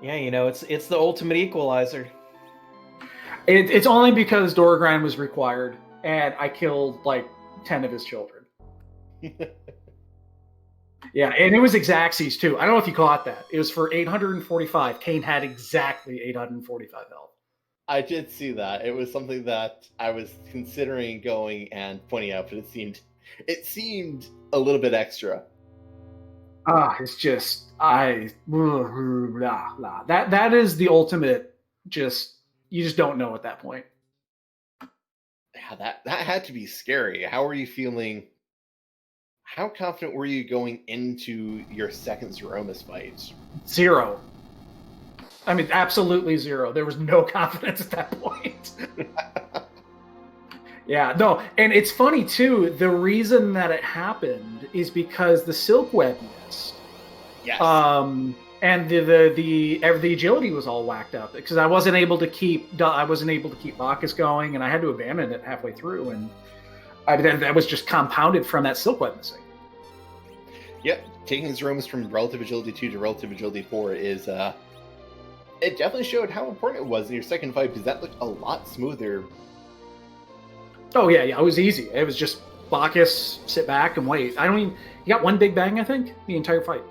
[SPEAKER 2] Yeah, it's the ultimate equalizer.
[SPEAKER 3] It's only because Dorgrind was required, and I killed like 10 of his children. Yeah, and it was Exaxes too. I don't know if you caught that. It was for 845. Kane had exactly 845 health.
[SPEAKER 1] I did see that. It was something that I was considering going and pointing out, but it seemed a little bit extra.
[SPEAKER 3] It's just that is the ultimate. You just don't know at that point.
[SPEAKER 1] Yeah, that had to be scary. How were you feeling? How confident were you going into your second Zeromus fight?
[SPEAKER 3] 0. I mean, absolutely 0. There was no confidence at that point. Yeah, no, and it's funny too. The reason that it happened is because the Silk Web missed.
[SPEAKER 1] Yes.
[SPEAKER 3] And the agility was all whacked up because I wasn't able to keep Bacchus going, and I had to abandon it halfway through, and that was just compounded from that Silk Web missing.
[SPEAKER 1] Yep, taking Zeromus from relative agility 2 to relative agility 4 is it definitely showed how important it was in your second fight because that looked a lot smoother.
[SPEAKER 3] Oh yeah, it was easy. It was just Bacchus, sit back and wait. He got one big bang, I think, the entire fight.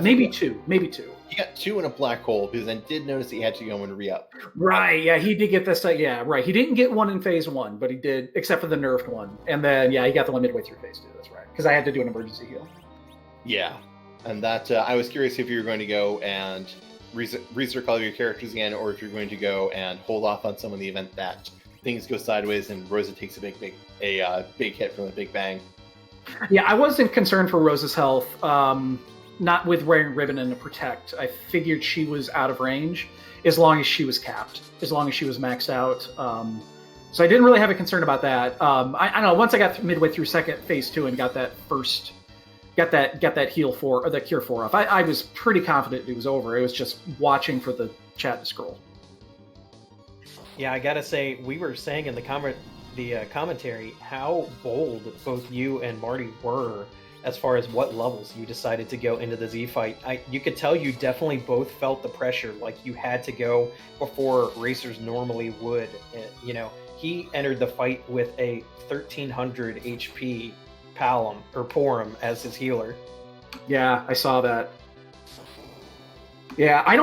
[SPEAKER 3] Maybe two.
[SPEAKER 1] He got 2 in a black hole because I did notice he had to go and re-up.
[SPEAKER 3] Right, yeah, he did get this. Yeah, right. He didn't get one in phase 1, but he did, except for the nerfed one. And then, yeah, he got the one midway through phase 2. That's right. Because I had to do an emergency heal.
[SPEAKER 1] Yeah, and that I was curious if you were going to go and recircle your characters again, or if you're going to go and hold off on some of the event that things go sideways and Rosa takes a big hit from a big bang.
[SPEAKER 3] Yeah, I wasn't concerned for Rosa's health. not with wearing ribbon and a protect. I figured she was out of range as long as she was capped, as long as she was maxed out. So I didn't really have a concern about that. I don't know. Once I got midway through phase 2 and got that heal 4 or the cure 4 off, I was pretty confident it was over. It was just watching for the chat to scroll.
[SPEAKER 2] Yeah, I gotta say, we were saying in the commentary how bold both you and Marty were as far as what levels you decided to go into the Z fight. You could tell you definitely both felt the pressure, like you had to go before racers normally would. He entered the fight with a 1300 HP Palom or Porum as his healer.
[SPEAKER 3] Yeah, I saw that. Yeah, I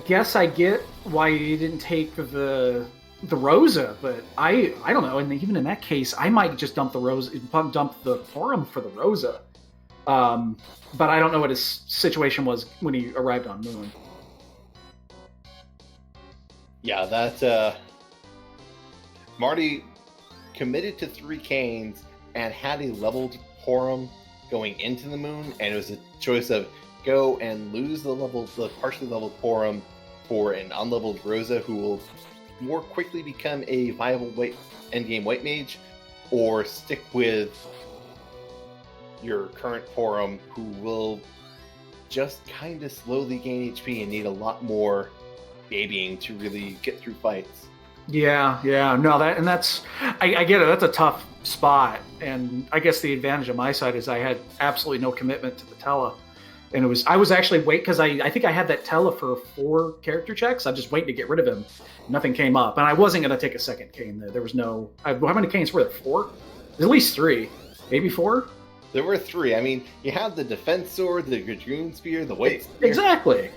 [SPEAKER 3] guess I get why you didn't take the Rosa, but I don't know. And even in that case, I might just dump the Porum for the Rosa. But I don't know what his situation was when he arrived on Moon.
[SPEAKER 1] Yeah, that Marty committed to 3 canes and had a leveled Porum going into the Moon, and it was a choice of go and lose the partially leveled Porum for an unleveled Rosa who will more quickly become a viable endgame white mage, or stick with your current Porum who will just kind of slowly gain HP and need a lot more babying to really get through fights.
[SPEAKER 3] Yeah, no, I get it. That's a tough spot, and I guess the advantage on my side is I had absolutely no commitment to the Tela, and I was actually because I think I had that Tela for 4 character checks. I'm just waiting to get rid of him. Nothing came up, and I wasn't going to take a second cane. There was no. How many canes were there? 4? At least 3, maybe 4.
[SPEAKER 1] There were 3. I mean, you had the defense sword, the Dragoon spear, the white spear.
[SPEAKER 3] Exactly.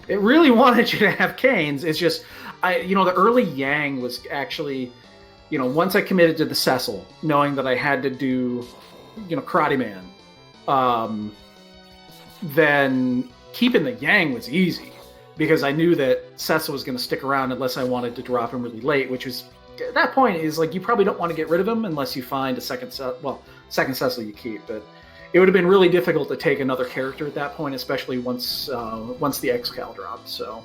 [SPEAKER 3] It really wanted you to have canes. It's just, the early Yang was actually, once I committed to the Cecil, knowing that I had to do, Karate Man, then keeping the Yang was easy because I knew that Cecil was going to stick around unless I wanted to drop him really late, which was, at that point, is like you probably don't want to get rid of him unless you find a second Cecil you keep, but it would have been really difficult to take another character at that point, especially once the X-Cal dropped. So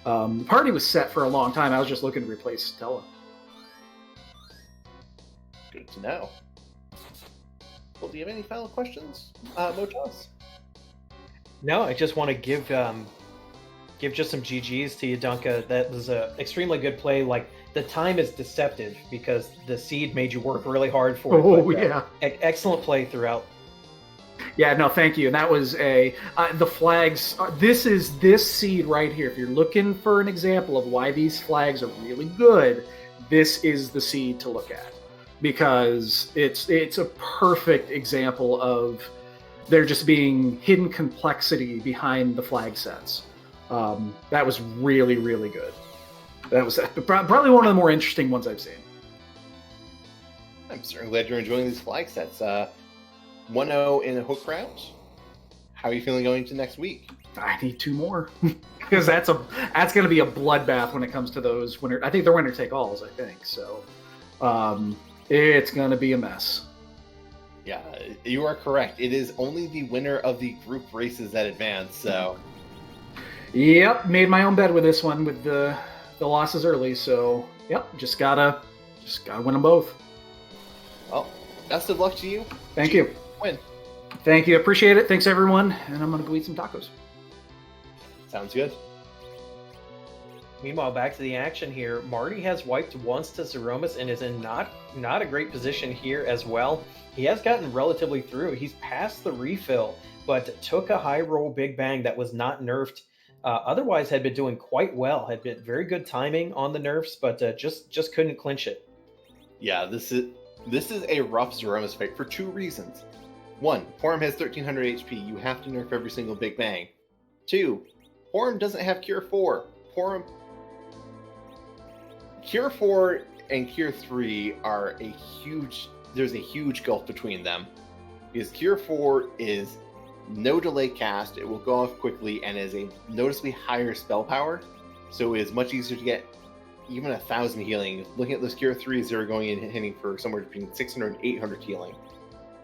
[SPEAKER 3] the party was set for a long time. I was just looking to replace Stella.
[SPEAKER 1] Good to know. Well, do you have any final questions, Motoss?
[SPEAKER 2] No, I just want to give just some GGs to you, Dunka. That was a extremely good play. Like, the time is deceptive because the seed made you work really hard for it.
[SPEAKER 3] Oh, yeah.
[SPEAKER 2] Excellent play throughout.
[SPEAKER 3] Yeah, no, thank you. And that was the flags. This seed right here. If you're looking for an example of why these flags are really good, this is the seed to look at, because it's a perfect example of there just being hidden complexity behind the flag sets. That was really, really good. That was probably one of the more interesting ones I've seen.
[SPEAKER 1] I'm certainly glad you're enjoying these flag sets. 1-0 in a hook round. How are you feeling going into next week?
[SPEAKER 3] I need 2 more because that's going to be a bloodbath when it comes to those winner. I think they're winner take alls. I think so. It's going to be a mess.
[SPEAKER 1] Yeah, you are correct. It is only the winner of the group races that advance. So.
[SPEAKER 3] Yep, made my own bed with this one with the losses early. So yep, just gotta win them both.
[SPEAKER 1] Well, best of luck to you.
[SPEAKER 3] Thank you.
[SPEAKER 1] Win.
[SPEAKER 3] Thank you. Appreciate it. Thanks, everyone. And I'm going to go eat some tacos.
[SPEAKER 1] Sounds good.
[SPEAKER 2] Meanwhile, back to the action here. Marty has wiped once to Threemus and is in not a great position here as well. He has gotten relatively through. He's passed the refill, but took a high roll Big Bang that was not nerfed. Otherwise, had been doing quite well. Had been very good timing on the nerfs, but just couldn't clinch it.
[SPEAKER 1] Yeah, this is a rough Threemus fight for 2 reasons. 1, Porum has 1300 HP. You have to nerf every single Big Bang. 2, Porum doesn't have Cure 4. Cure 4 and Cure 3 are there's a huge gulf between them. Because Cure 4 is no delay cast, it will go off quickly, and is a noticeably higher spell power. So it is much easier to get even 1,000 healing. Looking at those Cure 3s, they're going in and hitting for somewhere between 600 and 800 healing.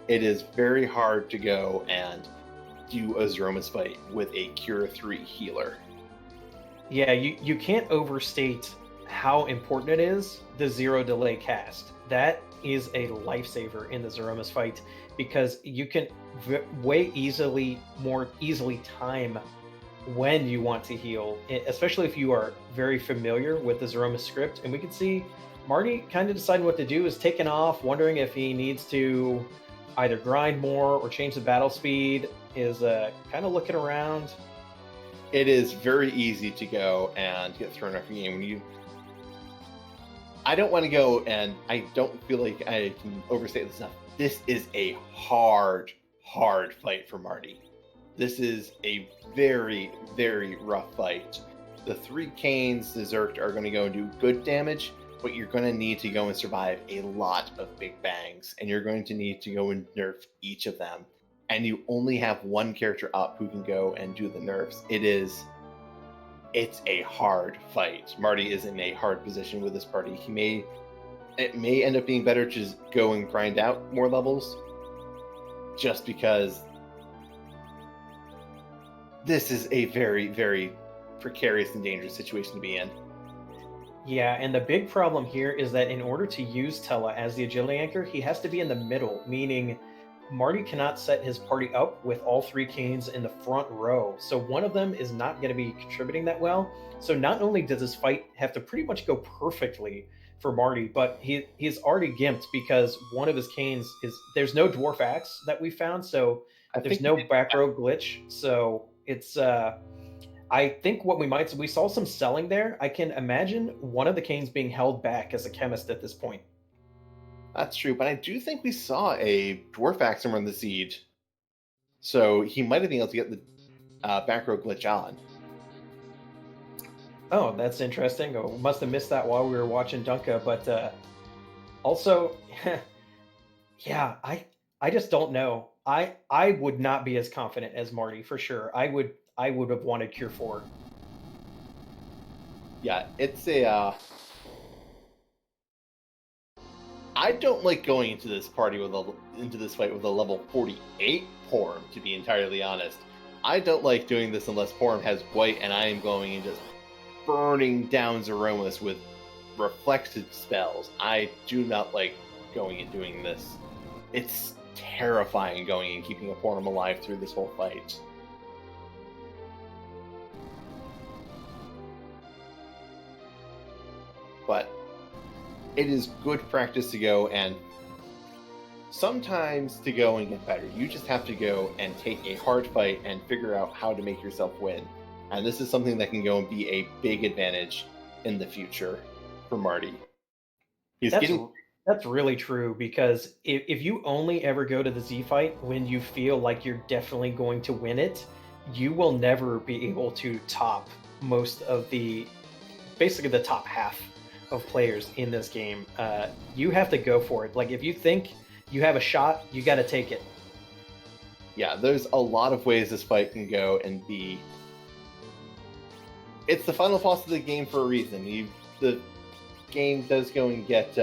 [SPEAKER 1] it is very hard to go and do a Threemus fight with a Cure 3 healer.
[SPEAKER 2] Yeah, you can't overstate how important it is, the 0 delay cast. That is a lifesaver in the Threemus fight because you can more easily time when you want to heal, especially if you are very familiar with the Threemus script. And we can see Marty kind of deciding what to do, is taking off, wondering if he needs to either grind more or change the battle speed, is kind of looking around.
[SPEAKER 1] It is very easy to go and get thrown off your game. I don't want to go, and I don't feel like I can overstate this enough. This is a hard fight for Marty. This is a very, very rough fight. The 3 Canes, the Zerk, are going to go and do good damage, but you're going to need to go and survive a lot of big bangs, and you're going to need to go and nerf each of them. And you only have one character up who can go and do the nerfs. It's a hard fight. Marty is in a hard position with this party. It may end up being better to just go and grind out more levels, just because this is a very, very precarious and dangerous situation to be in.
[SPEAKER 2] Yeah, and the big problem here is that in order to use Tella as the agility anchor, he has to be in the middle, meaning Marty cannot set his party up with all 3 Canes in the front row. So one of them is not going to be contributing that well. So not only does this fight have to pretty much go perfectly for Marty, but he's already gimped because one of his Canes there's no Dwarf Axe that we found, so there's no back row glitch. So it's I think what we saw some selling there. I can imagine one of the Canes being held back as a chemist at this point.
[SPEAKER 1] That's true, but I do think we saw a Dwarf Axe run the siege, so he might have been able to get the back row glitch on.
[SPEAKER 2] Oh, that's interesting. Oh, must have missed that while we were watching Dunka, but also, yeah, I just don't know. I would not be as confident as Marty for sure. I would have wanted Cure 4.
[SPEAKER 1] Yeah, it's a. I don't like going into this fight with a level 48 Porm, to be entirely honest. I don't like doing this unless Porm has white and I am going and just burning down Threemus with reflected spells. I do not like going and doing this. It's terrifying going and keeping a Porm alive through this whole fight. But it is good practice to go and sometimes to go and get better. You just have to go and take a hard fight and figure out how to make yourself win. And this is something that can go and be a big advantage in the future for Marty.
[SPEAKER 2] That's really true, because if you only ever go to the Z fight when you feel like you're definitely going to win it, you will never be able to top most of basically the top half of players in this game. You have to go for it. Like, if you think you have a shot, you got to take it.
[SPEAKER 1] Yeah, there's a lot of ways this fight can go and be. It's the final boss of the game for a reason. The game does go and get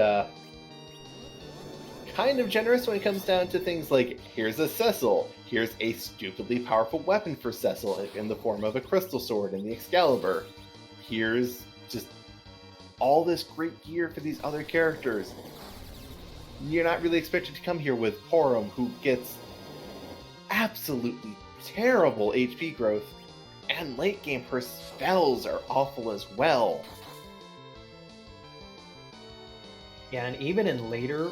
[SPEAKER 1] kind of generous when it comes down to things like, here's a Cecil, here's a stupidly powerful weapon for Cecil in the form of a crystal sword and the Excalibur. Here's just all this great gear for these other characters. You're not really expected to come here with Porum, who gets absolutely terrible HP growth, and late game her spells are awful as well.
[SPEAKER 2] Yeah, and even in later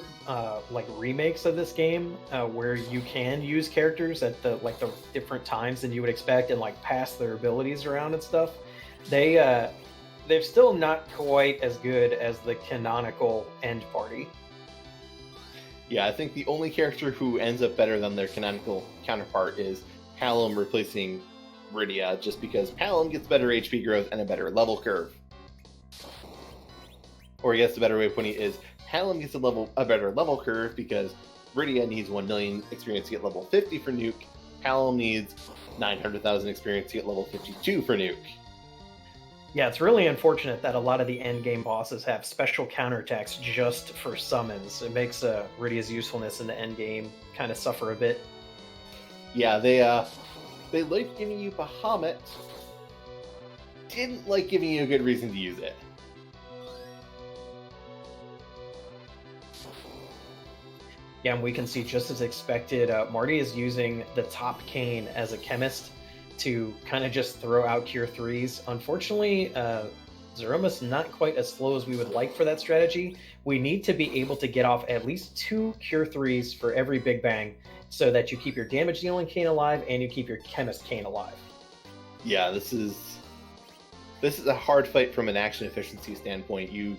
[SPEAKER 2] remakes of this game, where you can use characters at the different times than you would expect and pass their abilities around and stuff, they're still not quite as good as the canonical end party.
[SPEAKER 1] Yeah, I think the only character who ends up better than their canonical counterpart is Palom replacing Rydia, just because Palom gets better HP growth and a better level curve. Or I guess the better way of putting it is, Palom gets a better level curve because Rydia needs 1 million experience to get level 50 for Nuke. Palom needs 900,000 experience to get level 52 for Nuke.
[SPEAKER 2] Yeah, it's really unfortunate that a lot of the end game bosses have special counterattacks just for summons. It makes Rydia's usefulness in the end game kind of suffer a bit.
[SPEAKER 1] Yeah, they like giving you Bahamut. Didn't like giving you a good reason to use it.
[SPEAKER 2] Yeah, and we can see just as expected, Marty is using the top cane as a chemist to kind of just throw out Cure 3s. Unfortunately, Zeromus not quite as slow as we would like for that strategy. We need to be able to get off at least 2 Cure 3s for every Big Bang so that you keep your damage dealing cane alive and you keep your chemist cane alive.
[SPEAKER 1] Yeah, this is a hard fight from an action efficiency standpoint. You're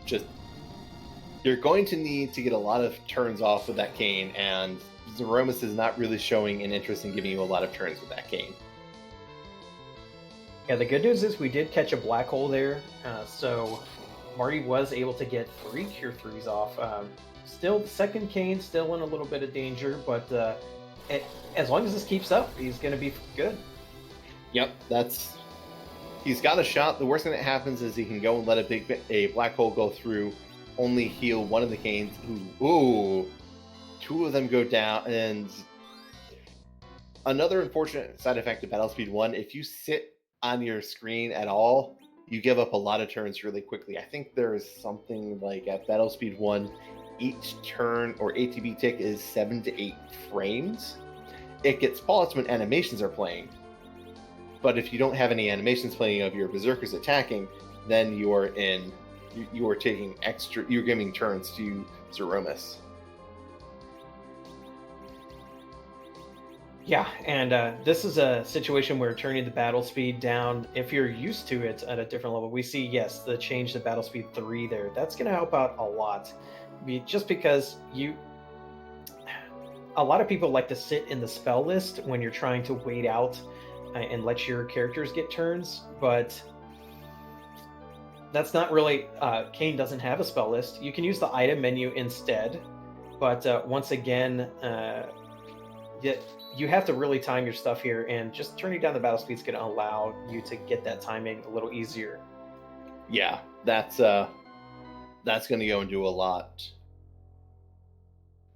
[SPEAKER 1] going to need to get a lot of turns off with that cane, and Zeromus is not really showing an interest in giving you a lot of turns with that cane.
[SPEAKER 2] Yeah, the good news is we did catch a black hole there, so Marty was able to get 3 Cure 3s off. Still, the second cane still in a little bit of danger, but as long as this keeps up, he's going to be good.
[SPEAKER 1] Yep, he's got a shot. The worst thing that happens is he can go and let a black hole go through, only heal one of the canes. Ooh, 2 of them go down, and another unfortunate side effect of Battlespeed 1, if you sit on your screen at all, you give up a lot of turns really quickly. I think there's something like at Battlespeed 1, each turn or ATB tick is 7 to 8 frames. It gets paused when animations are playing, but if you don't have any animations playing of your berserkers attacking, then you are taking you're giving turns to Zeromus.
[SPEAKER 2] Yeah, and this is a situation where turning the battle speed down, if you're used to it at a different level, we see, yes, the change to battle speed 3 there. That's going to help out a lot. Just because a lot of people like to sit in the spell list when you're trying to wait out and let your characters get turns, but that's not really, Kane doesn't have a spell list. You can use the item menu instead, but once again, you have to really time your stuff here, and just turning down the battle speed is going to allow you to get that timing a little easier.
[SPEAKER 1] Yeah, that's going to go and do a lot.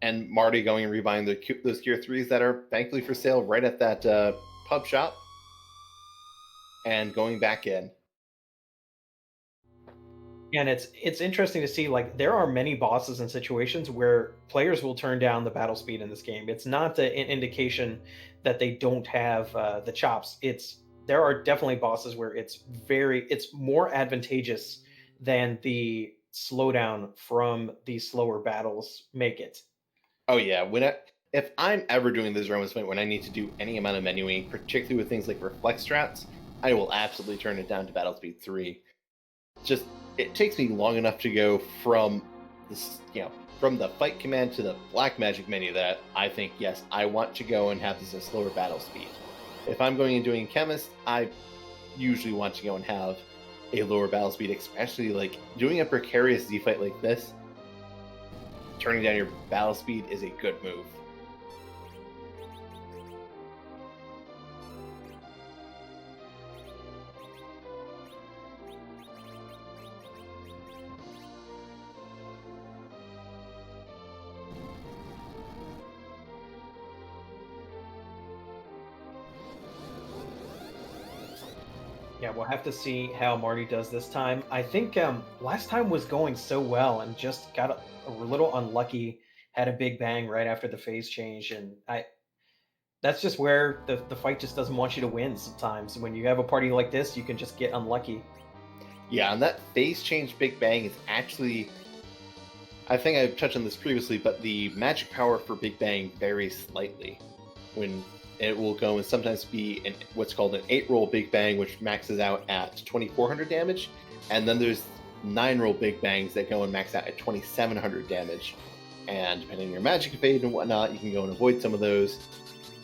[SPEAKER 1] And Marty going and rebuying those Cure 3s that are thankfully for sale right at that pub shop, and going back in.
[SPEAKER 2] And it's interesting to see, like, there are many bosses and situations where players will turn down the battle speed in this game. It's not an indication that they don't have the chops. There are definitely bosses where it's more advantageous than the slowdown from the slower battles make it.
[SPEAKER 1] Oh yeah, if I'm ever doing this Roman fight when I need to do any amount of menuing, particularly with things like reflex strats, I will absolutely turn it down to battle speed 3. Just it takes me long enough to go from the fight command to the black magic menu that I think, yes, I want to go and have this a slower battle speed. If I'm going and doing chemist, I usually want to go and have a lower battle speed, especially like doing a precarious Z fight like this. Turning down your battle speed is a good move.
[SPEAKER 2] Yeah, we'll have to see how Marty does this time. I think last time was going so well and just got a little unlucky, had a big bang right after the phase change, and that's just where the fight just doesn't want you to win sometimes. When you have a party like this, you can just get unlucky.
[SPEAKER 1] Yeah, and that phase change Big Bang is actually, I think I've touched on this previously, but the magic power for Big Bang varies slightly. When it will go and sometimes be what's called an 8-roll Big Bang, which maxes out at 2400 damage, and then there's 9-roll Big Bangs that go and max out at 2700 damage. And depending on your magic evade and whatnot, you can go and avoid some of those.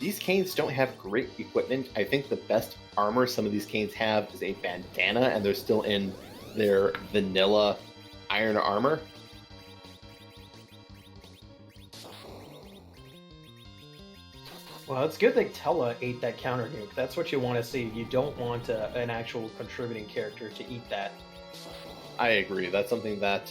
[SPEAKER 1] These canes don't have great equipment. I think the best armor some of these canes have is a bandana, and they're still in their vanilla iron armor.
[SPEAKER 2] Well, it's good that Tella ate that counter nuke. That's what you want to see. You don't want an actual contributing character to eat that.
[SPEAKER 1] I agree. That's something that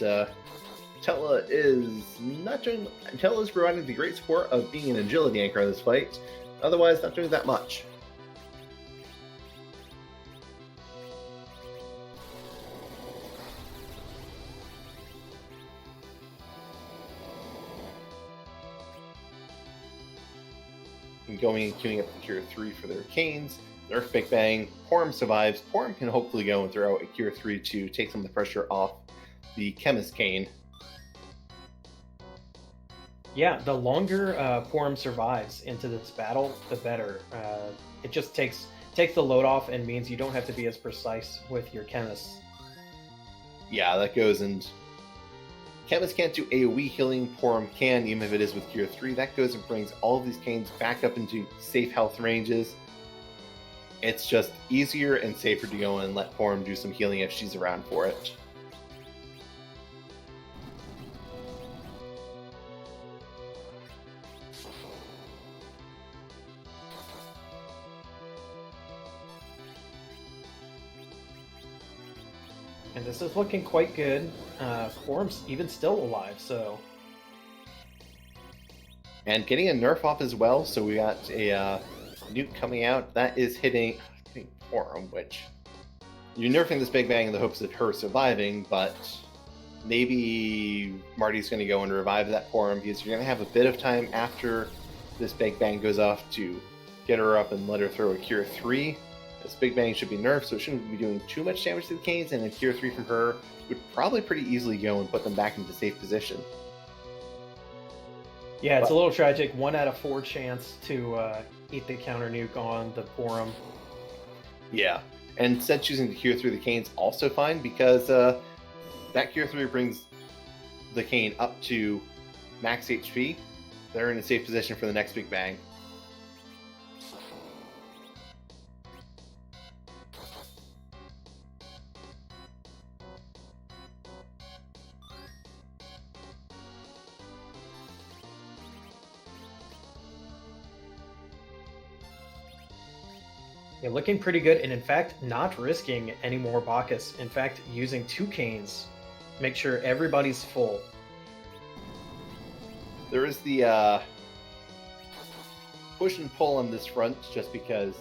[SPEAKER 1] Tella is not doing. Tella is providing the great support of being an agility anchor in this fight. Otherwise, not doing that much. And going and queuing up the Cure 3 for their canes. Nerf Big Bang. Porum survives. Porum can hopefully go and throw out a Cure 3 to take some of the pressure off the Chemist Cane.
[SPEAKER 2] Yeah, the longer Porum survives into this battle, the better. It just takes the load off and means you don't have to be as precise with your chemists.
[SPEAKER 1] Yeah, that goes, and Chemist can't do AoE healing. Porum can, even if it is with Cure 3. That goes and brings all of these canes back up into safe health ranges. It's just easier and safer to go and let Porum do some healing if she's around for it.
[SPEAKER 2] And this is looking quite good. Porum's even still alive, so...
[SPEAKER 1] And getting a nerf off as well, so we got a nuke coming out. That is hitting Porum, which... You're nerfing this Big Bang in the hopes of her surviving, but maybe Marty's going to go and revive that Porum, because you're going to have a bit of time after this Big Bang goes off to get her up and let her throw a Cure 3. This Big Bang should be nerfed, so it shouldn't be doing too much damage to the canes, and a Cure 3 from her would probably pretty easily go and put them back into safe position.
[SPEAKER 2] Yeah, it's a little tragic. 1 out of 4 chance to eat the counter nuke on the Porum.
[SPEAKER 1] Yeah, and instead choosing to Cure 3 the canes also fine, because that Cure 3 brings the cane up to max HP. They're in a safe position for the next Big Bang.
[SPEAKER 2] Yeah, looking pretty good, and in fact, not risking any more Bacchus. In fact, using 2 canes. Make sure everybody's full.
[SPEAKER 1] There is the push and pull on this front, just because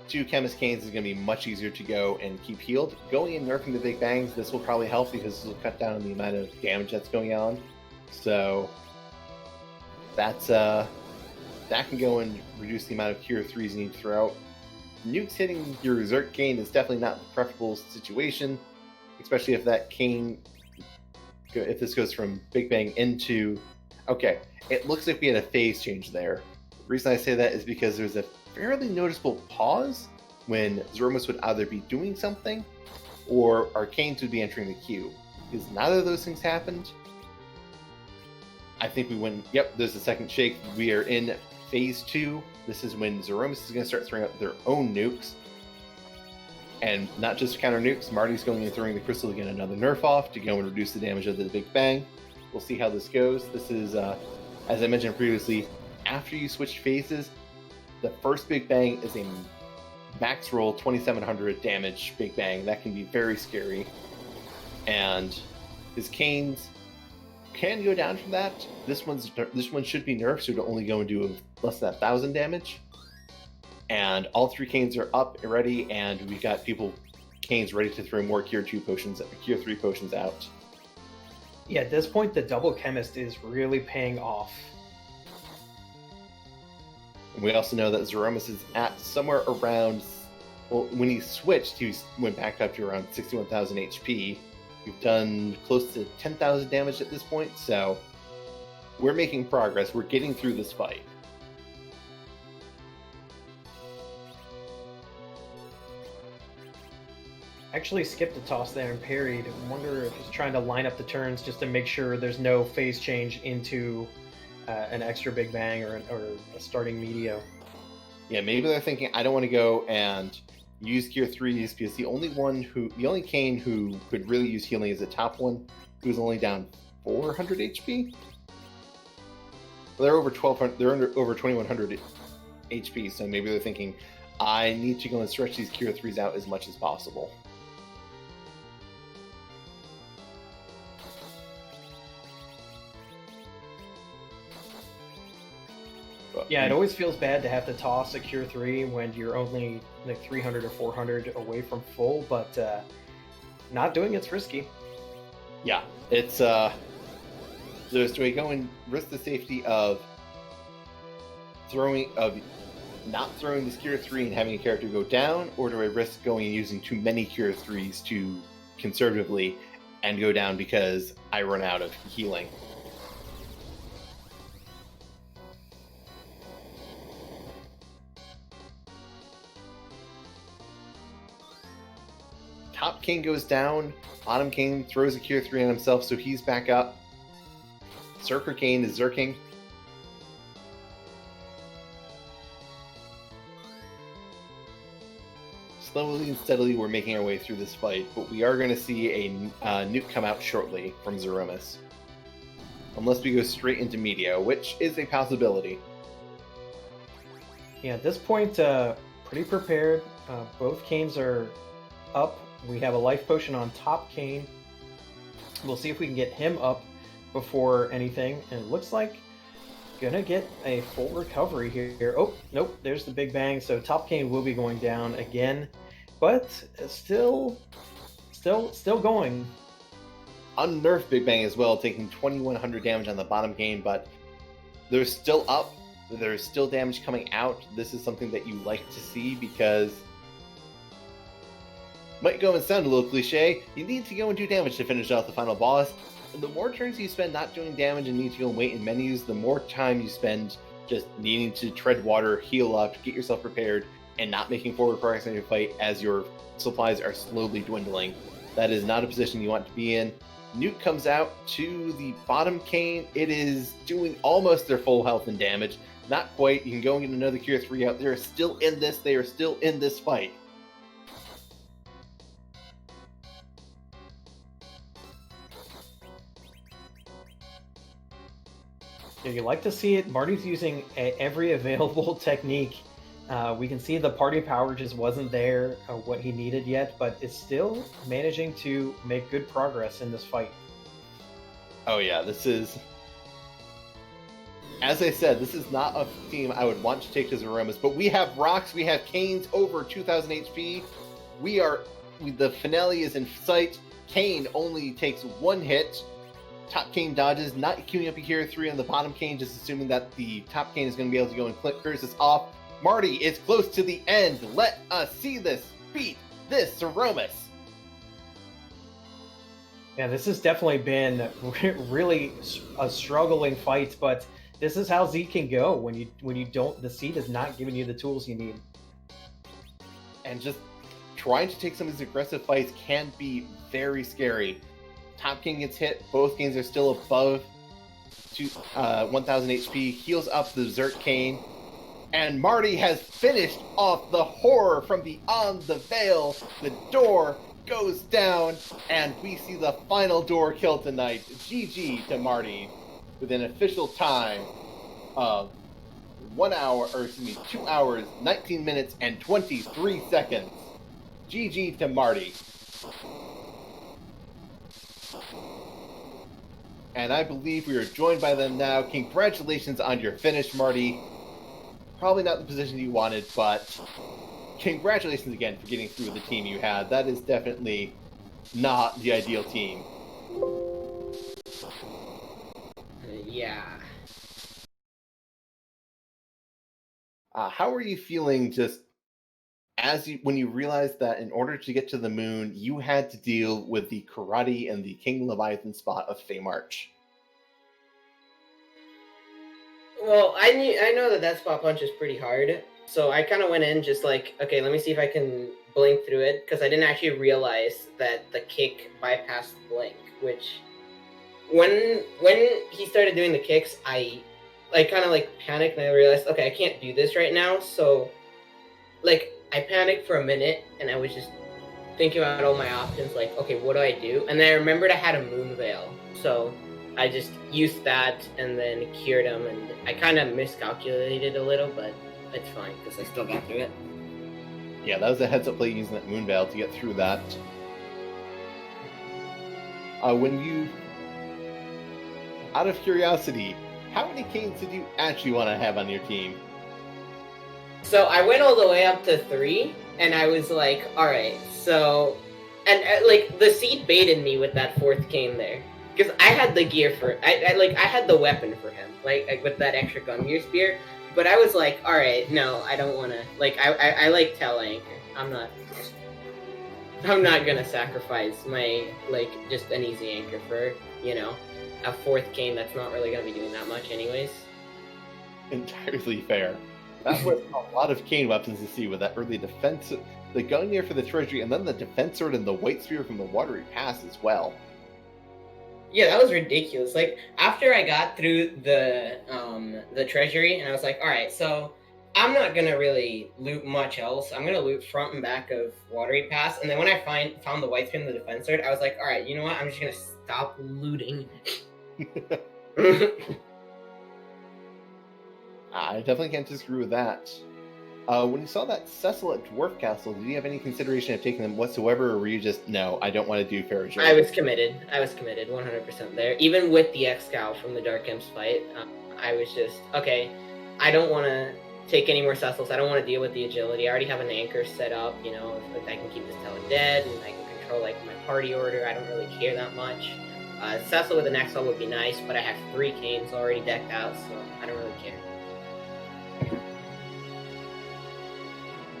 [SPEAKER 1] 2 Chemist Canes is going to be much easier to go and keep healed. Going and nerfing the Big Bangs, this will probably help, because this will cut down on the amount of damage that's going on. So that's that can go and reduce the amount of Cure 3s you need to throw out. Nukes hitting your Zerk cane is definitely not the preferable situation, especially if that cane, if this goes from Big Bang into... Okay, it looks like we had a phase change there. The reason I say that is because there's a fairly noticeable pause when Threemus would either be doing something or our canes would be entering the queue. Because neither of those things happened. I think we went, yep, there's a second shake. We are in phase 2. This is when Threemus is going to start throwing out their own nukes. And not just counter nukes, Marty's going and throwing the crystal to get another nerf off to go and reduce the damage of the Big Bang. We'll see how this goes. This is, as I mentioned previously, after you switch phases, the first Big Bang is a max roll 2700 damage Big Bang. That can be very scary. And his canes can go down from that. This one should be nerfed, so it'll only go and do less than 1,000 damage. And all 3 canes are up and ready, and we've got canes ready to throw more Cure 2 potions, Cure 3 potions out.
[SPEAKER 2] Yeah, at this point, the double chemist is really paying off.
[SPEAKER 1] And we also know that Threemus is at somewhere around, well, when he switched, he went back up to around 61,000 HP. We've done close to 10,000 damage at this point, so we're making progress. We're getting through this fight.
[SPEAKER 2] Actually skipped a toss there and parried. I wonder if he's trying to line up the turns just to make sure there's no phase change into an extra Big Bang or a starting Meteo.
[SPEAKER 1] Yeah, maybe they're thinking, I don't want to go and use Cure 3s, because the only cane who could really use healing is the top one, who's only down 400 HP. Well, they're over 1,200. They're over 2,100 HP, so maybe they're thinking, I need to go and stretch these Cure 3s out as much as possible. But,
[SPEAKER 2] Yeah, it always feels bad to have to toss a Cure 3 when you're only like 300 or 400 away from full, but not doing it's risky.
[SPEAKER 1] Yeah, it's so do I go and risk the safety of not throwing this Cure 3 and having a character go down, or do I risk going and using too many Cure 3s to conservatively and go down because I run out of healing? Top King goes down, bottom King throws a Cure 3 on himself, so he's back up. Zerker Kane is zerking. Slowly and steadily, we're making our way through this fight, but we are going to see a nuke come out shortly from Threemus. Unless we go straight into Media, which is a possibility.
[SPEAKER 2] Yeah, at this point, pretty prepared. Both Canes are up. We have a life potion on top Kane. We'll see if we can get him up before anything. And it looks like gonna get a full recovery here. Oh, nope, there's the Big Bang. So top Kane will be going down again, but still going.
[SPEAKER 1] Unnerfed Big Bang as well, taking 2100 damage on the bottom Kane, but they're still up. There's still damage coming out. This is something that you like to see because might go and sound a little cliche, you need to go and do damage to finish off the final boss. And the more turns you spend not doing damage and need to go and wait in menus, the more time you spend just needing to tread water, heal up, get yourself prepared, and not making forward progress in your fight as your supplies are slowly dwindling. That is not a position you want to be in. Nuke comes out to the bottom Kane. It is doing almost their full health and damage. Not quite. You can go and get another Cure 3 out. They're still in this. They are still in this fight.
[SPEAKER 2] Yeah, you like to see it. Marty's using every available technique. We can see the party power just wasn't there, what he needed yet, but it's still managing to make good progress in this fight.
[SPEAKER 1] Oh yeah, this is... As I said, this is not a team I would want to take to Threemus, but we have rocks, we have Canes over 2000 HP. The finale is in sight. Kane only takes one hit. Top Kane dodges, not queuing up a Cure 3 on the bottom Kane, just assuming that the top Kane is going to be able to go and clear this off. Marty is close to the end. Let us see this. Beat this Threemus.
[SPEAKER 2] Yeah, this has definitely been really a struggling fight, but this is how Z can go when you don't. The seed is not giving you the tools you need.
[SPEAKER 1] And just trying to take some of these aggressive fights can be very scary. Top King gets hit. Both Canes are still above 1000 HP. Heals up the Zerk Kane. And Marty has finished off the horror from beyond the veil. The door goes down, and we see the final door kill tonight. GG to Marty with an official time of 2 hours, 19 minutes, and 23 seconds. GG to Marty. And I believe we are joined by them now. Congratulations on your finish, Marty. Probably not the position you wanted, but congratulations again for getting through the team you had. That is definitely not the ideal team.
[SPEAKER 4] Yeah.
[SPEAKER 1] How are you feeling just when you realized that in order to get to the moon, you had to deal with the Karate and the King Leviathan spot of Feymarch?
[SPEAKER 4] Well, I know that spot punch is pretty hard, so I kind of went in just like, okay, let me see if I can blink through it, because I didn't actually realize that the kick bypassed the blink, which when he started doing the kicks, I kind of panicked, and I realized, okay, I can't do this right now, so I panicked for a minute, and I was just thinking about all my options, okay, what do I do? And then I remembered I had a moon veil, so I just used that and then cured him, and I kind of miscalculated a little, but it's fine because I still got through it.
[SPEAKER 1] Yeah, that was a heads-up play using that Moon Veil to get through that. When you... Out of curiosity, how many canes did you actually want to have on your team?
[SPEAKER 4] So I went all the way up to 3, and I was like, alright, so... And, like, the seed baited me with that 4th cane there. Because I had the gear for... I had the weapon for him, like with that extra gun gear spear. But I was like, alright, no, I don't want to... Like, I like Tail Anchor. I'm not gonna sacrifice my, like, just an easy anchor for, you know, a 4th cane that's not really gonna be doing that much anyways.
[SPEAKER 1] Entirely fair. That was a lot of cane weapons to see with that early defense, the gun gear for the treasury, and then the defense sword and the white spear from the watery pass as well.
[SPEAKER 4] Yeah, that was ridiculous. Like, after I got through the treasury, and I was like, alright, so I'm not gonna really loot much else. I'm gonna loot front and back of Watery Pass, and then when I found the white skin and the defense sword, I was like, alright, you know what? I'm just gonna stop looting.
[SPEAKER 1] I definitely can't disagree with that. When you saw that Cecil at Dwarf Castle, did you have any consideration of taking them whatsoever, or were you just, no, I don't want to do Farajor?
[SPEAKER 4] I was committed 100% there. Even with the X-Cow from the Dark Imps fight, I was just, okay, I don't want to take any more Cecils. I don't want to deal with the agility. I already have an anchor set up, you know, if I can keep this Talon dead, and I can control, like, my party order. I don't really care that much. Cecil with an XL would be nice, but I have 3 canes already decked out, so I don't really care.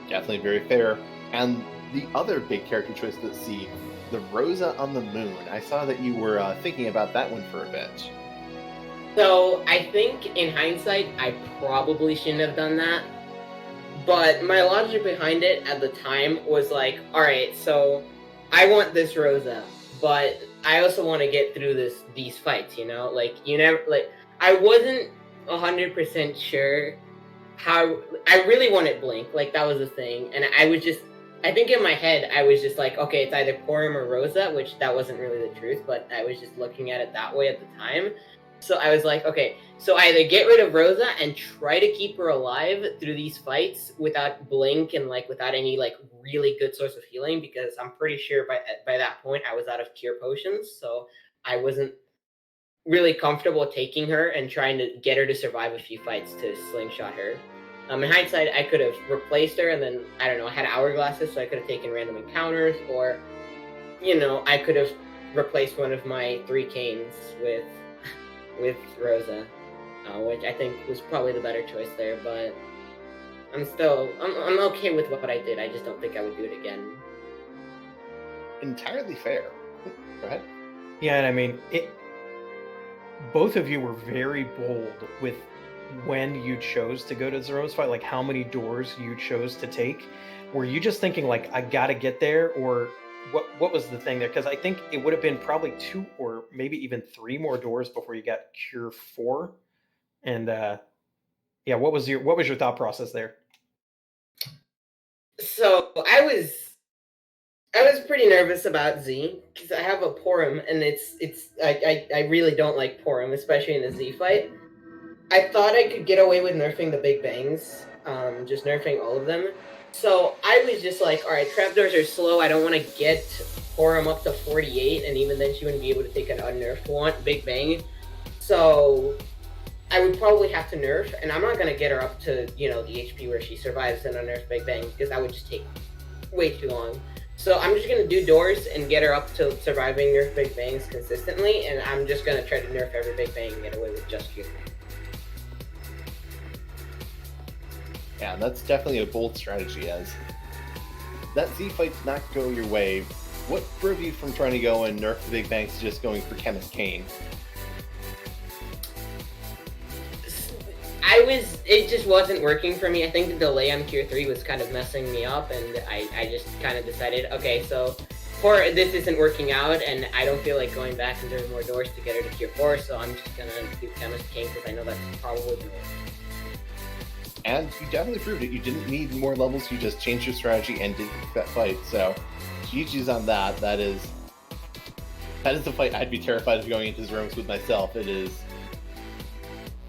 [SPEAKER 1] Definitely very fair. And the other big character choice to see, the Rosa on the Moon. I saw that you were thinking about that one for a bit.
[SPEAKER 4] So, I think, in hindsight, I probably shouldn't have done that. But my logic behind it at the time was like, alright, so I want this Rosa, but I also want to get through these fights, you know? Like, you never, like, I wasn't 100% sure how... I really wanted Blink, like, that was the thing, and I was just... I think in my head, I was just like, okay, it's either Porum or Rosa, which that wasn't really the truth, but I was just looking at it that way at the time. So I was like, okay, so either get rid of Rosa and try to keep her alive through these fights without Blink and, like, without any, like, really good source of healing, because I'm pretty sure by that point I was out of cure potions, so I wasn't really comfortable taking her and trying to get her to survive a few fights to slingshot her. In hindsight, I could have replaced her, and then, I don't know, I had hourglasses, so I could have taken random encounters, or, you know, I could have replaced one of my 3 canes with Rosa, which I think was probably the better choice there, but I'm okay with what I did. I just don't think I would do it again.
[SPEAKER 1] Entirely fair. Go ahead.
[SPEAKER 2] Yeah, and I mean, both of you were very bold with when you chose to go to Zero's fight, like how many doors you chose to take. Were you just thinking, like, I gotta get there, or what was the thing there? Because I think it would have been probably 2 or maybe even 3 more doors before you got Cure 4. And yeah, what was your thought process there?
[SPEAKER 4] So I was pretty nervous about Z because I have a Porum, and I really don't like Porum, especially in the Z fight. I thought I could get away with nerfing the Big Bangs, just nerfing all of them. So I was just like, alright, trapdoors are slow, I don't want to get Porum up to 48, and even then she wouldn't be able to take an unnerfed one, Big Bang. So I would probably have to nerf, and I'm not going to get her up to, you know, the HP where she survives an unnerfed Big Bang, because that would just take way too long. So I'm just going to do doors and get her up to surviving nerf Big Bangs consistently, and I'm just going to try to nerf every Big Bang and get away with just Cure.
[SPEAKER 1] Yeah, that's definitely a bold strategy, as that Z fight did not go your way. What drove you from trying to go and nerf the Big Bangs to just going for Chemist Kane?
[SPEAKER 4] It just wasn't working for me. I think the delay on Cure 3 was kind of messing me up, and I just kind of decided, okay, so this isn't working out, and I don't feel like going back and doing more doors to get her to Cure 4, so I'm just gonna do Chemist Kane because I know that's probably the way.
[SPEAKER 1] And you definitely proved it. You didn't need more levels, you just changed your strategy and did that fight. So, GG's on that. That is the fight I'd be terrified of going into rooms with myself. It is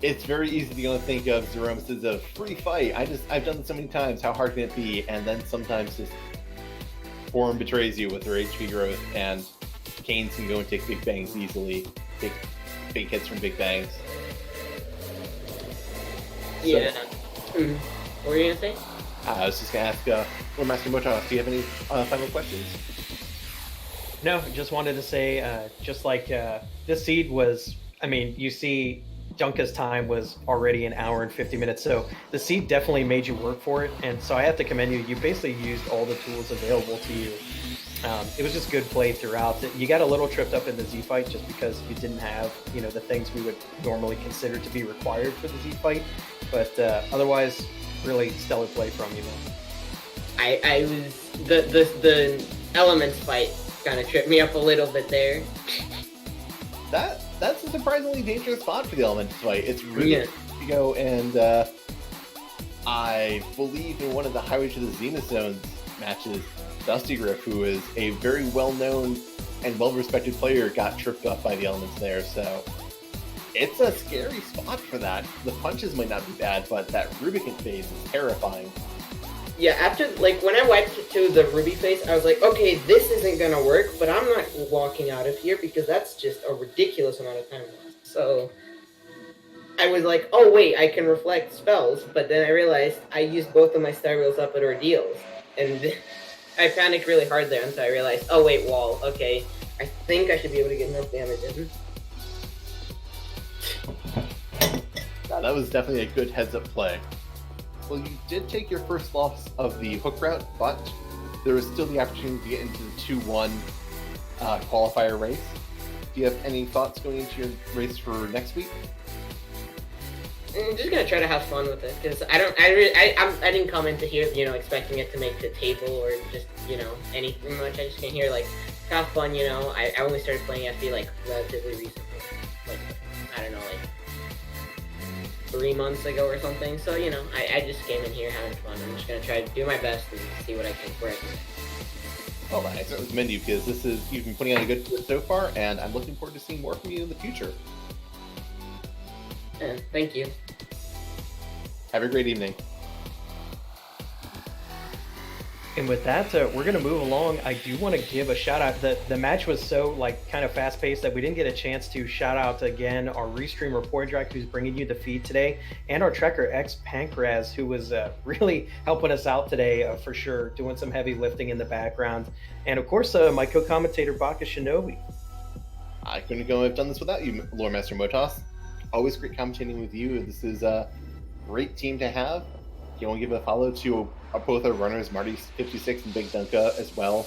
[SPEAKER 1] it's very easy to go and think of Zeromus as a free fight. I've done this so many times. How hard can it be? And then sometimes just form betrays you with their HP growth, and Canes can go and take big bangs easily, take big hits from big bangs.
[SPEAKER 4] Yeah. What were you gonna say?
[SPEAKER 1] I was just gonna ask, Lord Master MotossMotoss, do you have any final questions?
[SPEAKER 2] No, just wanted to say, just like this seed was, I mean, you see Dunka's time was already an hour and 50 minutes, so the seed definitely made you work for it, and so I have to commend you. You basically used all the tools available to you. It was just good play throughout. You got a little tripped up in the Z fight just because you didn't have, you know, the things we would normally consider to be required for the Z fight, but otherwise, really stellar play from you, man.
[SPEAKER 4] I was the elements fight kind of tripped me up a little bit there.
[SPEAKER 1] That's a surprisingly dangerous spot for the Elements fight. It's really
[SPEAKER 4] Yeah.
[SPEAKER 1] to go, and I believe in one of the Highway to the Zenith Zones matches, Dusty Grip, who is a very well-known and well-respected player, got tripped up by the Elements there, so it's a scary spot for that. The punches might not be bad, but that Rubicon phase is terrifying.
[SPEAKER 4] Yeah, after, like, when I wiped to the Ruby face, I was like, okay, this isn't gonna work, but I'm not walking out of here because that's just a ridiculous amount of time lost. So, I was like, oh wait, I can reflect spells, but then I realized I used both of my Star Wheels up at Ordeals, and I panicked really hard there until I realized, oh wait, wall, okay, I think I should be able to get enough damage in.
[SPEAKER 1] That was definitely a good heads-up play. Well, you did take your first loss of the hook route, but there is still the opportunity to get into the 2-1 qualifier race. Do you have any thoughts going into your race for next week?
[SPEAKER 4] I'm just gonna try to have fun with it because I didn't come into here, you know, expecting it to make the table or just, you know, anything much. I just came here like have fun, you know. I only started playing FD like relatively recently, like I don't know, like 3 months ago or something. So, you know, I just came in here having fun. I'm just gonna try to do my best and see what I can where I can.
[SPEAKER 1] Well, I certainly commend you because you've been putting on a good foot so far, and I'm looking forward to seeing more from you in the future.
[SPEAKER 4] Yeah, thank you.
[SPEAKER 1] Have a great evening.
[SPEAKER 2] And with that, we're going to move along. I do want to give a shout out. The match was so like kind of fast paced that we didn't get a chance to shout out again our Restream report direct who's bringing you the feed today, and our Trekker X Pancraz, who was really helping us out today for sure, doing some heavy lifting in the background, and of course my co-commentator Bakashinobi.
[SPEAKER 1] I couldn't go have done this without you, Lord Master MotossMotoss. Always great commentating with you. This is a great team to have. You want to give a follow to both our runners, marty56 and bigdunka as well.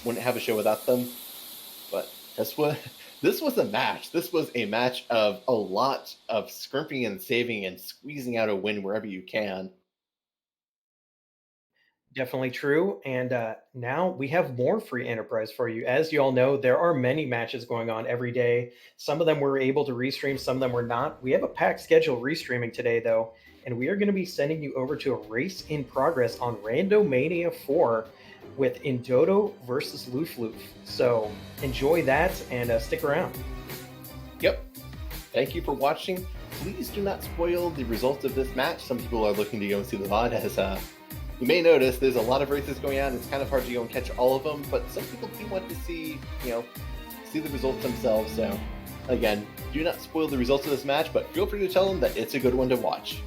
[SPEAKER 1] Wouldn't have a show without them. But this was a match. This was a match of a lot of scrimping and saving and squeezing out a win wherever you can.
[SPEAKER 2] Definitely true. And now we have more free enterprise for you. As you all know, there are many matches going on every day. Some of them we're able to restream, some of them we're not. We have a packed schedule restreaming today, though, and we are going to be sending you over to a race in progress on Randomania 4 with Indodo versus Loof. So enjoy that and stick around.
[SPEAKER 1] Yep. Thank you for watching. Please do not spoil the results of this match. Some people are looking to go and see the VOD as you may notice there's a lot of races going on. It's kind of hard to go and catch all of them, but some people do want to see the results themselves. So, again, do not spoil the results of this match, but feel free to tell them that it's a good one to watch.